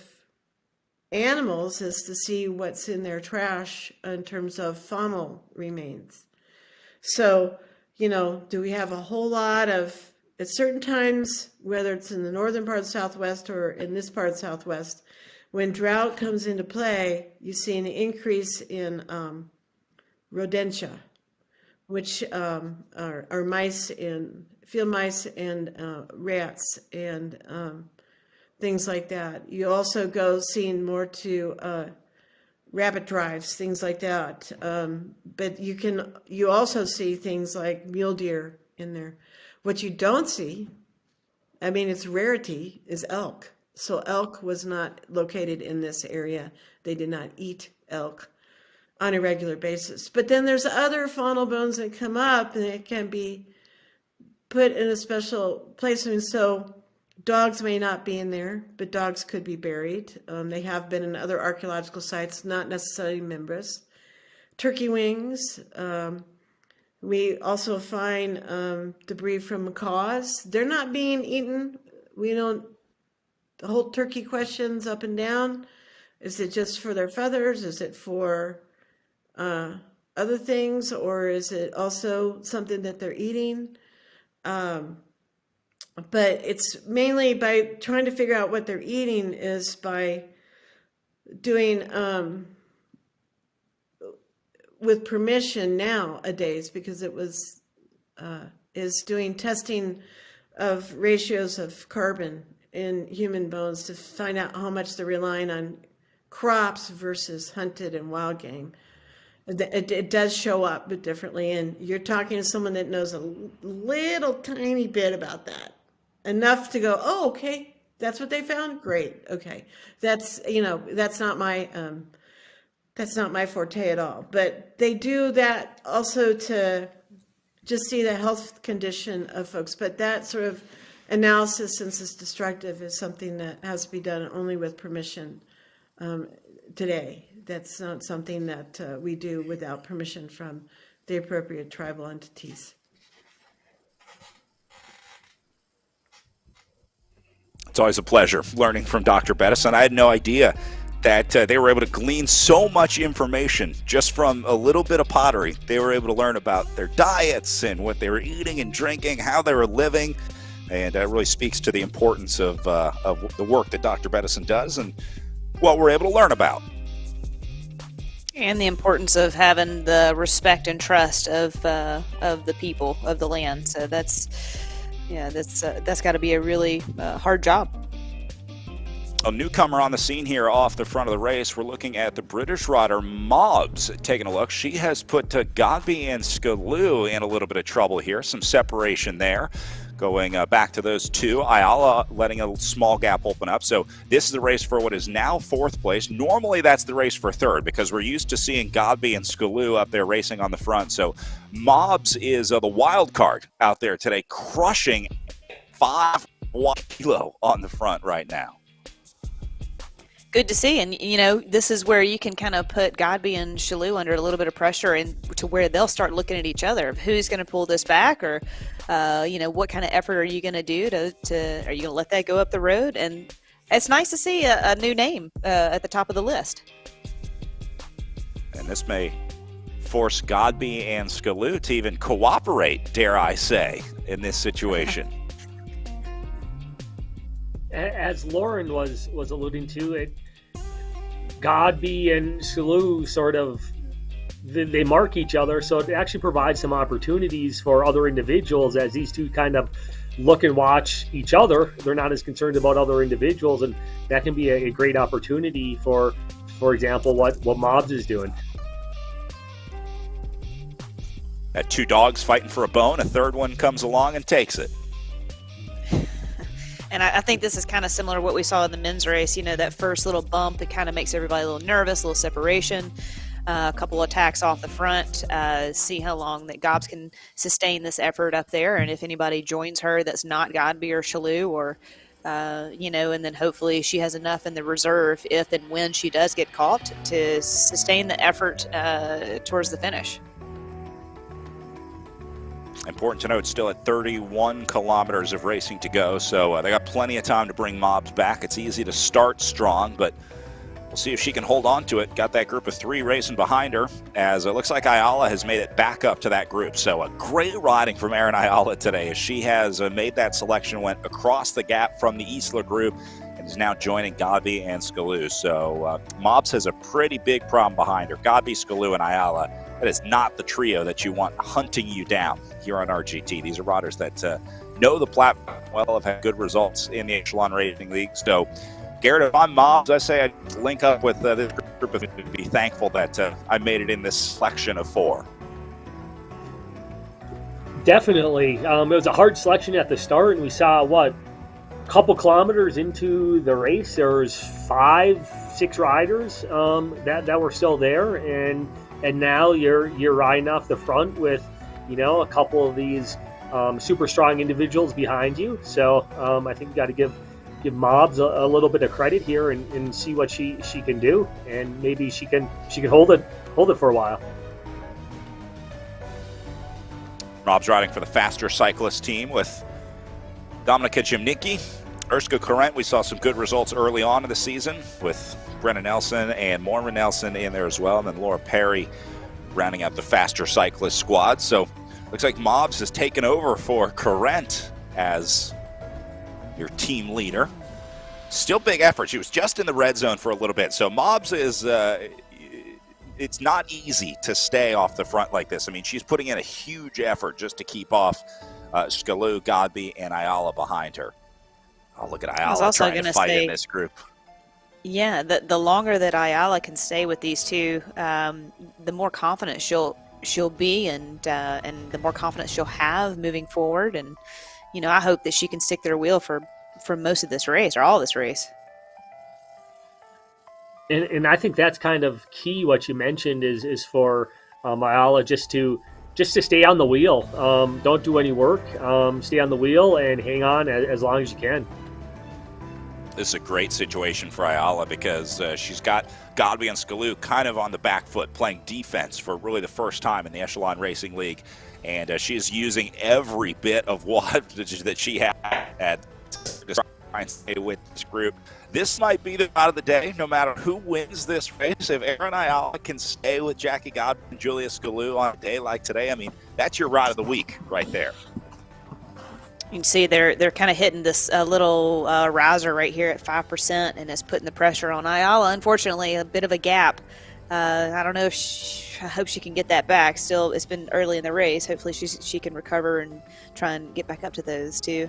animals is to see what's in their trash in terms of faunal remains. So, you know, do we have a whole lot of, at certain times, whether it's in the northern part of the Southwest or in this part of the Southwest, when drought comes into play, you see an increase in rodentia, which are mice and field mice and rats and things like that. You also go seeing more to rabbit drives, things like that. But you also see things like mule deer in there. What you don't see, I mean, it's rarity, is elk. So elk was not located in this area. They did not eat elk on a regular basis. But then there's other faunal bones that come up and it can be put in a special place. And so dogs may not be in there, but dogs could be buried. They have been in other archaeological sites, not necessarily members. Turkey wings. We also find debris from macaws. They're not being eaten. We don't hold turkey questions up and down. Is it just for their feathers? Is it for other things? Or is it also something that they're eating? But it's mainly by trying to figure out what they're eating is by doing, with permission nowadays, because it was, is doing testing of ratios of carbon in human bones to find out how much they're relying on crops versus hunted and wild game. It does show up but differently, and you're talking to someone that knows a little tiny bit about that. Enough to go, oh, okay, that's what they found? Great, okay. That's, you know, that's not my forte at all. But they do that also to just see the health condition of folks. But that sort of analysis, since it's destructive, is something that has to be done only with permission today. That's not something that we do without permission from the appropriate tribal entities. It's always a pleasure learning from Dr. Bettison. I had no idea that they were able to glean so much information just from a little bit of pottery. They were able to learn about their diets and what they were eating and drinking, how they were living, and that really speaks to the importance of the work that Dr. Bettison does and what we're able to learn about. And the importance of having the respect and trust of the people of the land. So that's got to be a really hard job. A newcomer on the scene here off the front of the race. We're looking at the British rider Mobbs. Taking a look, she has put Godby and Skalloo in a little bit of trouble here. Some separation there. Going back to those two. Ayala letting a small gap open up. So this is the race for what is now fourth place. Normally that's the race for third because we're used to seeing Godby and Skalloo up there racing on the front. So Mobbs is the wild card out there today, crushing 5 kilo on the front right now. Good to see. And, you know, this is where you can kind of put Godby and Skalloo under a little bit of pressure and to where they'll start looking at each other. Who's going to pull this back, or, you know, what kind of effort are you going to do to are you going to let that go up the road? And it's nice to see a new name at the top of the list. And this may force Godby and Skalloo to even cooperate, dare I say, in this situation. As Lauren was alluding to, it Godby and Salou sort of they mark each other, so it actually provides some opportunities for other individuals as these two kind of look and watch each other. They're not as concerned about other individuals, and that can be a great opportunity for example, what Mobs is doing. Got two dogs fighting for a bone. A third one comes along and takes it. And I think this is kind of similar to what we saw in the men's race. You know, that first little bump, it kind of makes everybody a little nervous, a little separation, a couple attacks off the front, see how long that Gobbs can sustain this effort up there. And if anybody joins her that's not Godby or Chalou or, you know, and then hopefully she has enough in the reserve if and when she does get caught to sustain the effort towards the finish. Important to note, still at 31 kilometers of racing to go, so they got plenty of time to bring Mobs back. It's easy to start strong, but we'll see if she can hold on to it. Got that group of three racing behind her, as it looks like Ayala has made it back up to that group. So a great riding from Erin Ayala today, as she has made that selection, went across the gap from the Isla group, and is now joining Godby and Scalou. So Mobs has a pretty big problem behind her. Godby, Scalou, and Ayala. That is not the trio that you want hunting you down here on RGT. These are riders that know the platform well, have had good results in the Echelon Racing League. So, Garrett, if I'm Mobs, I say I'd link up with this group and be thankful that I made it in this selection of four. Definitely. It was a hard selection at the start, and we saw, a couple kilometers into the race, there was 5-6 riders that were still there, and now you're riding off the front with, you know, a couple of these super strong individuals behind you. So I think you got to give Mobs a little bit of credit here and see what she can do, and maybe she can hold it for a while. Mobs riding for the faster cyclist team with Dominika Jimnicki, Urska Korent. We saw some good results early on in the season with Brenna Nelson and Mormon Nelson in there as well, and then Laura Perry rounding out the faster cyclist squad. So looks like Mobs has taken over for Korent as your team leader. Still big effort. She was just in the red zone for a little bit. So Mobs is, it's not easy to stay off the front like this. I mean, she's putting in a huge effort just to keep off Scalou, Godby, and Ayala behind her. Oh, look at Ayala trying to fight in this group. Yeah, the longer that Ayala can stay with these two, the more confident she'll be, and the more confidence she'll have moving forward. And you know, I hope that she can stick to her wheel for most of this race, or all this race. And I think that's kind of key. What you mentioned is for Ayala just to stay on the wheel. Don't do any work. Stay on the wheel and hang on as long as you can. This is a great situation for Ayala because she's got Godby and Scalou kind of on the back foot, playing defense for really the first time in the Echelon Racing League. And she is using every bit of wattage that she had to try and stay with this group. This might be the ride of the day, no matter who wins this race. If Erin Ayala can stay with Jackie Godby and Julia Scalou on a day like today, I mean, that's your ride of the week right there. You can see they're kind of hitting this little riser right here at 5%, and it's putting the pressure on Ayala. Unfortunately, a bit of a gap. I don't know if I hope she can get that back. Still, it's been early in the race. Hopefully she can recover and try and get back up to those too.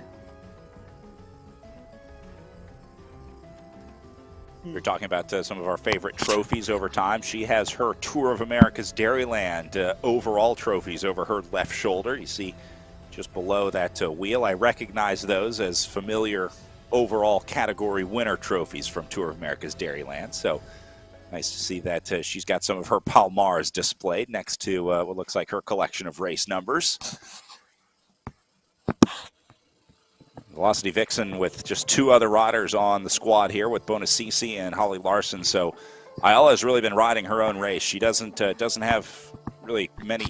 We're talking about some of our favorite trophies over time. She has her Tour of America's Dairyland overall trophies over her left shoulder. You see just below that wheel. I recognize those as familiar overall category winner trophies from Tour of America's Dairyland. So nice to see that she's got some of her Palmars displayed next to what looks like her collection of race numbers. Velocity Vixen with just two other riders on the squad here with Bonacisi and Holly Larson. So Ayala has really been riding her own race. She doesn't have really many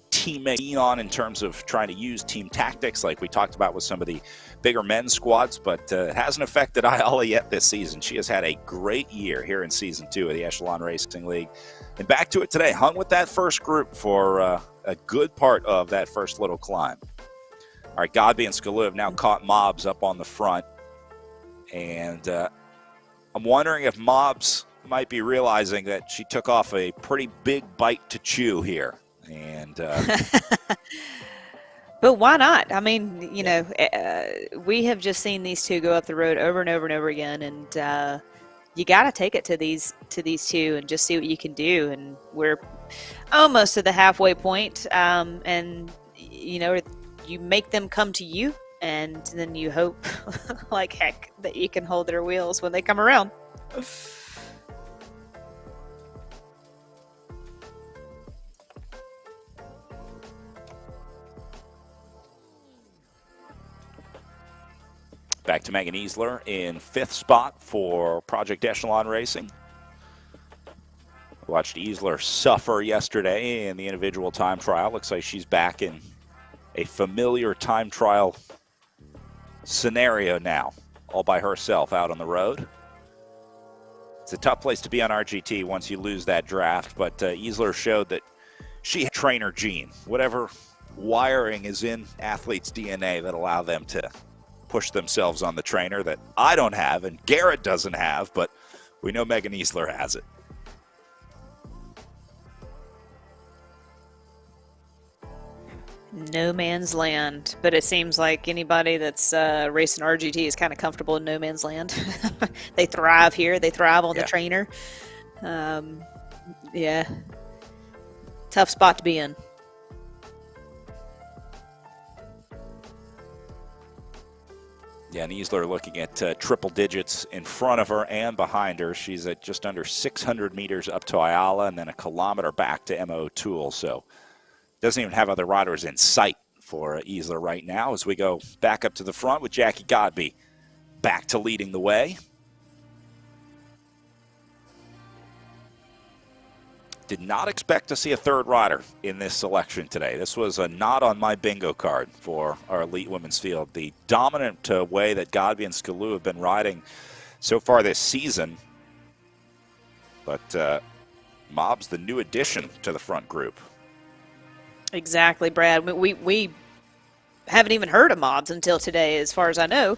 teammates on in terms of trying to use team tactics like we talked about with some of the bigger men's squads, but it hasn't affected Ayala yet this season. She has had a great year here in Season 2 of the Echelon Racing League. And back to it today, hung with that first group for a good part of that first little climb. All right, Godby and Scalou have now caught Mobs up on the front. And I'm wondering if Mobs might be realizing that she took off a pretty big bite to chew here. And but why not? I mean, you know, we have just seen these two go up the road over and over and over again, and you got to take it to these two and just see what you can do. And we're almost to the halfway point, and you know, you make them come to you, and then you hope like heck that you can hold their wheels when they come around. Back to Megan Easler in 5th spot for Project Echelon Racing. Watched Easler suffer yesterday in the individual time trial. Looks like she's back in a familiar time trial scenario now, all by herself out on the road. It's a tough place to be on RGT once you lose that draft, but Easler showed that she had trainer gene, whatever wiring is in athletes' DNA that allow them to push themselves on the trainer that I don't have and Garrett doesn't have, but we know Megan Easler has it. No man's land, but it seems like anybody that's racing RGT is kind of comfortable in no man's land. They thrive here. They thrive on the trainer. Yeah. Tough spot to be in. Yeah, and Easler looking at triple digits in front of her and behind her. She's at just under 600 meters up to Ayala and then a kilometer back to Emma O'Toole. So doesn't even have other riders in sight for Easler right now as we go back up to the front with Jackie Godby back to leading the way. Did not expect to see a third rider in this selection today. This was a not on my bingo card for our elite women's field. The dominant way that Godby and Skalou have been riding so far this season. But Mob's the new addition to the front group. Exactly, Brad. We haven't even heard of Mobs until today, as far as I know.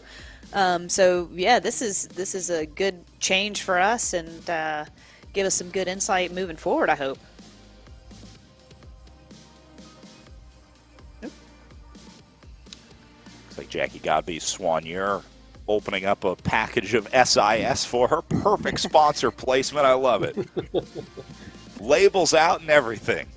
So yeah, this is a good change for us and give us some good insight moving forward, I hope. Looks like Jackie Godby's Soigneur opening up a package of SIS for her. Perfect sponsor placement. I love it. Labels out and everything.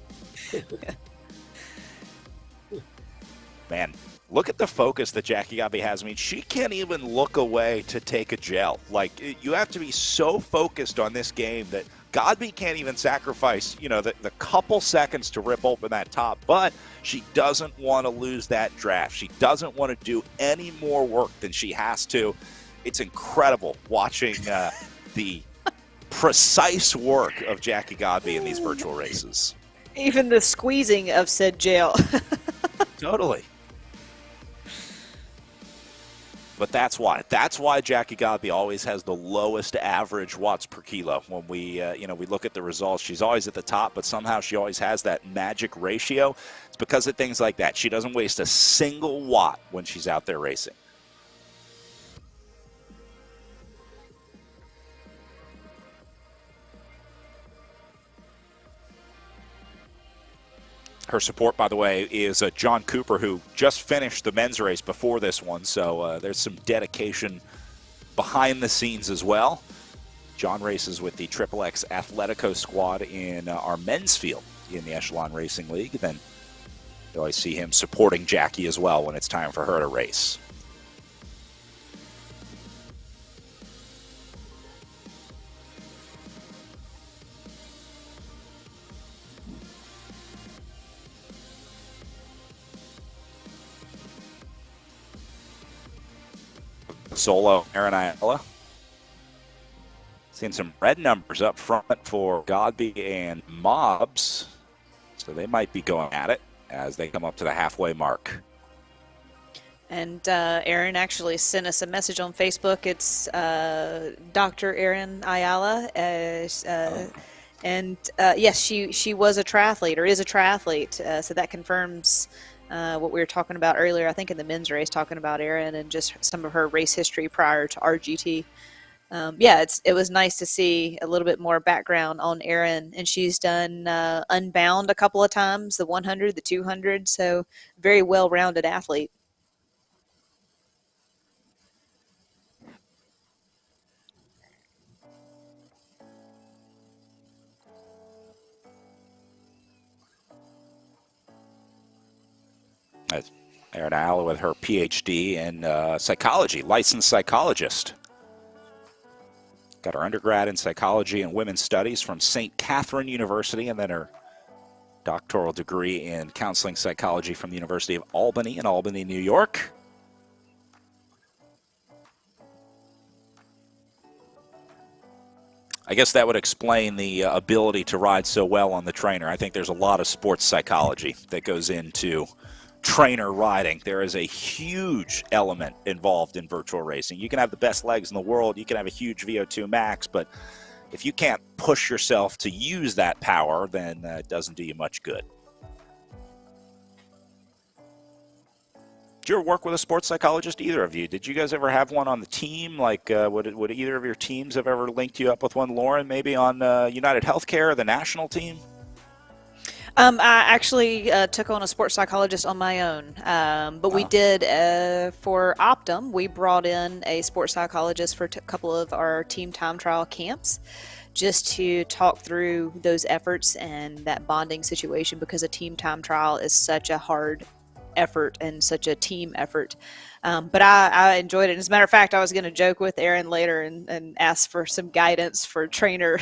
Man, look at the focus that Jackie Godby has. I mean, she can't even look away to take a gel. Like, you have to be so focused on this game that Godby can't even sacrifice, you know, the couple seconds to rip open that top. But she doesn't want to lose that draft. She doesn't want to do any more work than she has to. It's incredible watching the precise work of Jackie Godby in these virtual races. Even the squeezing of said gel. Totally. But that's why Jackie Godby always has the lowest average watts per kilo. When we we look at the results, she's always at the top, but somehow she always has that magic ratio. It's because of things like that. She doesn't waste a single watt when she's out there racing. Her support, by the way, is John Cooper, who just finished the men's race before this one. So there's some dedication behind the scenes as well. John races with the XXX Athletico squad in our men's field in the Echelon Racing League. Then you always see him supporting Jackie as well when it's time for her to race. Solo, Aaron Ayala. Seeing some red numbers up front for Godby and Mobs. So they might be going at it as they come up to the halfway mark. And Aaron actually sent us a message on Facebook. It's Dr. Aaron Ayala. And yes, she was a triathlete or is a triathlete. So that confirms what we were talking about earlier, I think in the men's race, talking about Erin and just some of her race history prior to RGT. Yeah, it was nice to see a little bit more background on Erin, and she's done Unbound a couple of times, the 100, the 200, so very well-rounded athlete. Erin Al with her PhD in psychology, licensed psychologist. Got her undergrad in psychology and women's studies from St. Catherine University, and then her doctoral degree in counseling psychology from the University of Albany in Albany, New York. I guess that would explain the ability to ride so well on the trainer. I think there's a lot of sports psychology that goes into trainer riding. There is a huge element involved in virtual racing. You can have the best legs in the world, you can have a huge VO2 max, but if you can't push yourself to use that power, then it doesn't do you much good. Did you ever work with a sports psychologist, either of you? Did you guys ever have one on the team? Like, would either of your teams have ever linked you up with one, Lauren, maybe on United Healthcare or the national team? I actually took on a sports psychologist on my own, but we did for Optum. We brought in a sports psychologist for a couple of our team time trial camps, just to talk through those efforts and that bonding situation, because a team time trial is such a hard effort and such a team effort. But I enjoyed it. As a matter of fact, I was going to joke with Erin later and ask for some guidance for trainer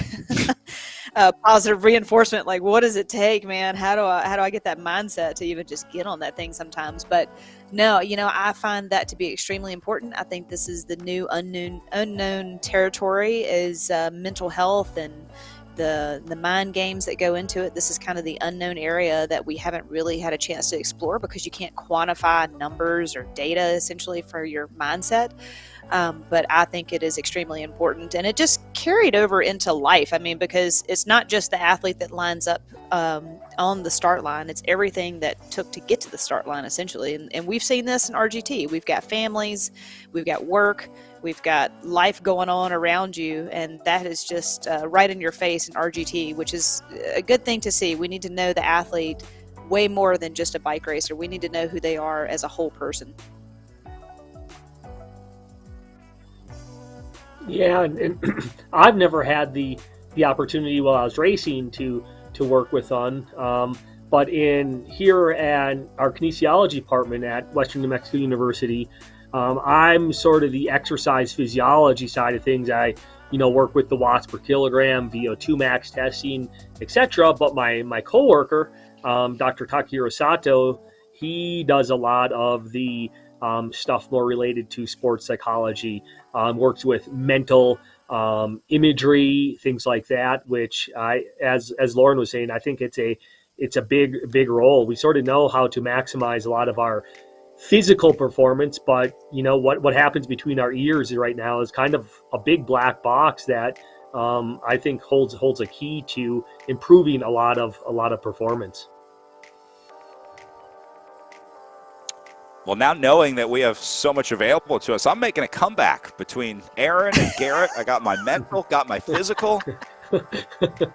positive reinforcement. Like, what does it take, man? How do I get that mindset to even just get on that thing sometimes? But no, I find that to be extremely important. I think this is the new unknown territory is mental health and the mind games that go into it. This is kind of the unknown area that we haven't really had a chance to explore, because you can't quantify numbers or data essentially for your mindset. But I think it is extremely important, and it just carried over into life. I mean, because it's not just the athlete that lines up on the start line, it's everything that took to get to the start line essentially. And we've seen this in RGT. We've got families, we've got work, we've got life going on around you, and that is just right in your face in RGT, which is a good thing to see. We need to know the athlete way more than just a bike racer. We need to know who they are as a whole person. Yeah, and I've never had the opportunity while I was racing to work with one, but here at our kinesiology department at Western New Mexico University, I'm sort of the exercise physiology side of things. I work with the watts per kilogram, VO2 max testing, etc. But my coworker, Dr. Takahiro Sato, he does a lot of the stuff more related to sports psychology, works with mental imagery, things like that, which as Lauren was saying, I think it's a big role. We sort of know how to maximize a lot of our physical performance, but what happens between our ears right now is kind of a big black box that I think holds a key to improving a lot of performance. Well, now knowing that we have so much available to us, I'm making a comeback between Erin and Garrett. I got my mental, got my physical.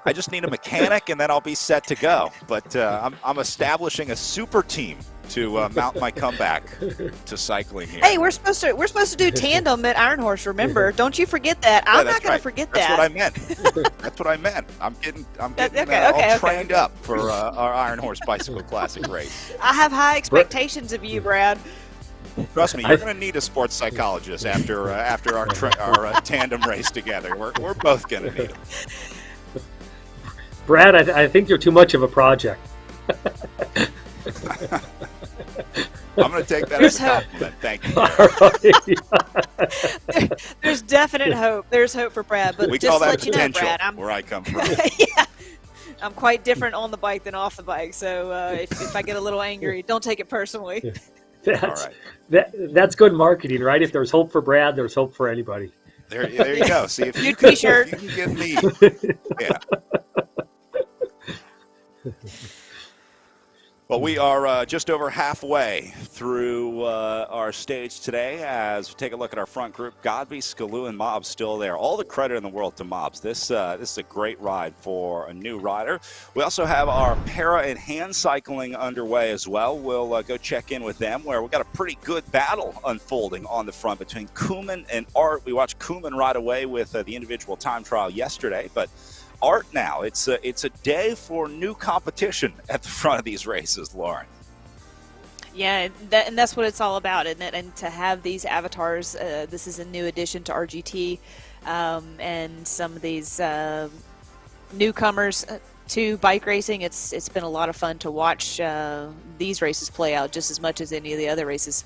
I just need a mechanic, and then I'll be set to go. But I'm establishing a super team to mount my comeback to cycling here. Hey, we're supposed to do tandem at Iron Horse. Remember, don't you forget that. I'm not going to forget that. That's what I meant. That's what I meant. I'm getting all trained up for our Iron Horse Bicycle Classic race. I have high expectations of you, Brad. Trust me, you're going to need a sports psychologist after our tandem race together. We're both going to need them. Brad, I think you're too much of a project. I'm going to take that as a compliment. Thank you. There's definite hope. There's hope for Brad. But we just call that let you know, Brad, where I come from. Yeah, I'm quite different on the bike than off the bike. So if I get a little angry, don't take it personally. That's good marketing, right? If there's hope for Brad, there's hope for anybody. There you go. See, if you can get me. Yeah. Well, Well, we are just over halfway through our stage today as we take a look at our front group. Godby, Skaloo, and Mobs still there. All the credit in the world to Mobs. This is a great ride for a new rider. We also have our para and hand cycling underway as well. We'll go check in with them where we got a pretty good battle unfolding on the front between Kuman and Art. We watched Kuman ride away with the individual time trial yesterday, but Art now, it's a day for new competition at the front of these races, Lauren. Yeah, and that's what it's all about, isn't it? And to have these avatars, this is a new addition to RGT, and some of these newcomers to bike racing. It's been a lot of fun to watch these races play out just as much as any of the other races.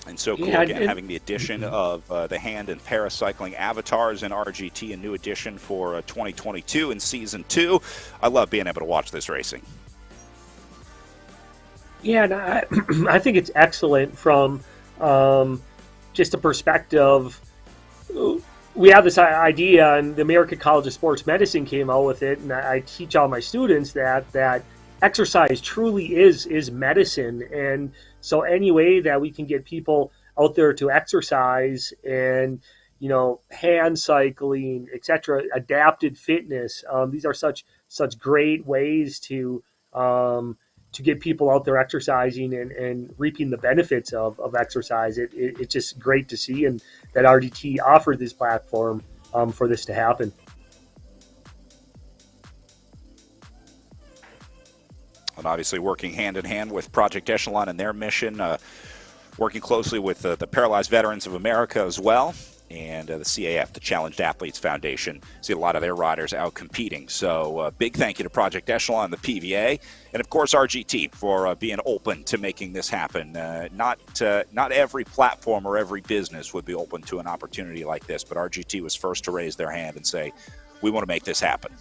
And so cool, again, having the addition of the hand and paracycling avatars in RGT, a new addition for 2022 in Season 2. I love being able to watch this racing. Yeah, and I think it's excellent from just a perspective. We have this idea, and the American College of Sports Medicine came out with it, and I teach all my students that exercise truly is medicine. And so any way that we can get people out there to exercise and, hand cycling, etc., adapted fitness, these are such great ways to get people out there exercising and reaping the benefits of exercise. It's just great to see, and that RGT offered this platform for this to happen. And obviously working hand in hand with Project Echelon and their mission, working closely with the Paralyzed Veterans of America as well, and the CAF, the Challenged Athletes Foundation. See a lot of their riders out competing. So big thank you to Project Echelon, the PVA, and of course RGT for being open to making this happen. Not every platform or every business would be open to an opportunity like this, but RGT was first to raise their hand and say, we want to make this happen.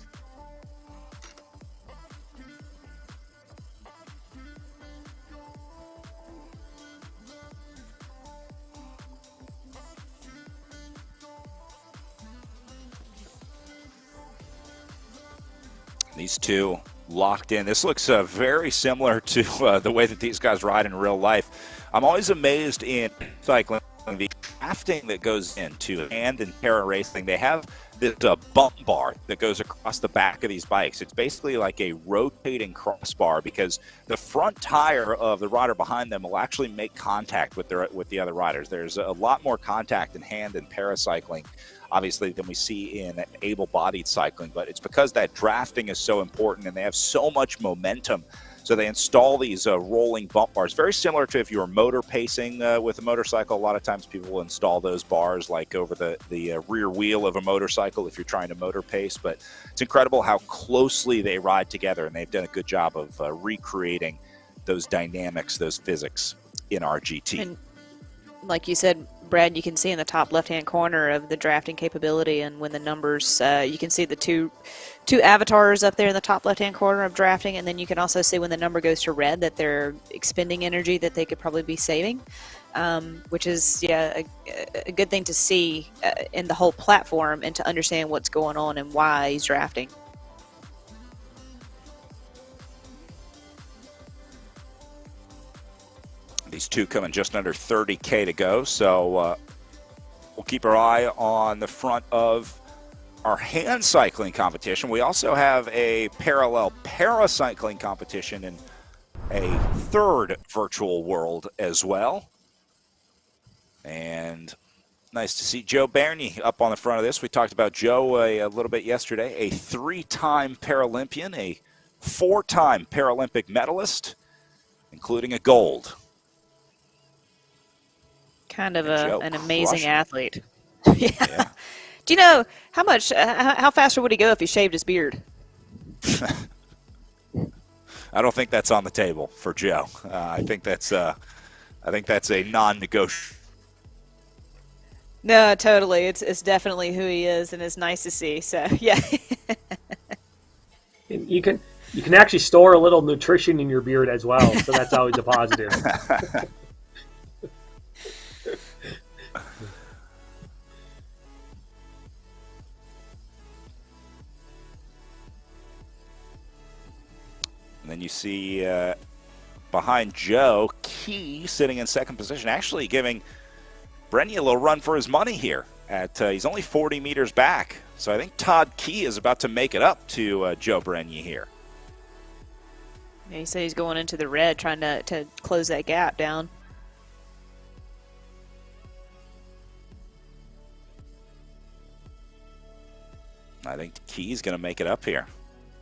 These two locked in. This looks very similar to the way that these guys ride in real life. I'm always amazed in cycling, the drafting that goes into hand and para racing. They have this bump bar that goes across the back of these bikes. It's basically like a rotating crossbar because the front tire of the rider behind them will actually make contact with the other riders. There's a lot more contact in hand and paracycling, obviously, than we see in able-bodied cycling, but it's because that drafting is so important and they have so much momentum. So they install these rolling bump bars, very similar to if you were motor pacing with a motorcycle. A lot of times people will install those bars like over the rear wheel of a motorcycle if you're trying to motor pace. But it's incredible how closely they ride together, and they've done a good job of recreating those dynamics, those physics in RGT. And like you said, Brad, you can see in the top left-hand corner of the drafting capability, and when the numbers, you can see the two avatars up there in the top left-hand corner of drafting, and then you can also see when the number goes to red that they're expending energy that they could probably be saving, which is a good thing to see in the whole platform and to understand what's going on and why he's drafting. These two coming just under 30K to go, so we'll keep our eye on the front of our hand cycling competition. We also have a parallel paracycling competition in a third virtual world as well. And nice to see Joe Bernie up on the front of this. We talked about Joe a little bit yesterday, a 3-time Paralympian, a 4-time Paralympic medalist, including a gold. Kind of an amazing athlete. Yeah. Do you know how faster would he go if he shaved his beard? I don't think that's on the table for Joe. I think that's a non-negotiable. No, totally. It's definitely who he is, and it's nice to see. So yeah. You can actually store a little nutrition in your beard as well, so that's always a positive. And then And you see behind Joe, Key sitting in second position, actually giving Brenny a little run for his money here. He's only 40 meters back. So I think Todd Key is about to make it up to Joe Brenny here. Yeah, he said he's going into the red, trying to close that gap down. I think Key's going to make it up here.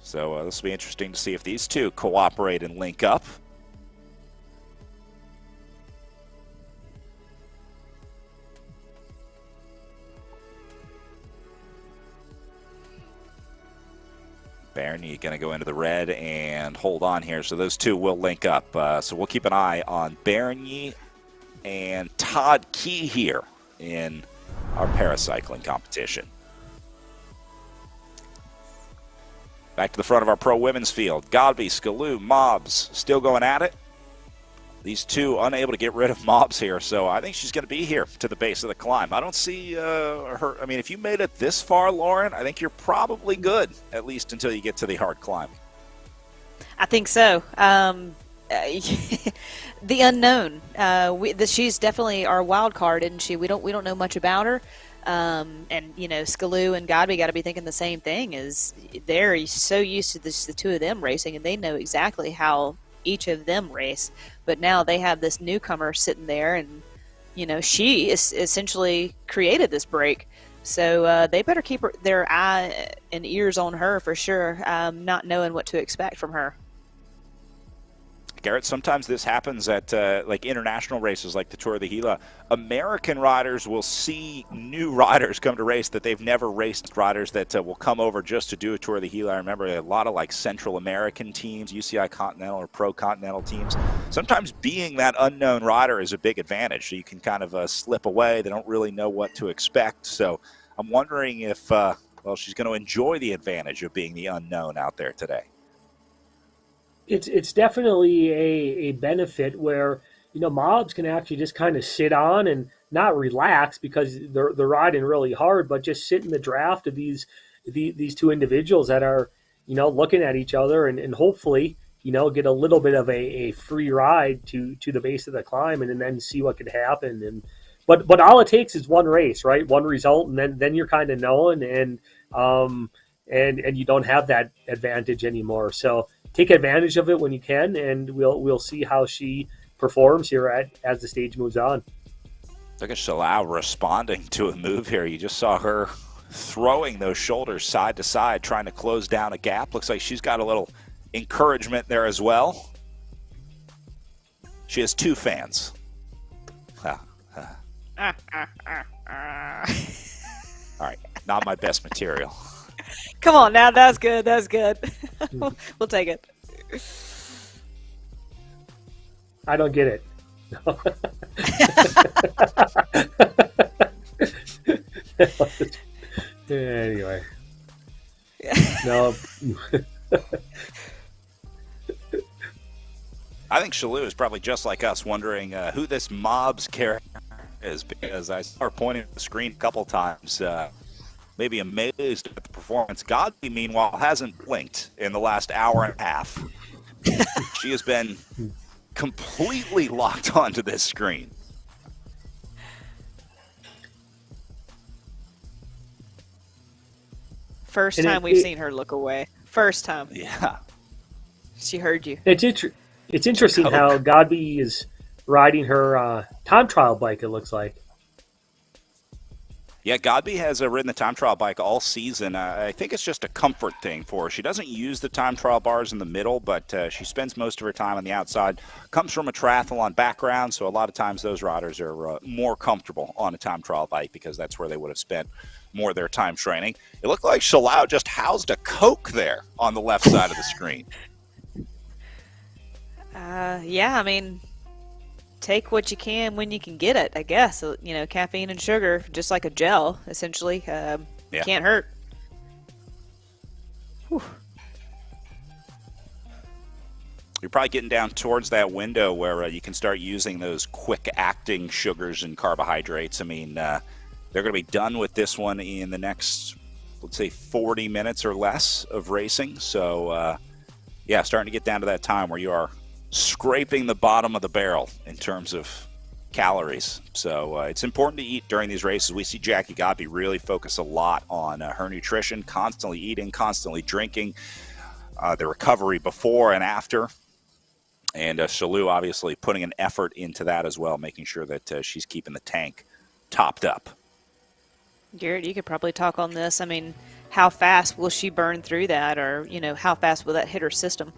So this will be interesting to see if these two cooperate and link up. Bernier going to go into the red and hold on here. So those two will link up. So we'll keep an eye on Bernier and Todd Key here in our paracycling competition. Back to the front of our pro women's field. Godby, Skaloo, Mobbs still going at it. These two unable to get rid of Mobbs here, so I think she's going to be here to the base of the climb. I don't see her. I mean, if you made it this far, Lauren, I think you're probably good, at least until you get to the hard climb. I think so. The unknown. She's definitely our wild card, isn't she? We don't know much about her. And Skaloo and Godby got to be thinking the same thing. Is they're so used to the two of them racing, and they know exactly how each of them race. But now they have this newcomer sitting there, and she is essentially created this break. So they better keep their eye and ears on her for sure, not knowing what to expect from her. Garrett, sometimes this happens at like international races like the Tour of the Gila. American riders will see new riders come to race that they've never raced, riders that will come over just to do a Tour of the Gila. I remember a lot of like Central American teams, UCI Continental or Pro Continental teams. Sometimes being that unknown rider is a big advantage. So you can kind of slip away. They don't really know what to expect. So I'm wondering if, she's going to enjoy the advantage of being the unknown out there today. It's definitely a benefit where Mobbs can actually just kind of sit on and not relax because they're riding really hard, but just sit in the draft of these two individuals that are looking at each other and hopefully get a little bit of a free ride to the base of the climb and then see what could happen. But all it takes is one race, right? One result, and then you're kind of knowing and you don't have that advantage anymore. So take advantage of it when you can, and we'll see how she performs here as the stage moves on. Look at Shalao responding to a move here. You just saw her throwing those shoulders side to side, trying to close down a gap. Looks like she's got a little encouragement there as well. She has two fans. All right, not my best material. Come on now, that's good. That's good. We'll take it. I don't get it. Anyway. No. I think Shalou is probably just like us, wondering who this Mobbs character is, because I saw her pointing at the screen a couple times. Maybe amazed at the performance. Godby, meanwhile, hasn't blinked in the last hour and a half. She has been completely locked onto this screen. First time we've seen her look away. First time. Yeah. She heard you. It's interesting how Godby is riding her time trial bike, it looks like. Yeah, Godby has ridden the time trial bike all season. I think it's just a comfort thing for her. She doesn't use the time trial bars in the middle, but she spends most of her time on the outside. Comes from a triathlon background, so a lot of times those riders are more comfortable on a time trial bike because that's where they would have spent more of their time training. It looked like Shalao just housed a Coke there on the left side of the screen. Yeah, I mean, take what you can when you can get it, I guess. Caffeine and sugar, just like a gel, essentially. Can't hurt. Whew. You're probably getting down towards that window where you can start using those quick-acting sugars and carbohydrates. I mean, they're going to be done with this one in the next, let's say, 40 minutes or less of racing. So, yeah, starting to get down to that time where you are scraping the bottom of the barrel in terms of calories. So it's important to eat during these races. We see Jackie Godby really focus a lot on her nutrition, constantly eating, constantly drinking, the recovery before and after. And Shalou obviously putting an effort into that as well, making sure that she's keeping the tank topped up. Garrett, you could probably talk on this. I mean, how fast will she burn through that, or how fast will that hit her system?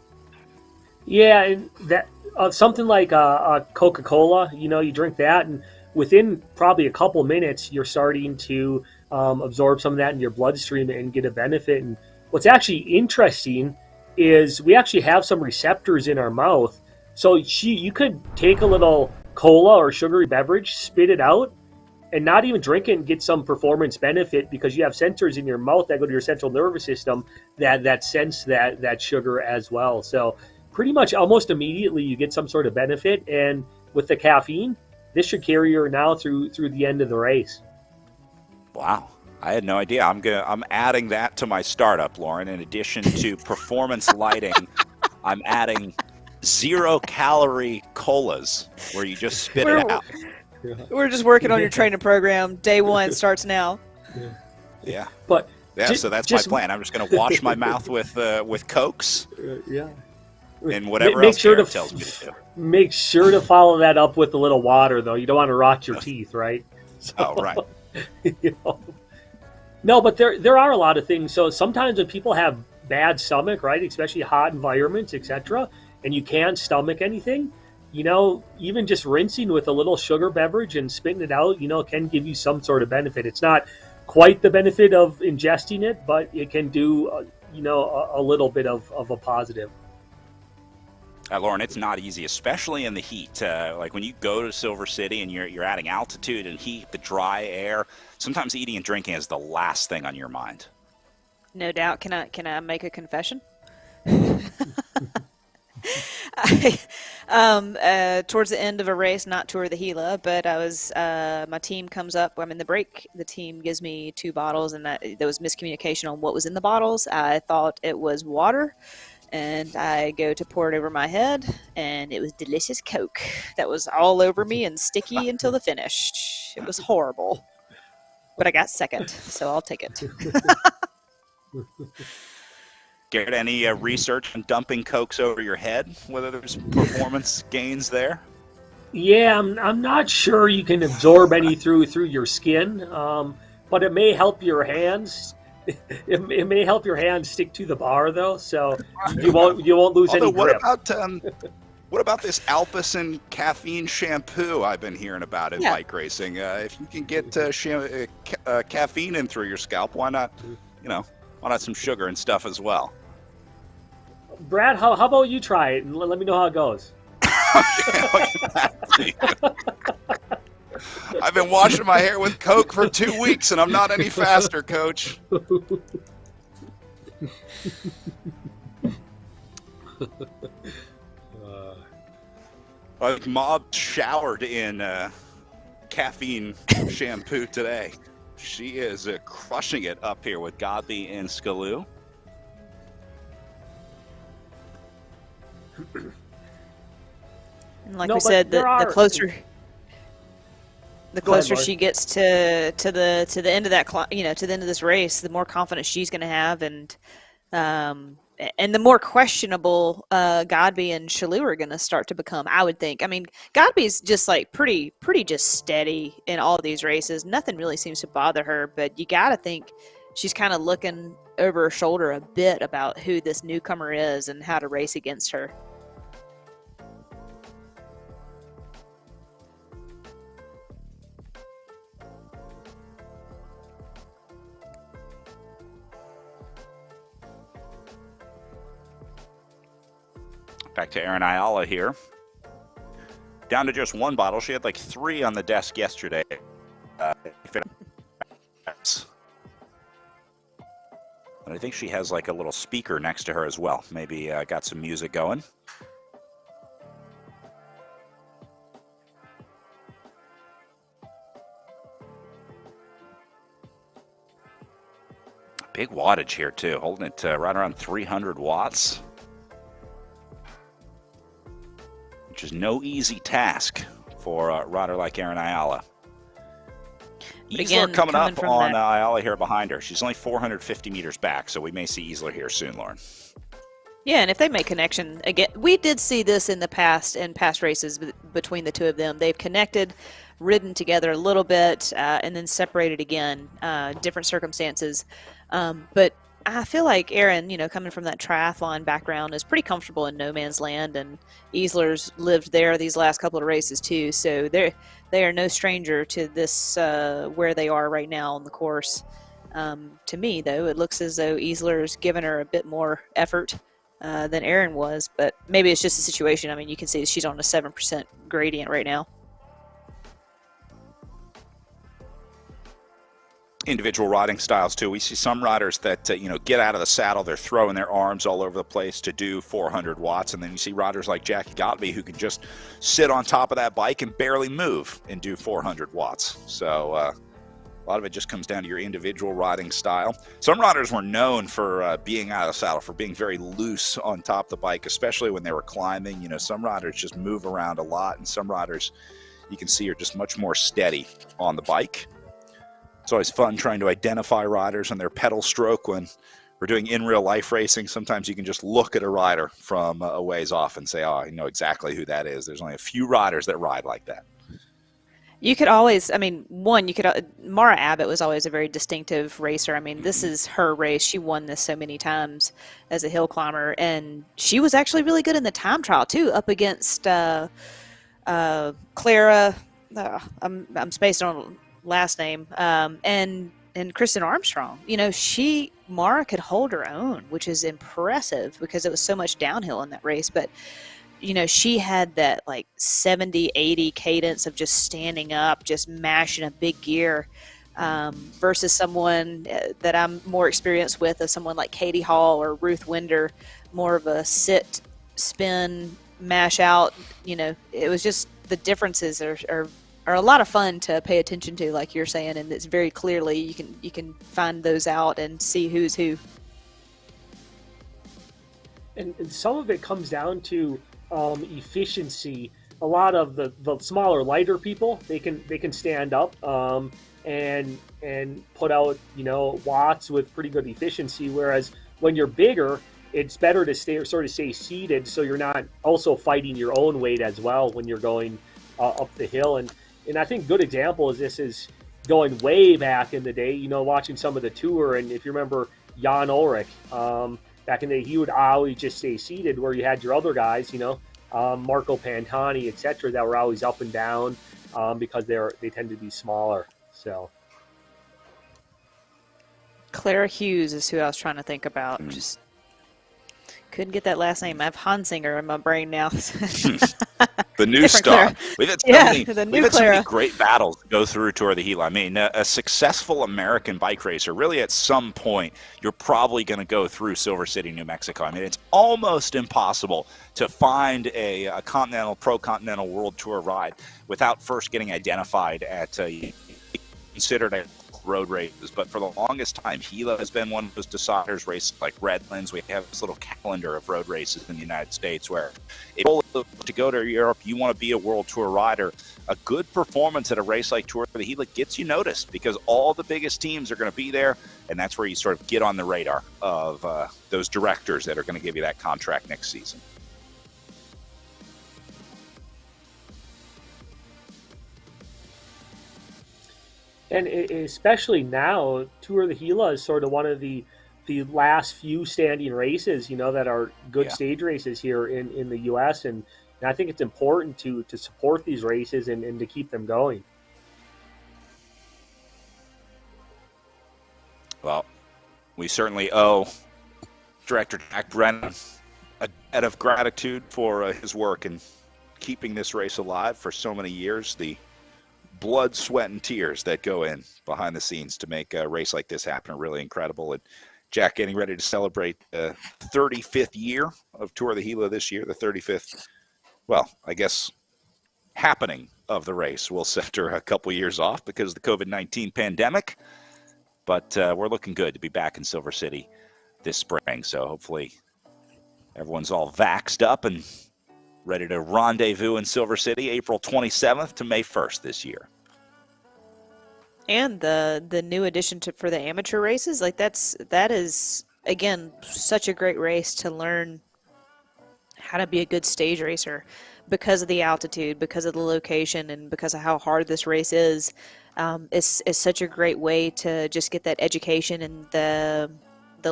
Yeah, and that something like Coca-Cola, you drink that, and within probably a couple minutes, you're starting to absorb some of that in your bloodstream and get a benefit. And what's actually interesting is we actually have some receptors in our mouth. So you could take a little cola or sugary beverage, spit it out, and not even drink it and get some performance benefit because you have sensors in your mouth that go to your central nervous system that sense that sugar as well. So pretty much almost immediately you get some sort of benefit, and with the caffeine, this should carry her now through the end of the race. Wow. I had no idea. I'm adding that to my startup, Lauren. In addition to performance lighting, I'm adding 0-calorie colas where you just spit it out. We're just working on your training program. Day one starts now. Yeah. But so that's my plan. I'm just going to wash my mouth with Cokes. Yeah. And whatever else Garrett tells me to do. Make sure to follow that up with a little water, though. You don't want to rot your teeth, right? So, oh, right. No, but there are a lot of things. So sometimes when people have bad stomach, right, especially hot environments, etc., and you can't stomach anything, even just rinsing with a little sugar beverage and spitting it out, can give you some sort of benefit. It's not quite the benefit of ingesting it, but it can do, a little bit of a positive. Lauren, it's not easy, especially in the heat. Like when you go to Silver City and you're adding altitude and heat, the dry air, sometimes eating and drinking is the last thing on your mind. No doubt. Can I make a confession? Towards the end of a race, not Tour of the Gila, but I was my team comes up. I'm in the break. The team gives me 2 bottles, and there was miscommunication on what was in the bottles. I thought it was water, and I go to pour it over my head, and it was delicious Coke that was all over me and sticky until the finish. It was horrible, but I got second, so I'll take it. Garrett, any research on dumping Cokes over your head, whether there's performance gains there? Yeah, I'm not sure you can absorb any through your skin, but it may help your hands. It may help your hands stick to the bar, though, so you won't lose any grip. What about this Alpecin caffeine shampoo I've been hearing about in bike racing? If you can get caffeine in through your scalp, why not? Why not some sugar and stuff as well? Brad, how about you try it and let me know how it goes? I've been washing my hair with Coke for 2 weeks, and I'm not any faster, Coach. Mob showered in caffeine shampoo today. She is crushing it up here with Godby and Skalou. And like we said, the closer she gets to the end of that, to the end of this race, the more confidence she's going to have, and the more questionable Godby and Shalou are going to start to become, I would think. I mean, Godby's just like pretty just steady in all of these races. Nothing really seems to bother her, but you got to think she's kind of looking over her shoulder a bit about who this newcomer is and how to race against her. Back to Erin Ayala here. Down to just 1 bottle. She had like 3 on the desk yesterday. And I think she has like a little speaker next to her as well. Maybe got some music going. Big wattage here too, holding it right around 300 watts. which is no easy task for a rider like Erin Ayala. Isler coming up on Ayala here behind her. She's only 450 meters back, so we may see Isler here soon, Lauren. Yeah, and if they make connection again, we did see this in the past in past races between the two of them. They've connected, ridden together a little bit, and then separated again. Different circumstances, but I feel like Erin, coming from that triathlon background, is pretty comfortable in no man's land, and Isler's lived there these last couple of races too. So they are no stranger to this where they are right now on the course. To me, though, it looks as though Isler's given her a bit more effort than Erin was, but maybe it's just a situation. I mean, you can see she's on a 7% gradient right now. Individual riding styles too. We see some riders that get out of the saddle, they're throwing their arms all over the place to do 400 watts, and then you see riders like Jackie Gottlieb who can just sit on top of that bike and barely move and do 400 watts. So a lot of it just comes down to your individual riding style. Some riders were known for being out of the saddle, for being very loose on top of the bike, especially when they were climbing. Some riders just move around a lot, and some riders you can see are just much more steady on the bike. It's always fun trying to identify riders and their pedal stroke when we're doing in real life racing. Sometimes you can just look at a rider from a ways off and say, oh, I know exactly who that is. There's only a few riders that ride like that. You could always, Mara Abbott was always a very distinctive racer. I mean, this is her race. She won this so many times as a hill climber, and she was actually really good in the time trial too, up against Clara. I'm spaced on last name, and Kristen Armstrong. Mara could hold her own, which is impressive because it was so much downhill in that race. But she had that like 70, 80 cadence of just standing up, just mashing a big gear, versus someone that I'm more experienced with, someone like Katie Hall or Ruth Winder, more of a sit, spin, mash out. It was just the differences are a lot of fun to pay attention to, like you're saying, and it's very clearly you can find those out and see who's who. And some of it comes down to efficiency. A lot of the smaller, lighter people, they can stand up and put out watts with pretty good efficiency. Whereas when you're bigger, it's better to stay seated, so you're not also fighting your own weight as well when you're going up the hill. And I think good example is this is going way back in the day. Watching some of the tour, and if you remember Jan Ulrich. Back in the day, he would always just stay seated, where you had your other guys, Marco Pantani, etc., that were always up and down because they tend to be smaller. So Clara Hughes is who I was trying to think about. Just couldn't get that last name. I have Hansinger in my brain now. The new star. We've had so many great battles go through Tour of the Gila. I mean, a successful American bike racer, really at some point, you're probably going to go through Silver City, New Mexico. I mean, it's almost impossible to find a pro-continental world tour ride without first getting identified at considered a road races. But for the longest time, Gila has been one of those deciders. Races like Redlands, we have this little calendar of road races in the United States where if you to go to Europe, you want to be a world tour rider, a good performance at a race like Tour of the Gila gets you noticed because all the biggest teams are going to be there, and that's where you sort of get on the radar of those directors that are going to give you that contract next season. And especially now, Tour of the Gila is sort of one of the last few standing races, that are good stage races here in the U.S. And I think it's important to support these races and to keep them going. Well, we certainly owe Director Jack Brennan a debt of gratitude for his work in keeping this race alive for so many years. The blood, sweat, and tears that go in behind the scenes to make a race like this happen are really incredible. And Jack getting ready to celebrate the 35th year of Tour of the Gila this year, the 35th, well, I guess, happening of the race. We'll set after a couple years off because of the COVID-19 pandemic. But we're looking good to be back in Silver City this spring. So hopefully everyone's all vaxxed up and ready to rendezvous in Silver City April 27th to May 1st this year. And the new addition for the amateur races, like that is again such a great race to learn how to be a good stage racer because of the altitude, because of the location, and because of how hard this race is. It's such a great way to just get that education and the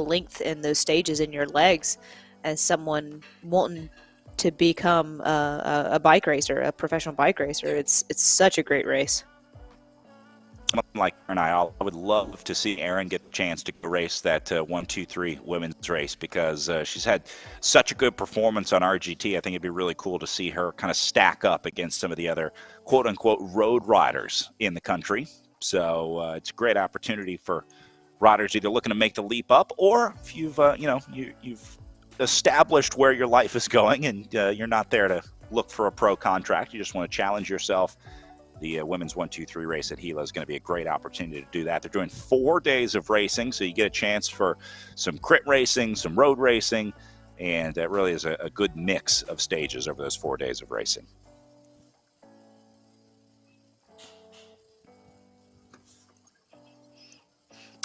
length in those stages in your legs as someone wanting to become a bike racer, a professional bike racer. It's such a great race. Like Aaron and I would love to see Aaron get a chance to race that 1-2-3 women's race because she's had such a good performance on RGT. I think it'd be really cool to see her kind of stack up against some of the other quote-unquote road riders in the country. So it's a great opportunity for riders either looking to make the leap up, or if you've you've established where your life is going and you're not there to look for a pro contract, you just want to challenge yourself. The women's 1-2-3 race at Gila is going to be a great opportunity to do that. They're doing 4 days of racing, so you get a chance for some crit racing, some road racing, and that really is a good mix of stages over those 4 days of racing.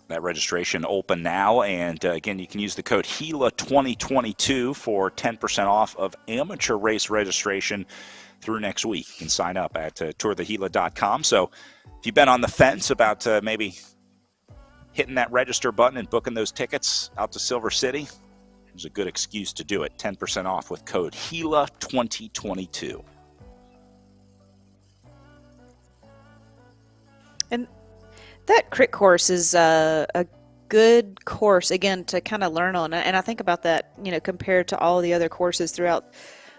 That registration open now, and again, you can use the code HELA2022 for 10% off of amateur race registration through next week. You can sign up at tourthehela.com. So if you've been on the fence about maybe hitting that register button and booking those tickets out to Silver City, there's a good excuse to do it. 10% off with code HELA2022. And that crit course is a good course, again, to kind of learn on. And I think about that, compared to all the other courses throughout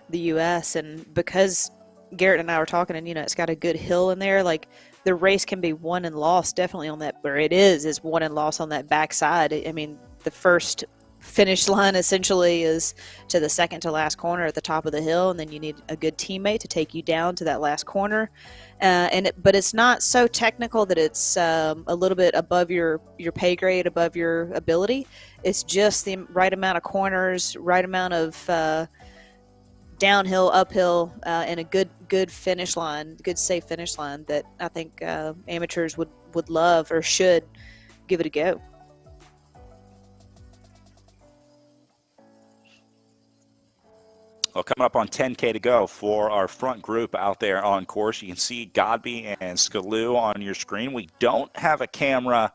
the U.S. And because Garrett and I were talking, and it's got a good hill in there, like the race can be won and lost definitely on that, where it is won and lost on that backside. I mean, the first finish line essentially is to the second to last corner at the top of the hill, and then you need a good teammate to take you down to that last corner. But it's not so technical that it's a little bit above your pay grade, above your ability. It's just the right amount of corners, right amount of downhill, uphill, and a good finish line, good safe finish line that I think amateurs would love or should give it a go. Well, coming up on 10K to go for our front group out there on course. You can see Godby and Skaloo on your screen. We don't have a camera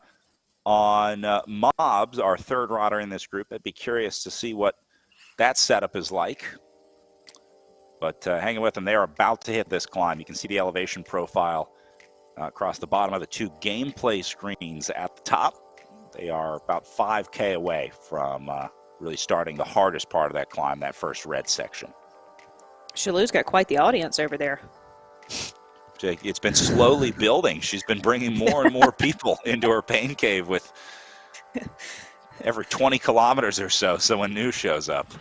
on Mobs, our third rider in this group. I'd be curious to see what that setup is like. But hanging with them, they are about to hit this climb. You can see the elevation profile across the bottom of the two gameplay screens at the top. They are about 5K away from really starting the hardest part of that climb, that first red section. Shaloo's got quite the audience over there. It's been slowly building. She's been bringing more and more people into her pain cave with every 20 kilometers or so, someone new shows up.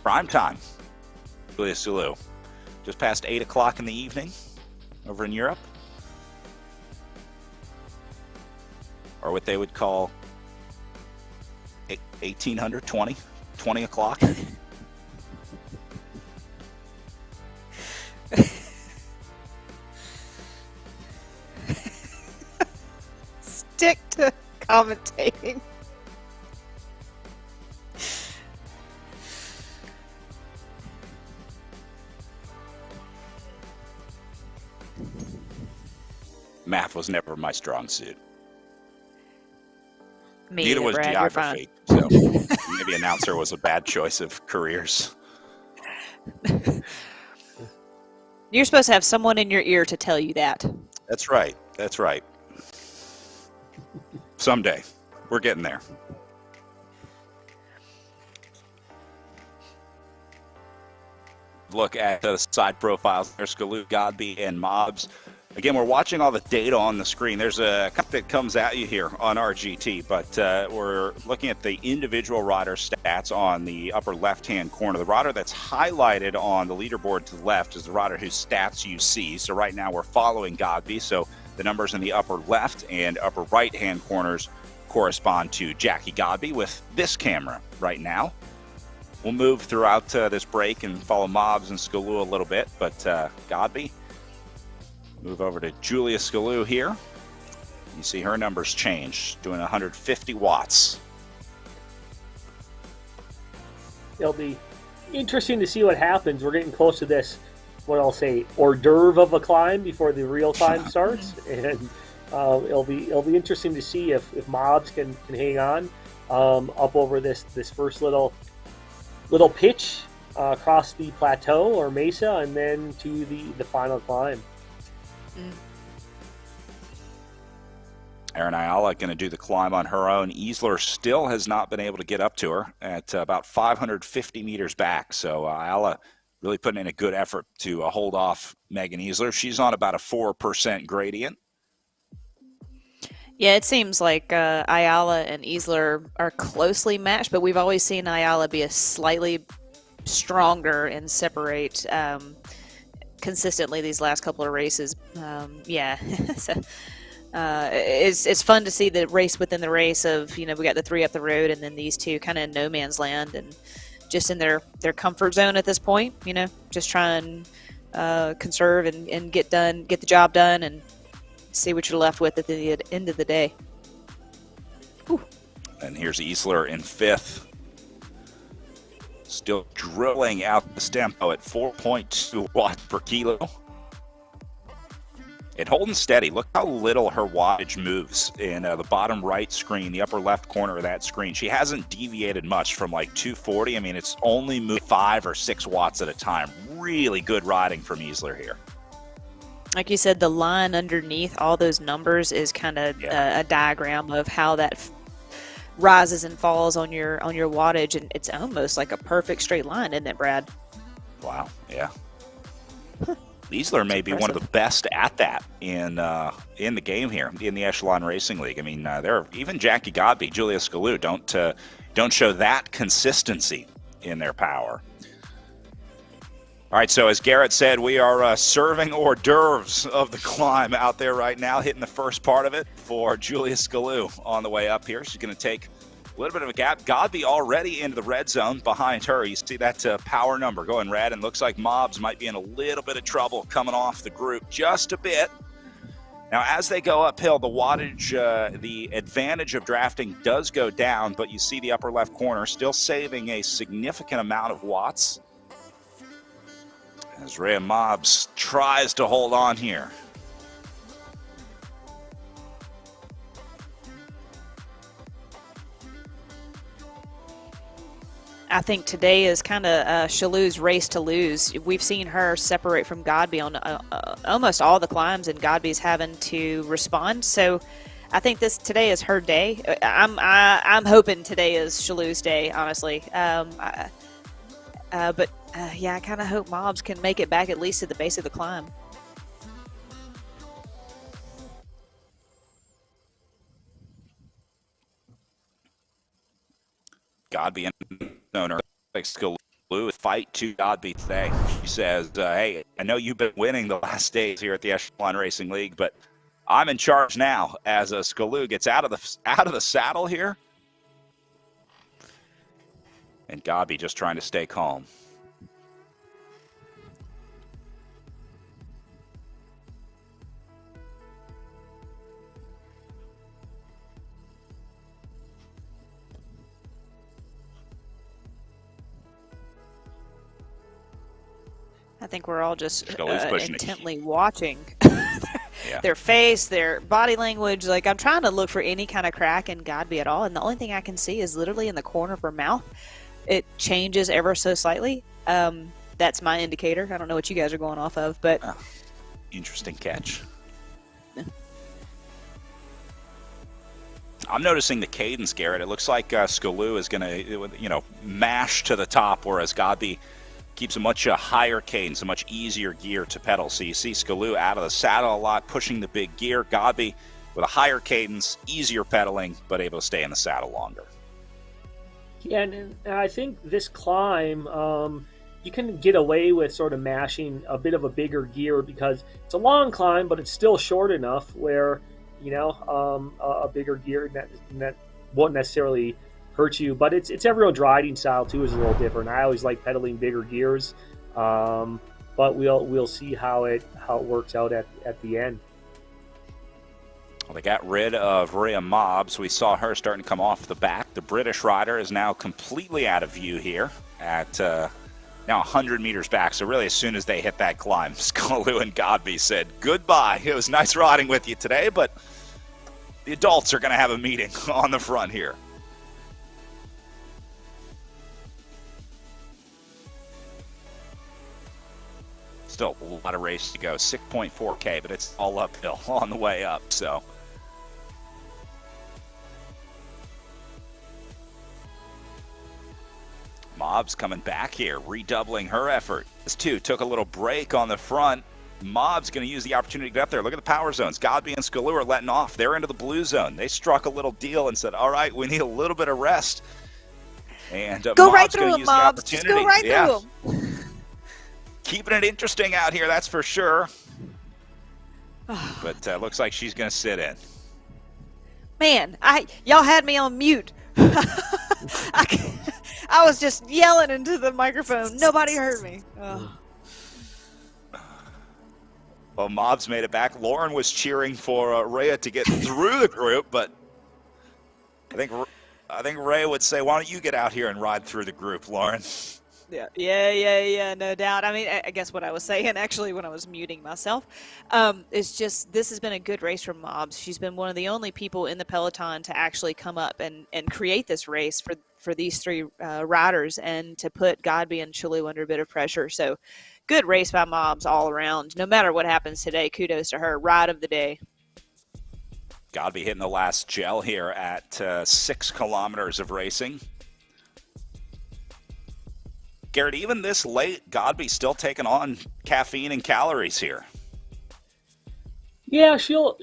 Prime time, Julia Sulu. Just past 8 o'clock in the evening over in Europe. Or what they would call 1800, 20 o'clock. Stick to commentating. Math was never my strong suit. Neither was Brad, geography, so maybe announcer was a bad choice of careers. You're supposed to have someone in your ear to tell you that. That's right. That's right. Someday. We're getting there. Look at the side profiles. There's Skaloo, Godby, and Mobs. Again, we're watching all the data on the screen. There's a couple that comes at you here on RGT, but we're looking at the individual rider stats on the upper left-hand corner. The rider that's highlighted on the leaderboard to the left is the rider whose stats you see. So right now we're following Godby. So The numbers in the upper left and upper right-hand corners correspond to Jackie Godby with this camera right now. We'll move throughout this break and follow Mobbs and Skaloo a little bit, but Godby, move over to Julia Skaloo here. You see her numbers change, doing 150 watts. It'll be interesting to see what happens. We're getting close to this, what I'll say, hors d'oeuvre of a climb before the real climb starts, and it'll be interesting to see if Mobbs can hang on up over this first little pitch across the plateau or mesa, and then to the final climb. Erin Ayala going to do the climb on her own. Easler still has not been able to get up to her at about 550 meters back. So Ayala really putting in a good effort to hold off Megan Easler. She's on about a 4% gradient. Yeah, it seems like Ayala and Easler are closely matched, but we've always seen Ayala be a slightly stronger and separate consistently these last couple of races. Yeah, so, it's fun to see the race within the race of, we got the three up the road and then these two kind of in no man's land and just in their comfort zone at this point, just try and conserve and get the job done and see what you're left with at the end of the day. Whew. And here's Easler in 5th. Still drilling out the tempo at 4.2 watts per kilo. And holding steady. Look how little her wattage moves in the bottom right screen, the upper left corner of that screen. She hasn't deviated much from like 240. I mean, it's only moved 5 or 6 watts at a time. Really good riding from Easler here. Like you said, the line underneath all those numbers is kind of a diagram of how that rises and falls on your wattage, and it's almost like a perfect straight line, isn't it, Brad? Wow, yeah. Easler may be one of the best at that in the game here in the Echelon Racing League. I mean, even Jackie Godby, Julia Skaloo don't show that consistency in their power. All right, so as Garrett said, we are serving hors d'oeuvres of the climb out there right now, hitting the first part of it for Julia Skaloo on the way up here. She's going to take a little bit of a gap. Godby already into the red zone behind her. You see that power number going red, and looks like Mobbs might be in a little bit of trouble coming off the group just a bit. Now, as they go uphill, the wattage, the advantage of drafting does go down, but you see the upper left corner still saving a significant amount of watts. As Rhea Mobbs tries to hold on here. I think today is kind of Shaloo's race to lose. We've seen her separate from Godby on almost all the climbs, and Godby's having to respond. So I think today is her day. I'm hoping today is Shaloo's day, honestly. But I kind of hope Mobbs can make it back at least to the base of the climb. Godby and owner Skaloo fight to Godby today. She says, hey, I know you've been winning the last days here at the Echelon Racing League, but I'm in charge now. As Skaloo gets out of the saddle here. And Godby just trying to stay calm. I think we're all just intently watching Yeah. their face, their body language. Like, I'm trying to look for any kind of crack in Godby at all, and the only thing I can see is literally in the corner of her mouth. It changes ever so slightly. That's my indicator. I don't know what you guys are going off of, but Interesting catch. I'm noticing the cadence, Garrett. It looks like Skaloo is going to, mash to the top, whereas Godby keeps a much higher cadence, a much easier gear to pedal. So you see Skaloo out of the saddle a lot, pushing the big gear. Godby with a higher cadence, easier pedaling, but able to stay in the saddle longer. Yeah, and I think this climb, you can get away with sort of mashing a bit of a bigger gear because it's a long climb, but it's still short enough where, a bigger gear that won't necessarily hurt you. But it's everyone's riding style too is a little different. I always like pedaling bigger gears, but we'll see how it works out at the end. Well, they got rid of Rhea Mobbs. We saw her starting to come off the back. The British rider is now completely out of view here at now 100 meters back. So really, as soon as they hit that climb, Skalou and Godby said goodbye. It was nice riding with you today, but the adults are going to have a meeting on the front here. Still a lot of race to go, 6.4K, but it's all uphill on the way up, so. Mobbs coming back here, redoubling her effort. This too took a little break on the front. Mobbs going to use the opportunity to get up there. Look at the power zones. Godby and Skalou are letting off. They're into the blue zone. They struck a little deal and said, all right, we need a little bit of rest. And go right Mobbs through going to them, use the Mobbs. opportunity. Just go right through them. Keeping it interesting out here, that's for sure. But looks like she's going to sit in. Man, y'all had me on mute. I was just yelling into the microphone. Nobody heard me. Oh. Well, Mobbs made it back. Lauren was cheering for Rhea to get through the group, but I think Rhea would say, "Why don't you get out here and ride through the group, Lauren?" Yeah, no doubt. I mean, I guess what I was saying actually when I was muting myself is just this has been a good race from Mobbs. She's been one of the only people in the peloton to actually come up and create this race for these three riders and to put Godby and Chalou under a bit of pressure. So good race by Mobbs all around. No matter what happens today, kudos to her. Ride of the day. Godby hitting the last gel here at 6 kilometers of racing. Garrett, even this late, Godby's still taking on caffeine and calories here. Yeah, she'll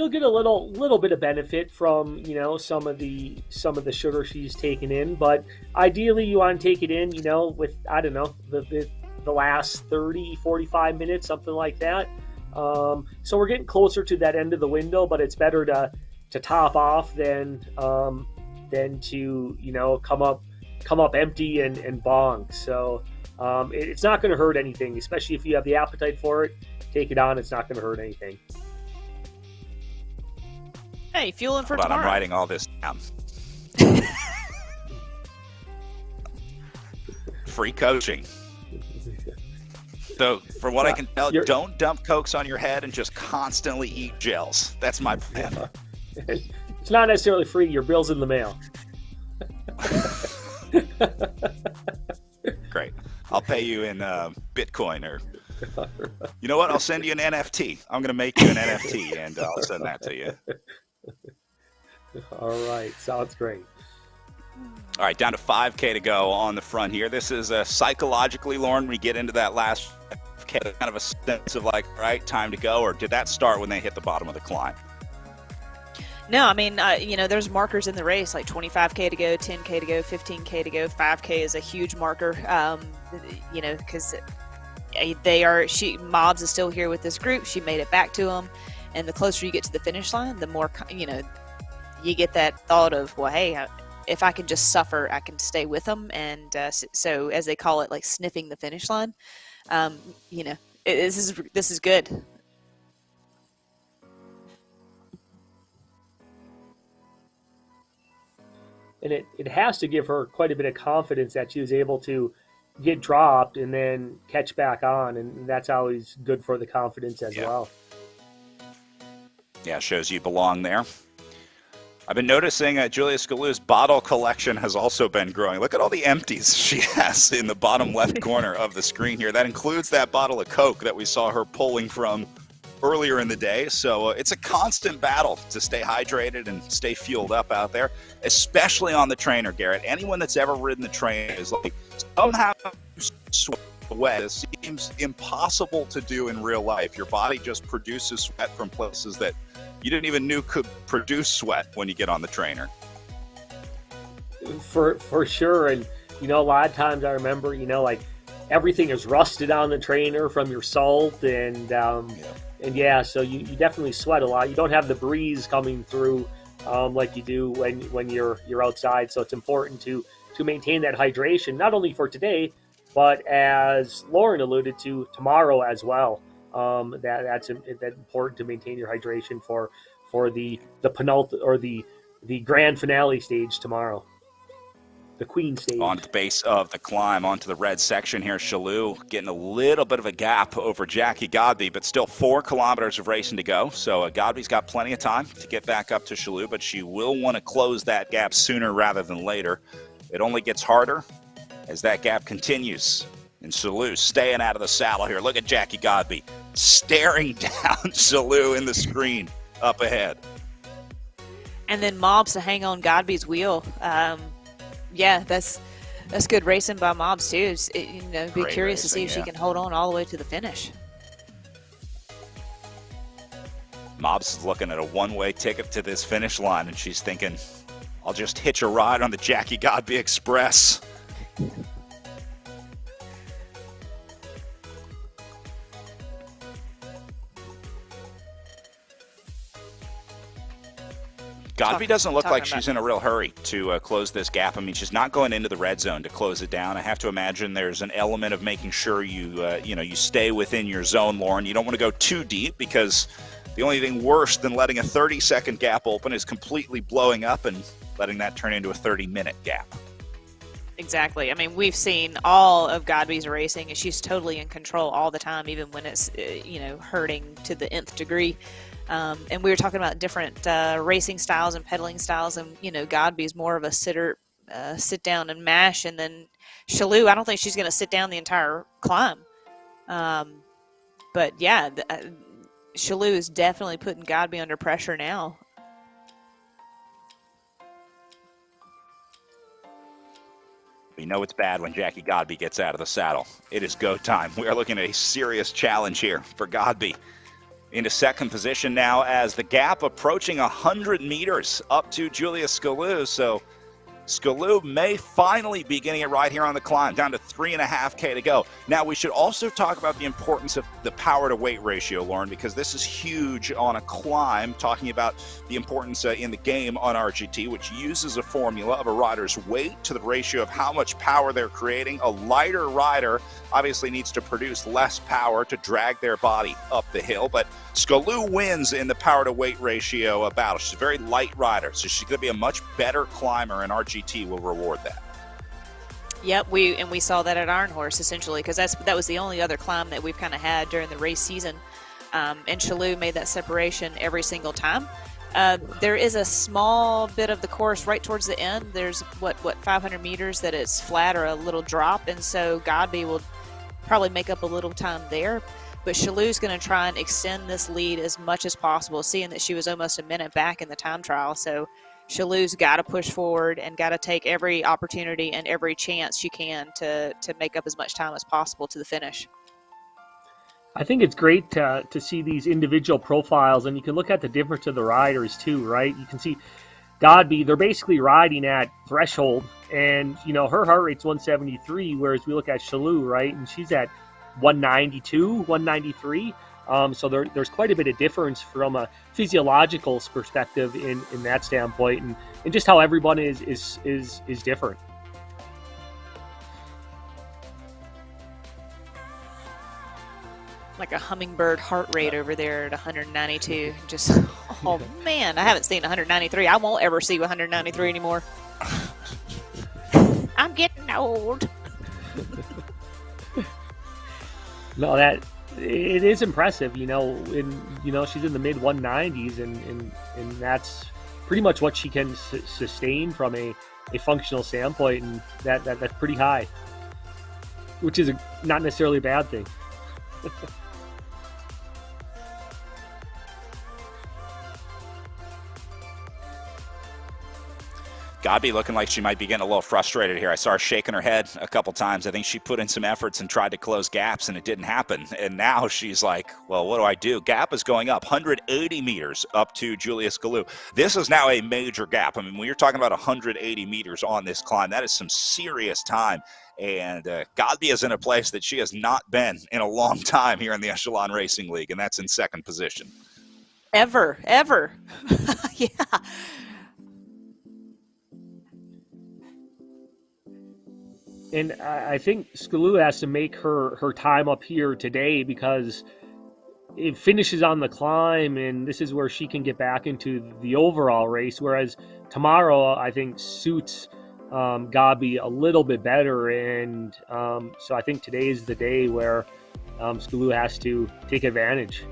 get a little bit of benefit from some of the sugar she's taken in, but ideally you want to take it in with the last 30-45 minutes, something like that. So we're getting closer to that end of the window, but it's better to top off than to come up empty and bong. So it's not going to hurt anything, especially if you have the appetite for it. Take it on. It's not going to hurt anything. Hey, fueling for Hold on, tomorrow. I'm writing all this down. Free coaching. So, from what I can tell, don't dump Cokes on your head and just constantly eat gels. That's my plan. It's not necessarily free. Your bill's in the mail. Great. I'll pay you in Bitcoin or... You know what? I'll send you an NFT. I'm going to make you an NFT, and I'll send that to you. All right. Sounds great. All right, down to 5K to go on the front here. This is psychologically, Lauren, we get into that last K, kind of a sense of like, all right, time to go, or did that start when they hit the bottom of the climb? No, I mean, there's markers in the race, like 25K to go, 10K to go, 15K to go. 5K is a huge marker, because Mobbs is still here with this group. She made it back to them. And the closer you get to the finish line, the more, you get that thought of, well, hey, if I can just suffer, I can stay with them. And so as they call it, like sniffing the finish line, this is good. And it has to give her quite a bit of confidence that she was able to get dropped and then catch back on. And that's always good for the confidence as well. Yeah, shows you belong there. I've been noticing Julia Skalou's bottle collection has also been growing. Look at all the empties she has in the bottom left corner of the screen here. That includes that bottle of Coke that we saw her pulling from earlier in the day. So it's a constant battle to stay hydrated and stay fueled up out there, especially on the trainer, Garrett. Anyone that's ever ridden the trainer is like, somehow sweat. It seems impossible to do in real life. Your body just produces sweat from places that you didn't even know could produce sweat when you get on the trainer. For sure. And, a lot of times I remember, like everything is rusted on the trainer from your salt, and so you definitely sweat a lot. You don't have the breeze coming through like you do when you're outside. So it's important to maintain that hydration, not only for today, but as Lauren alluded to, tomorrow as well. That's important to maintain your hydration for the penultimate or the grand finale stage tomorrow. The Queen stage. On the base of the climb, onto the red section here, Shalou getting a little bit of a gap over Jackie Godby, but still 4 kilometers of racing to go. So Godby's got plenty of time to get back up to Shalou, but she will want to close that gap sooner rather than later. It only gets harder as that gap continues. And Shalou staying out of the saddle here. Look at Jackie Godby staring down Shalou in the screen up ahead. And then Mobs to hang on Godby's wheel. Yeah, that's good racing by Mobs too. Be curious to see if she can hold on all the way to the finish. Mobs is looking at a one-way ticket to this finish line, and she's thinking, I'll just hitch a ride on the Jackie Godby Express. Godby doesn't look like she's in a real hurry to close this gap. I mean, she's not going into the red zone to close it down. I have to imagine there's an element of making sure you stay within your zone, Lauren. You don't want to go too deep, because the only thing worse than letting a 30-second gap open is completely blowing up and letting that turn into a 30-minute gap. Exactly. I mean, we've seen all of Godby's racing, and she's totally in control all the time, even when it's hurting to the nth degree. And we were talking about different racing styles and pedaling styles, and Godby's more of a sitter, sit down and mash, and then Shalou, I don't think she's going to sit down the entire climb. But yeah, Shalou is definitely putting Godby under pressure now. We know it's bad when Jackie Godby gets out of the saddle. It is go time. We are looking at a serious challenge here for Godby. Into second position now as the gap approaching 100 meters up to Julia Skalou. So Skalou may finally be getting it right here on the climb, down to 3.5K to go. Now, we should also talk about the importance of the power to weight ratio, Lauren, because this is huge on a climb, talking about the importance in the game on RGT, which uses a formula of a rider's weight to the ratio of how much power they're creating. A lighter rider obviously needs to produce less power to drag their body up the hill, but Skalou wins in the power to weight ratio battle. She's a very light rider, so she's going to be a much better climber, and RGT will reward that. Yep, we saw that at Iron Horse, essentially, because that was the only other climb that we've kind of had during the race season, and Shalou made that separation every single time. There is a small bit of the course right towards the end. There's what 500 meters that it's flat or a little drop, and so Godby will probably make up a little time there. But Shalou's going to try and extend this lead as much as possible, seeing that she was almost a minute back in the time trial. So Shalou's got to push forward and got to take every opportunity and every chance she can to make up as much time as possible to the finish. I think it's great to see these individual profiles, and you can look at the difference of the riders too, right? You can see Godby, they're basically riding at threshold, and her heart rate's 173, whereas we look at Shalou, right, and she's at 192, 193. So there's quite a bit of difference from a physiological perspective in that standpoint, and just how everyone is different. Like a hummingbird heart rate over there at 192. Just, oh man, I haven't seen 193. I won't ever see 193 anymore. I'm getting old. No, that it is impressive, she's in the mid 190s, and that's pretty much what she can sustain from a functional standpoint, and that's pretty high, which is not necessarily a bad thing. Godby looking like she might be getting a little frustrated here. I saw her shaking her head a couple times. I think she put in some efforts and tried to close gaps, and it didn't happen. And now she's like, well, what do I do? Gap is going up 180 meters up to Julia Scalu. This is now a major gap. I mean, when you're talking about 180 meters on this climb, that is some serious time. And Godby is in a place that she has not been in a long time here in the Echelon Racing League, and that's in second position. Ever. Yeah. And I think Scalu has to make her time up here today, because it finishes on the climb, and this is where she can get back into the overall race. Whereas tomorrow, I think, suits Godby a little bit better. And so I think today is the day where Scalu has to take advantage.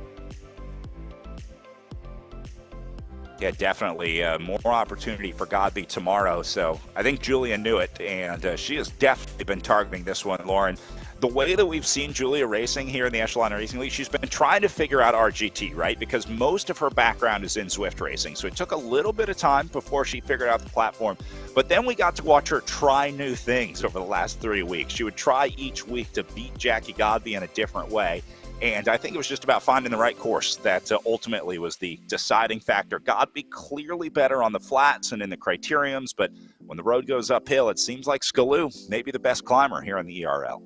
Yeah, definitely more opportunity for Godby tomorrow. So I think Julia knew it, and she has definitely been targeting this one, Lauren. The way that we've seen Julia racing here in the Echelon Racing League, she's been trying to figure out RGT, right? Because most of her background is in Zwift racing. So it took a little bit of time before she figured out the platform. But then we got to watch her try new things over the last 3 weeks. She would try each week to beat Jackie Godby in a different way. And I think it was just about finding the right course that ultimately was the deciding factor. Godby clearly better on the flats and in the criteriums, but when the road goes uphill, it seems like Scalu may be the best climber here in the ERL.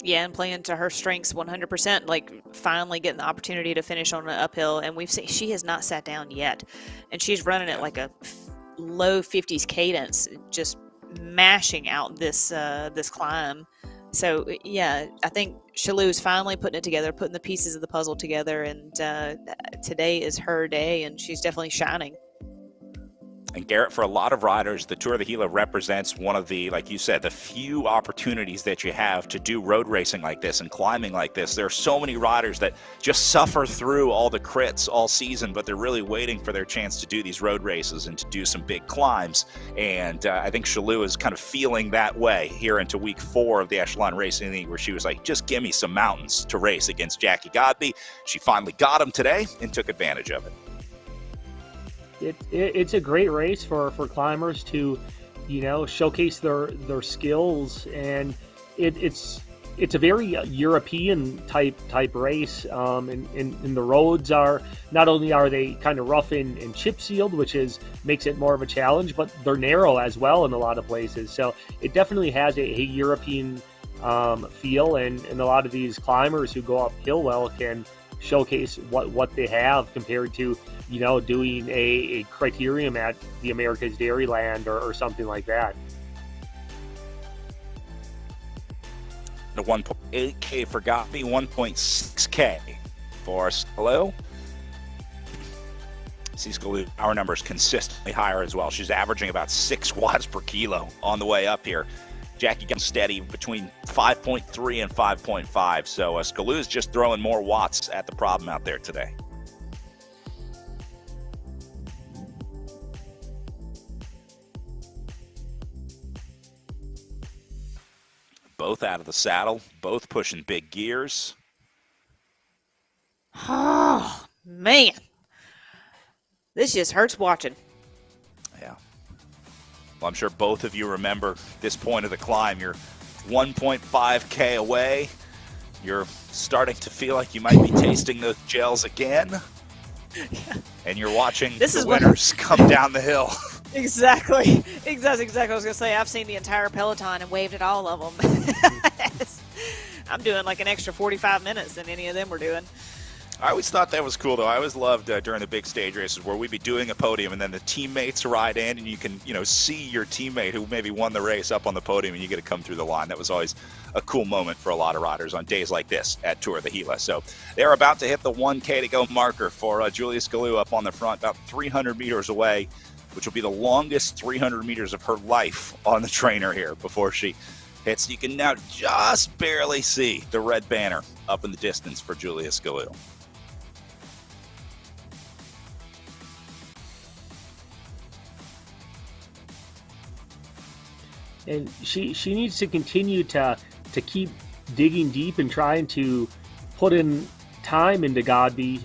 Yeah, and playing to her strengths 100%, like finally getting the opportunity to finish on an uphill. And we've seen she has not sat down yet. And she's running at like a low 50s cadence, just mashing out this this climb. So, yeah, I think Scalu's finally putting it together, putting the pieces of the puzzle together, and today is her day, and she's definitely shining. And Garrett, for a lot of riders, the Tour of the Gila represents one of the, like you said, the few opportunities that you have to do road racing like this and climbing like this. There are so many riders that just suffer through all the crits all season, but they're really waiting for their chance to do these road races and to do some big climbs. And I think Scalu is kind of feeling that way here into week 4 of the Echelon Racing League, where she was like, just give me some mountains to race against Jackie Godby. She finally got him today and took advantage of it. It's a great race for climbers to, showcase their skills, and it's a very European type race. And the roads are, not only are they kind of rough and chip sealed, which makes it more of a challenge, but they're narrow as well in a lot of places. So it definitely has a European feel, and a lot of these climbers who go uphill well can showcase what they have compared to doing a criterium at the America's Dairyland or something like that. The 1.8K for Godby, 1.6K for Scalu. See Scalu, our numbers consistently higher as well. She's averaging about 6 watts per kilo on the way up here. Jackie getting steady between 5.3 and 5.5. So Scalu is just throwing more watts at the problem out there today. Both out of the saddle, both pushing big gears. Oh, man. This just hurts watching. Yeah. Well, I'm sure both of you remember this point of the climb. You're 1.5K away. You're starting to feel like you might be tasting those gels again. Yeah. And you're watching the winners come down the hill. Exactly. I was going to say, I've seen the entire peloton and waved at all of them. I'm doing like an extra 45 minutes than any of them were doing. I always thought that was cool, though. I always loved during the big stage races where we'd be doing a podium and then the teammates ride in and you can, see your teammate who maybe won the race up on the podium and you get to come through the line. That was always a cool moment for a lot of riders on days like this at Tour of the Gila. So they're about to hit the 1K to go marker for Julia Scalu up on the front, about 300 meters away, which will be the longest 300 meters of her life on the trainer here before she hits. You can now just barely see the red banner up in the distance for Julia Scalu. And she needs to continue to keep digging deep and trying to put in time into Godby,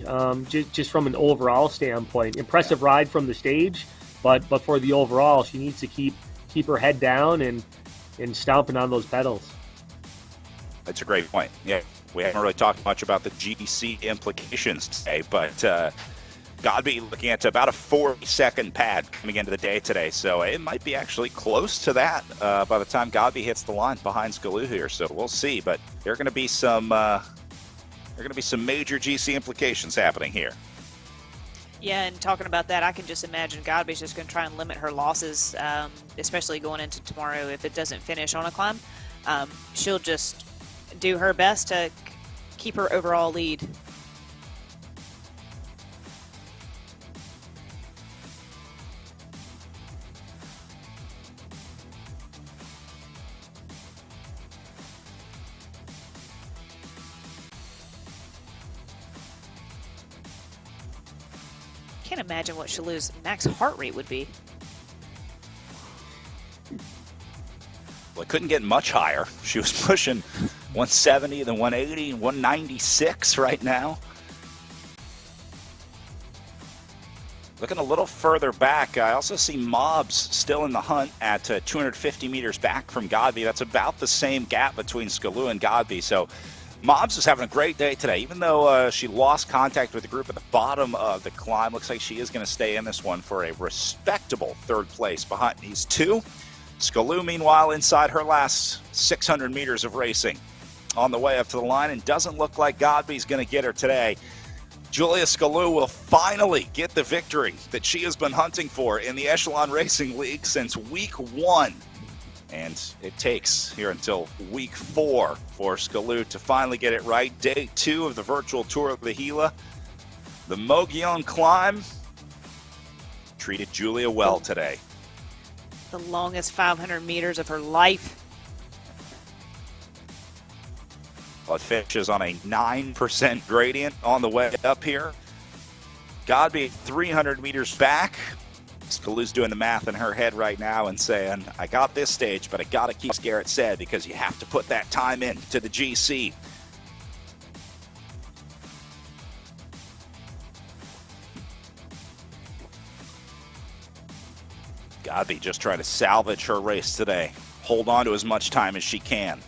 just from an overall standpoint. Impressive ride from the stage, but for the overall, she needs to keep her head down and stomping on those pedals. That's a great point. Yeah, we haven't really talked much about the GC implications today, but Godby looking at about a 40-second pad coming into the day today, so it might be actually close to that by the time Godby hits the line behind Skalou here. So we'll see, but there are going to be some major GC implications happening here. Yeah, and talking about that, I can just imagine Godby's just going to try and limit her losses, especially going into tomorrow if it doesn't finish on a climb. She'll just do her best to keep her overall lead. Can't imagine what Shalou's max heart rate would be. Well, it couldn't get much higher. She was pushing 170, then 180, 196 right now. Looking a little further back, I also see Mobs still in the hunt at 250 meters back from Godby. That's about the same gap between Skalou and Godby. So Mobs is having a great day today. Even though she lost contact with the group at the bottom of the climb, looks like she is going to stay in this one for a respectable third place behind these two. Skalou, meanwhile, inside her last 600 meters of racing on the way up to the line, and doesn't look like Godby's going to get her today. Julia Skalou will finally get the victory that she has been hunting for in the Echelon Racing League since week 1. And it takes here until week 4 for Skalou to finally get it right. Day 2 of the virtual tour of the Gila. The Mogollon climb treated Julia well today. The longest 500 meters of her life. Well, it finishes on a 9% gradient on the way up here. Godby 300 meters back. Skalou's doing the math in her head right now and saying, I got this stage, but I got to keep, as Garrett said, because you have to put that time in to the GC. Godby just trying to salvage her race today. Hold on to as much time as she can.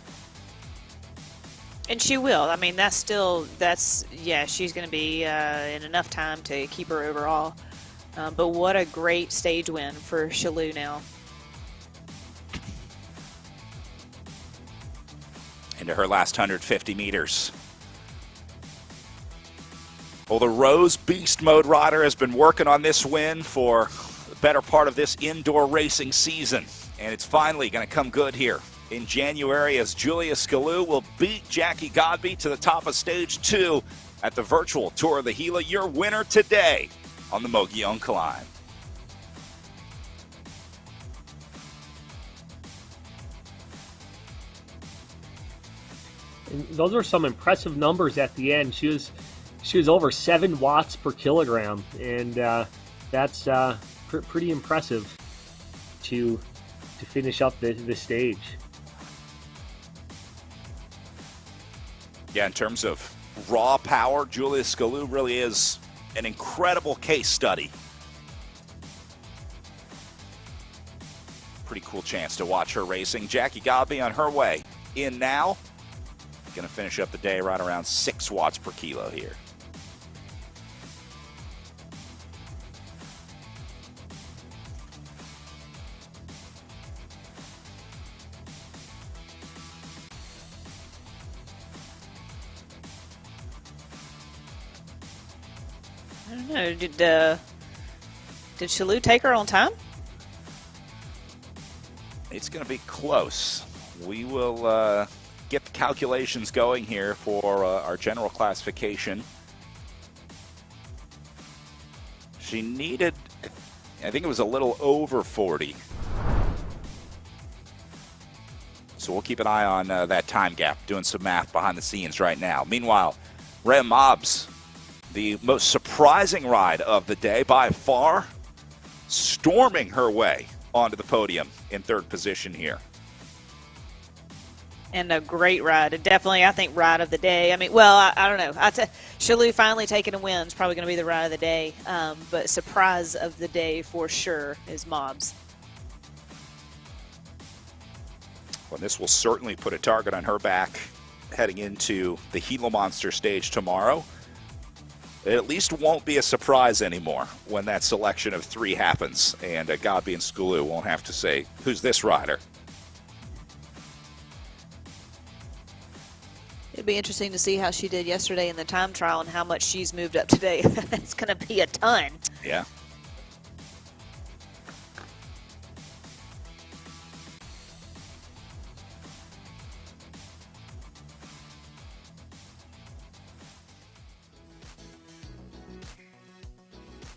And she will. I mean, she's going to be in enough time to keep her overall. But what a great stage win for Shalou now. Into her last 150 meters. Well, the Rose Beast Mode rider has been working on this win for the better part of this indoor racing season. And it's finally going to come good here in January as Julia Skalou will beat Jackie Godby to the top of stage 2 at the virtual tour of the Gila. Your winner today on the Mogollon climb. And those are some impressive numbers at the end. She was over 7 watts per kilogram, and that's pretty impressive to finish up the stage. Yeah, in terms of raw power, Julia Skalou really is an incredible case study. Pretty cool chance to watch her racing. Jackie Godby on her way in now. Going to finish up the day right around 6 watts per kilo here. I don't know. Did Shalou take her on time? It's going to be close. We will get the calculations going here for our general classification. She needed, I think it was a little over 40. So we'll keep an eye on that time gap, doing some math behind the scenes right now. Meanwhile, Rhea Mobs, the most surprising ride of the day by far, storming her way onto the podium in 3rd position here. And a great ride. And definitely, I think, ride of the day. I mean, well, I don't know. Shalou finally taking a win is probably going to be the ride of the day. But surprise of the day for sure is Mobs. Well, this will certainly put a target on her back heading into the Gila Monster stage tomorrow. It at least won't be a surprise anymore when that selection of 3 happens, and Gabi and Skulu won't have to say, who's this rider? It'd be interesting to see how she did yesterday in the time trial and how much she's moved up today. It's going to be a ton. Yeah.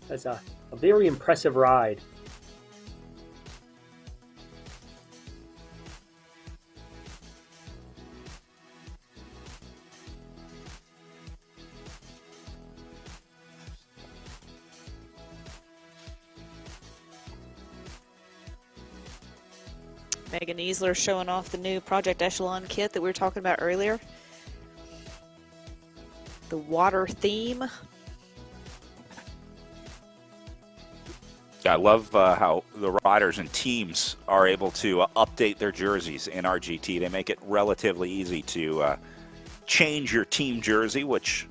That's a very impressive ride. Megan Easler showing off the new Project Echelon kit that we were talking about earlier. The water theme. I love how the riders and teams are able to update their jerseys in RGT. They make it relatively easy to change your team jersey, which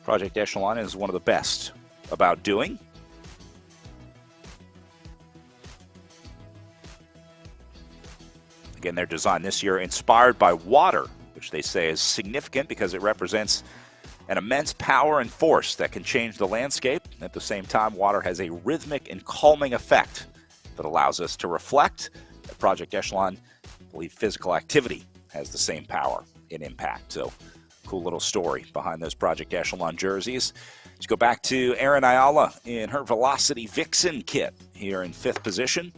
Project Echelon is one of the best about doing. Again, their design this year inspired by water, which they say is significant because it represents an immense power and force that can change the landscape. At the same time, water has a rhythmic and calming effect that allows us to reflect. At Project Echelon, I believe physical activity has the same power and impact. So, cool little story behind those Project Echelon jerseys. Let's go back to Erin Ayala in her Velocity Vixen kit here in 5th position,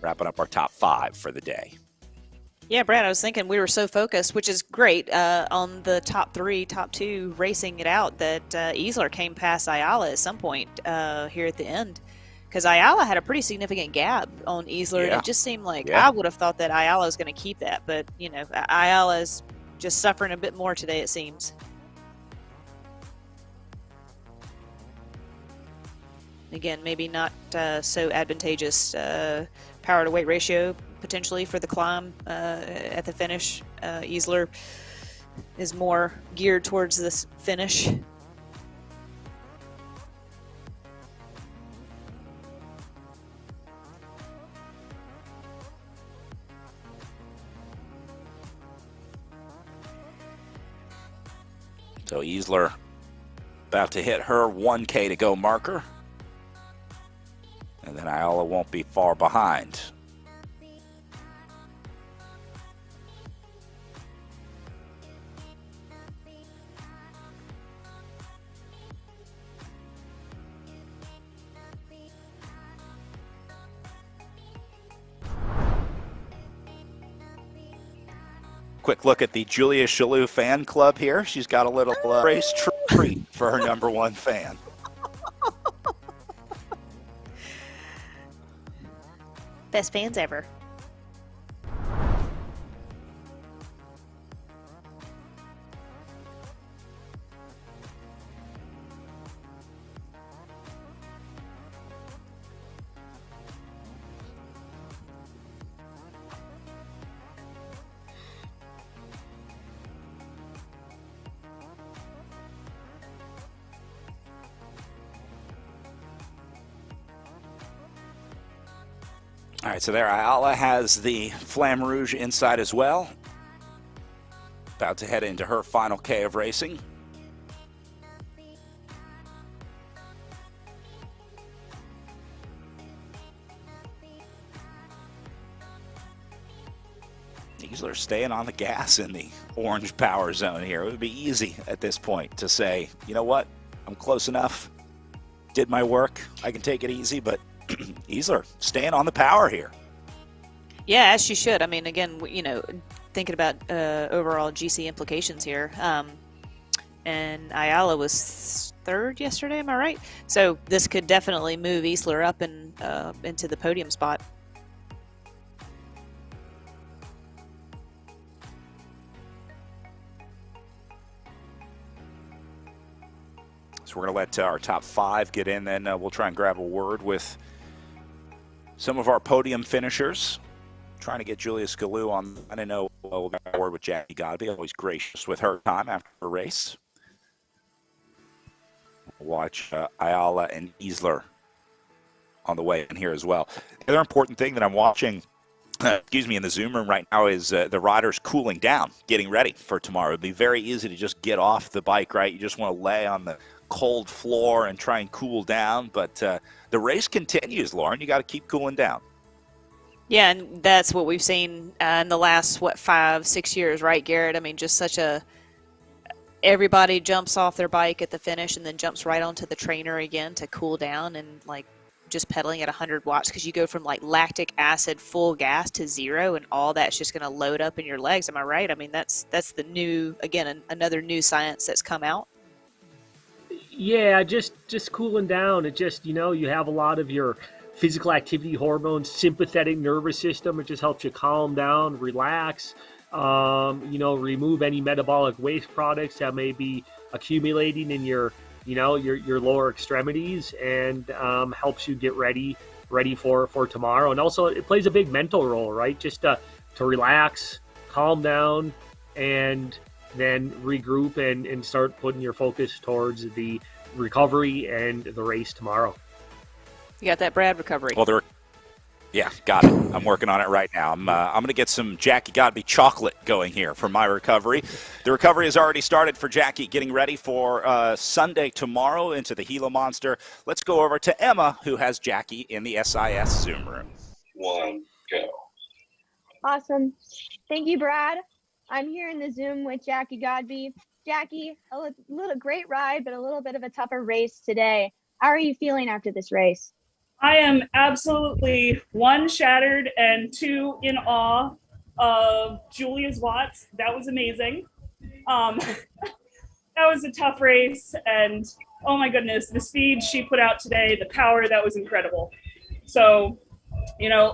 wrapping up our top 5 for the day. Yeah, Brad, I was thinking we were so focused, which is great, on the top 3, top 2 racing it out that Easler came past Ayala at some point here at the end. Because Ayala had a pretty significant gap on Easler, and it just seemed like I would have thought that Ayala was going to keep that. But, you know, Ayala's just suffering a bit more today, it seems. Again, maybe not so advantageous power to weight ratio potentially for the climb at the finish. Easler is more geared towards this finish. So Easler about to hit her 1K to go marker. And then Ayala won't be far behind. Quick look at the Julia Shalou fan club here. She's got a little race treat for her #1 fan. Best fans ever. All right, so there Ayala has the Flamme Rouge inside as well. About to head into her final K of racing. Easler staying on the gas in the orange power zone here. It would be easy at this point to say, you know what, I'm close enough, did my work, I can take it easy, but Easler staying on the power here. Yeah, as she should. I mean, again, you know, thinking about overall GC implications here. And Ayala was 3rd yesterday, am I right? So this could definitely move Easler up and into the podium spot. So we're going to let our top 5 get in, then we'll try and grab a word with some of our podium finishers. Trying to get Julia Scalu on. I don't know. We'll get a word with Jackie Godby. Always gracious with her time after a race. Watch Ayala and Easler on the way in here as well. The other important thing that I'm watching, in the Zoom room right now is the riders cooling down, getting ready for tomorrow. It'd be very easy to just get off the bike, right? You just want to lay on the cold floor and try and cool down. But the race continues, Lauren. You got to keep cooling down. Yeah, and that's what we've seen in the last, 5-6 years, right, Garrett? I mean, just everybody jumps off their bike at the finish and then jumps right onto the trainer again to cool down, and just pedaling at 100 watts, because you go from lactic acid full gas to 0, and all that's just going to load up in your legs. Am I right? I mean, that's the new, again, another new science that's come out. Yeah, just cooling down. It just, you have a lot of your physical activity hormones, sympathetic nervous system. It just helps you calm down, relax, remove any metabolic waste products that may be accumulating in your lower extremities, and helps you get ready for tomorrow. And also it plays a big mental role, right? Just to relax, calm down, and then regroup and start putting your focus towards the recovery and the race tomorrow. You got that, Brad? Recovery. Well, yeah, got it. I'm working on it right now. I'm going to get some Jackie Godby chocolate going here for my recovery. The recovery has already started for Jackie, getting ready for Sunday tomorrow into the Gila Monster. Let's go over to Emma, who has Jackie in the SIS Zoom room. 1, go. Awesome. Thank you, Brad. I'm here in the Zoom with Jackie Godby. Jackie, a little great ride, but a little bit of a tougher race today. How are you feeling after this race? I am absolutely 1, shattered, and 2, in awe of Julia's watts. That was amazing. That was a tough race, and oh my goodness, the speed she put out today, the power, that was incredible. So,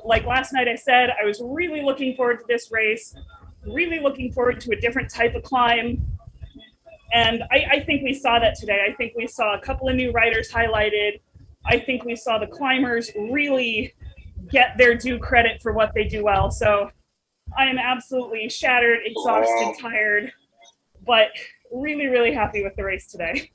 like last night I said, I was really looking forward to this race, really looking forward to a different type of climb. And I think we saw that today. I think we saw a couple of new riders highlighted. I think we saw the climbers really get their due credit for what they do well. So I am absolutely shattered, exhausted, tired, but really, really happy with the race today.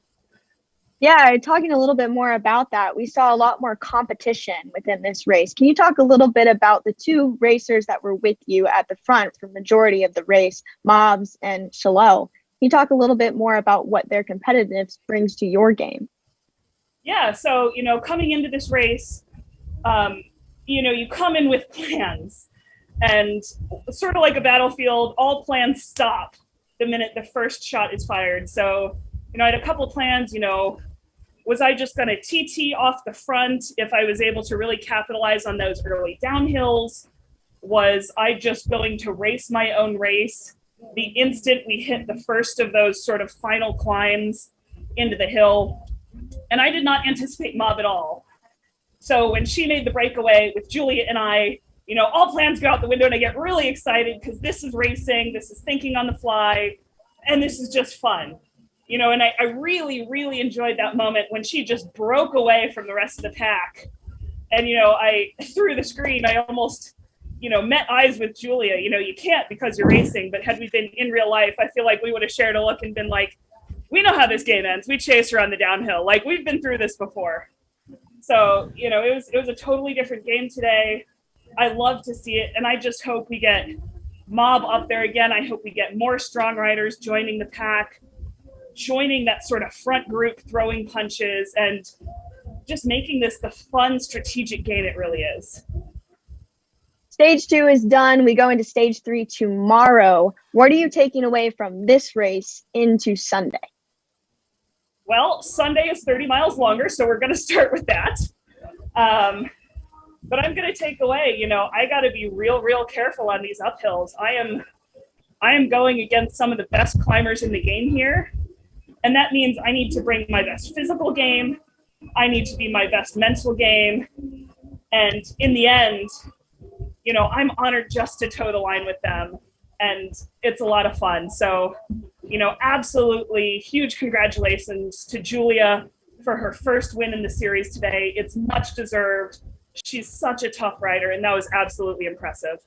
Yeah, talking a little bit more about that, we saw a lot more competition within this race. Can you talk a little bit about the 2 racers that were with you at the front for the majority of the race, Mobs and Echelon? Can you talk a little bit more about what their competitiveness brings to your game? Yeah, so, coming into this race, you come in with plans, and sort of like a battlefield, all plans stop the minute the first shot is fired. So, I had a couple plans, was I just going to TT off the front if I was able to really capitalize on those early downhills? Was I just going to race my own race the instant we hit the first of those sort of final climbs into the hill? And I did not anticipate Mob at all. So when she made the breakaway with Julia and I, all plans go out the window, and I get really excited because this is racing, this is thinking on the fly, and this is just fun. And I really, really enjoyed that moment when she just broke away from the rest of the pack. And, I, through the screen, I almost, met eyes with Julia. You can't because you're racing, but had we been in real life, I feel like we would have shared a look and been like, we know how this game ends. We chase her on the downhill. Like, we've been through this before. So, it was a totally different game today. I love to see it, and I just hope we get Mob up there again. I hope we get more strong riders joining the pack, joining that sort of front group, throwing punches, and just making this the fun, strategic game it really is. Stage 2 is done. We go into stage 3 tomorrow. What are you taking away from this race into Sunday? Well, Sunday is 30 miles longer, so we're going to start with that. But I'm going to take away, I got to be real careful on these uphills. I am going against some of the best climbers in the game here. And that means I need to bring my best physical game. I need to be my best mental game. And in the end, I'm honored just to toe the line with them. and it's a lot of fun. So, absolutely huge congratulations to Julia for her first win in the series today. It's much deserved. She's such a tough rider, and that was absolutely impressive.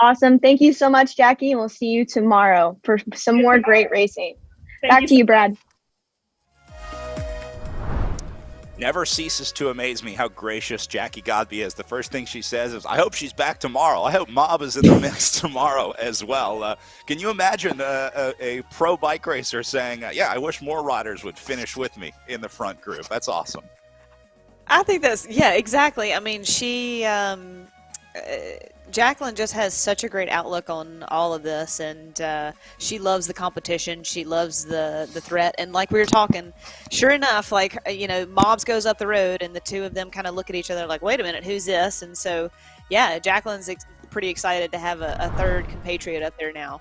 Awesome. Thank you so much, Jackie. And we'll see you tomorrow for some more great racing. Back to you, Brad. Never ceases to amaze me how gracious Jackie Godby is. The first thing she says is, I hope she's back tomorrow. I hope Mob is in the mix tomorrow as well. Can you imagine a pro bike racer saying, yeah, I wish more riders would finish with me in the front group? That's awesome. I think that's, yeah, exactly. I mean, Jacqueline just has such a great outlook on all of this, and she loves the competition. She loves the threat, and like we were talking, sure enough, like Mobs goes up the road, and the two of them kind of look at each other like, "Wait a minute, who's this?" And so, yeah, Jacqueline's pretty excited to have a third compatriot up there now.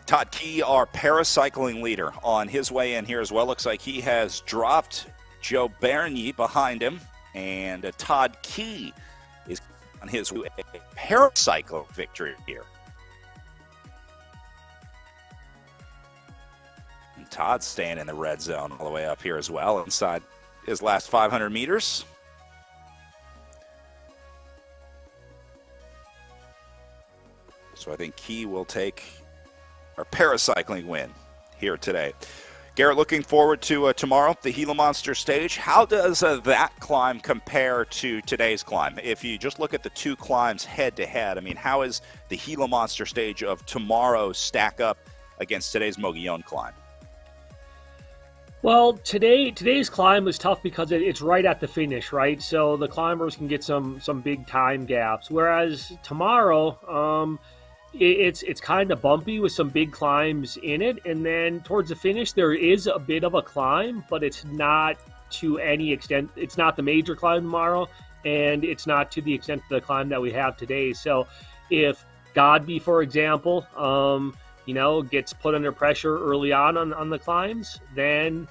Todd Key, our paracycling leader, on his way in here as well. Looks like he has dropped Joe Bernier behind him, and Todd Key is on his way to a paracycle victory here. And Todd's staying in the red zone all the way up here as well, inside his last 500 meters. So I think Key will take our paracycling win here today. Garrett, looking forward to tomorrow, the Gila Monster stage. How does that climb compare to today's climb? If you just look at the two climbs head-to-head, I mean, how is the Gila Monster stage of tomorrow stack up against today's Mogollon climb? Well, today's climb was tough because it's right at the finish, right? So the climbers can get some big time gaps. Whereas tomorrow, it's kind of bumpy with some big climbs in it, and then towards the finish there is a bit of a climb, but it's not to any extent. It's not the major climb tomorrow, and it's not to the extent of the climb that we have today. So if Godby, for example, gets put under pressure early on the climbs, then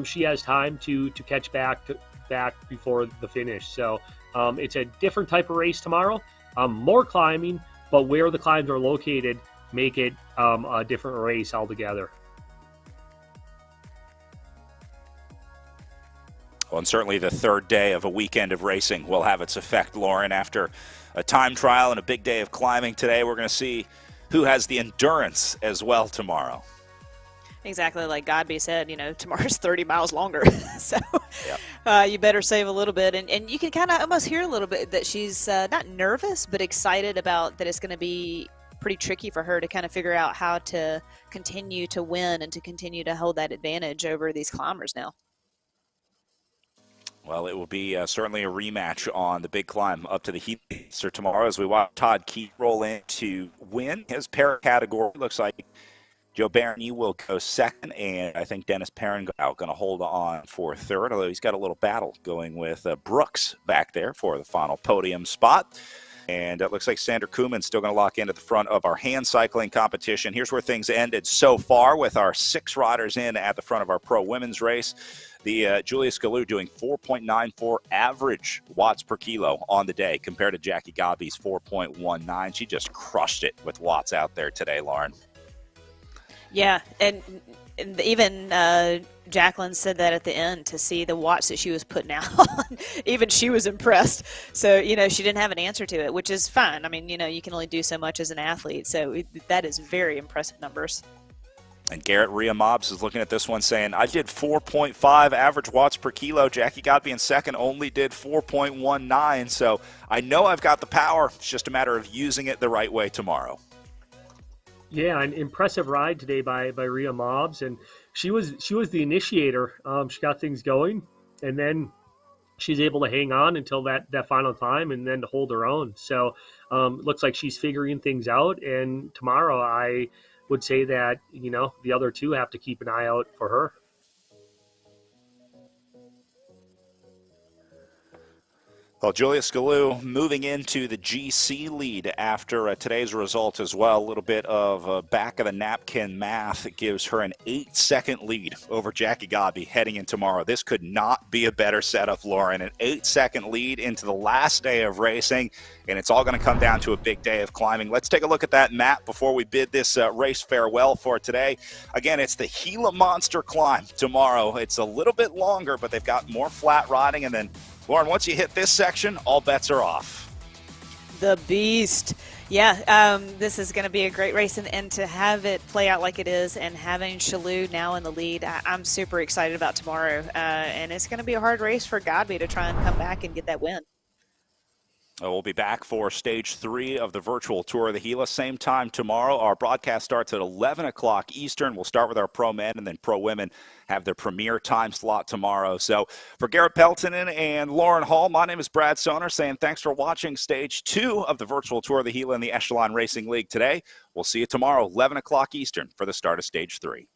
she has time to catch back before the finish. So it's a different type of race tomorrow, more climbing, but where the climbs are located make it a different race altogether. Well, and certainly the third day of a weekend of racing will have its effect, Lauren. After a time trial and a big day of climbing today, we're going to see who has the endurance as well tomorrow. Exactly, like Godby said, tomorrow's 30 miles longer, so yep. You better save a little bit. And you can kind of almost hear a little bit that she's not nervous, but excited about that it's going to be pretty tricky for her to kind of figure out how to continue to win and to continue to hold that advantage over these climbers now. Well, it will be certainly a rematch on the big climb up to the Heat tomorrow as we watch Todd Key roll in to win his para category. Looks like Joe Bernier will go second, and I think Dennis Perrin going to hold on for third, although he's got a little battle going with Brooks back there for the final podium spot. And it looks like Sander Koeman's still going to lock in at the front of our hand cycling competition. Here's where things ended so far with our 6 riders in at the front of our pro women's race. The Julia Scalu doing 4.94 average watts per kilo on the day compared to Jackie Godby's 4.19. She just crushed it with watts out there today, Lauren. Yeah, and even Jacqueline said that at the end, to see the watts that she was putting out on, even she was impressed. So, she didn't have an answer to it, which is fine. I mean, you can only do so much as an athlete. So that is very impressive numbers. And Garrett Rhea Mobs is looking at this one saying, I did 4.5 average watts per kilo. Jackie Godby in second only did 4.19. So I know I've got the power. It's just a matter of using it the right way tomorrow. Yeah, an impressive ride today by Rhea Mobs, and she was the initiator. She got things going, and then she's able to hang on until that final time, and then to hold her own. So looks like she's figuring things out. And tomorrow, I would say that the other two have to keep an eye out for her. Well, Julia Scalu moving into the GC lead after today's result as well. A little bit of back of the napkin math gives her an 8-second lead over Jackie Godby heading in tomorrow. This could not be a better setup, Lauren. An 8-second lead into the last day of racing, and it's all going to come down to a big day of climbing. Let's take a look at that map before we bid this race farewell for today. Again, it's the Gila Monster Climb tomorrow. It's a little bit longer, but they've got more flat riding, and then Lauren, once you hit this section, all bets are off. The beast. Yeah, this is going to be a great race, and to have it play out like it is and having Shalou now in the lead, I'm super excited about tomorrow. And it's going to be a hard race for Godby to try and come back and get that win. We'll be back for stage 3 of the virtual tour of the Gila. Same time tomorrow. Our broadcast starts at 11 o'clock Eastern. We'll start with our pro men, and then pro women have their premier time slot tomorrow. So for Garrett Peltonen and Lauren Hall, my name is Brad Soner saying thanks for watching stage 2 of the virtual tour of the Gila in the Echelon Racing League today. We'll see you tomorrow, 11 o'clock Eastern, for the start of stage 3.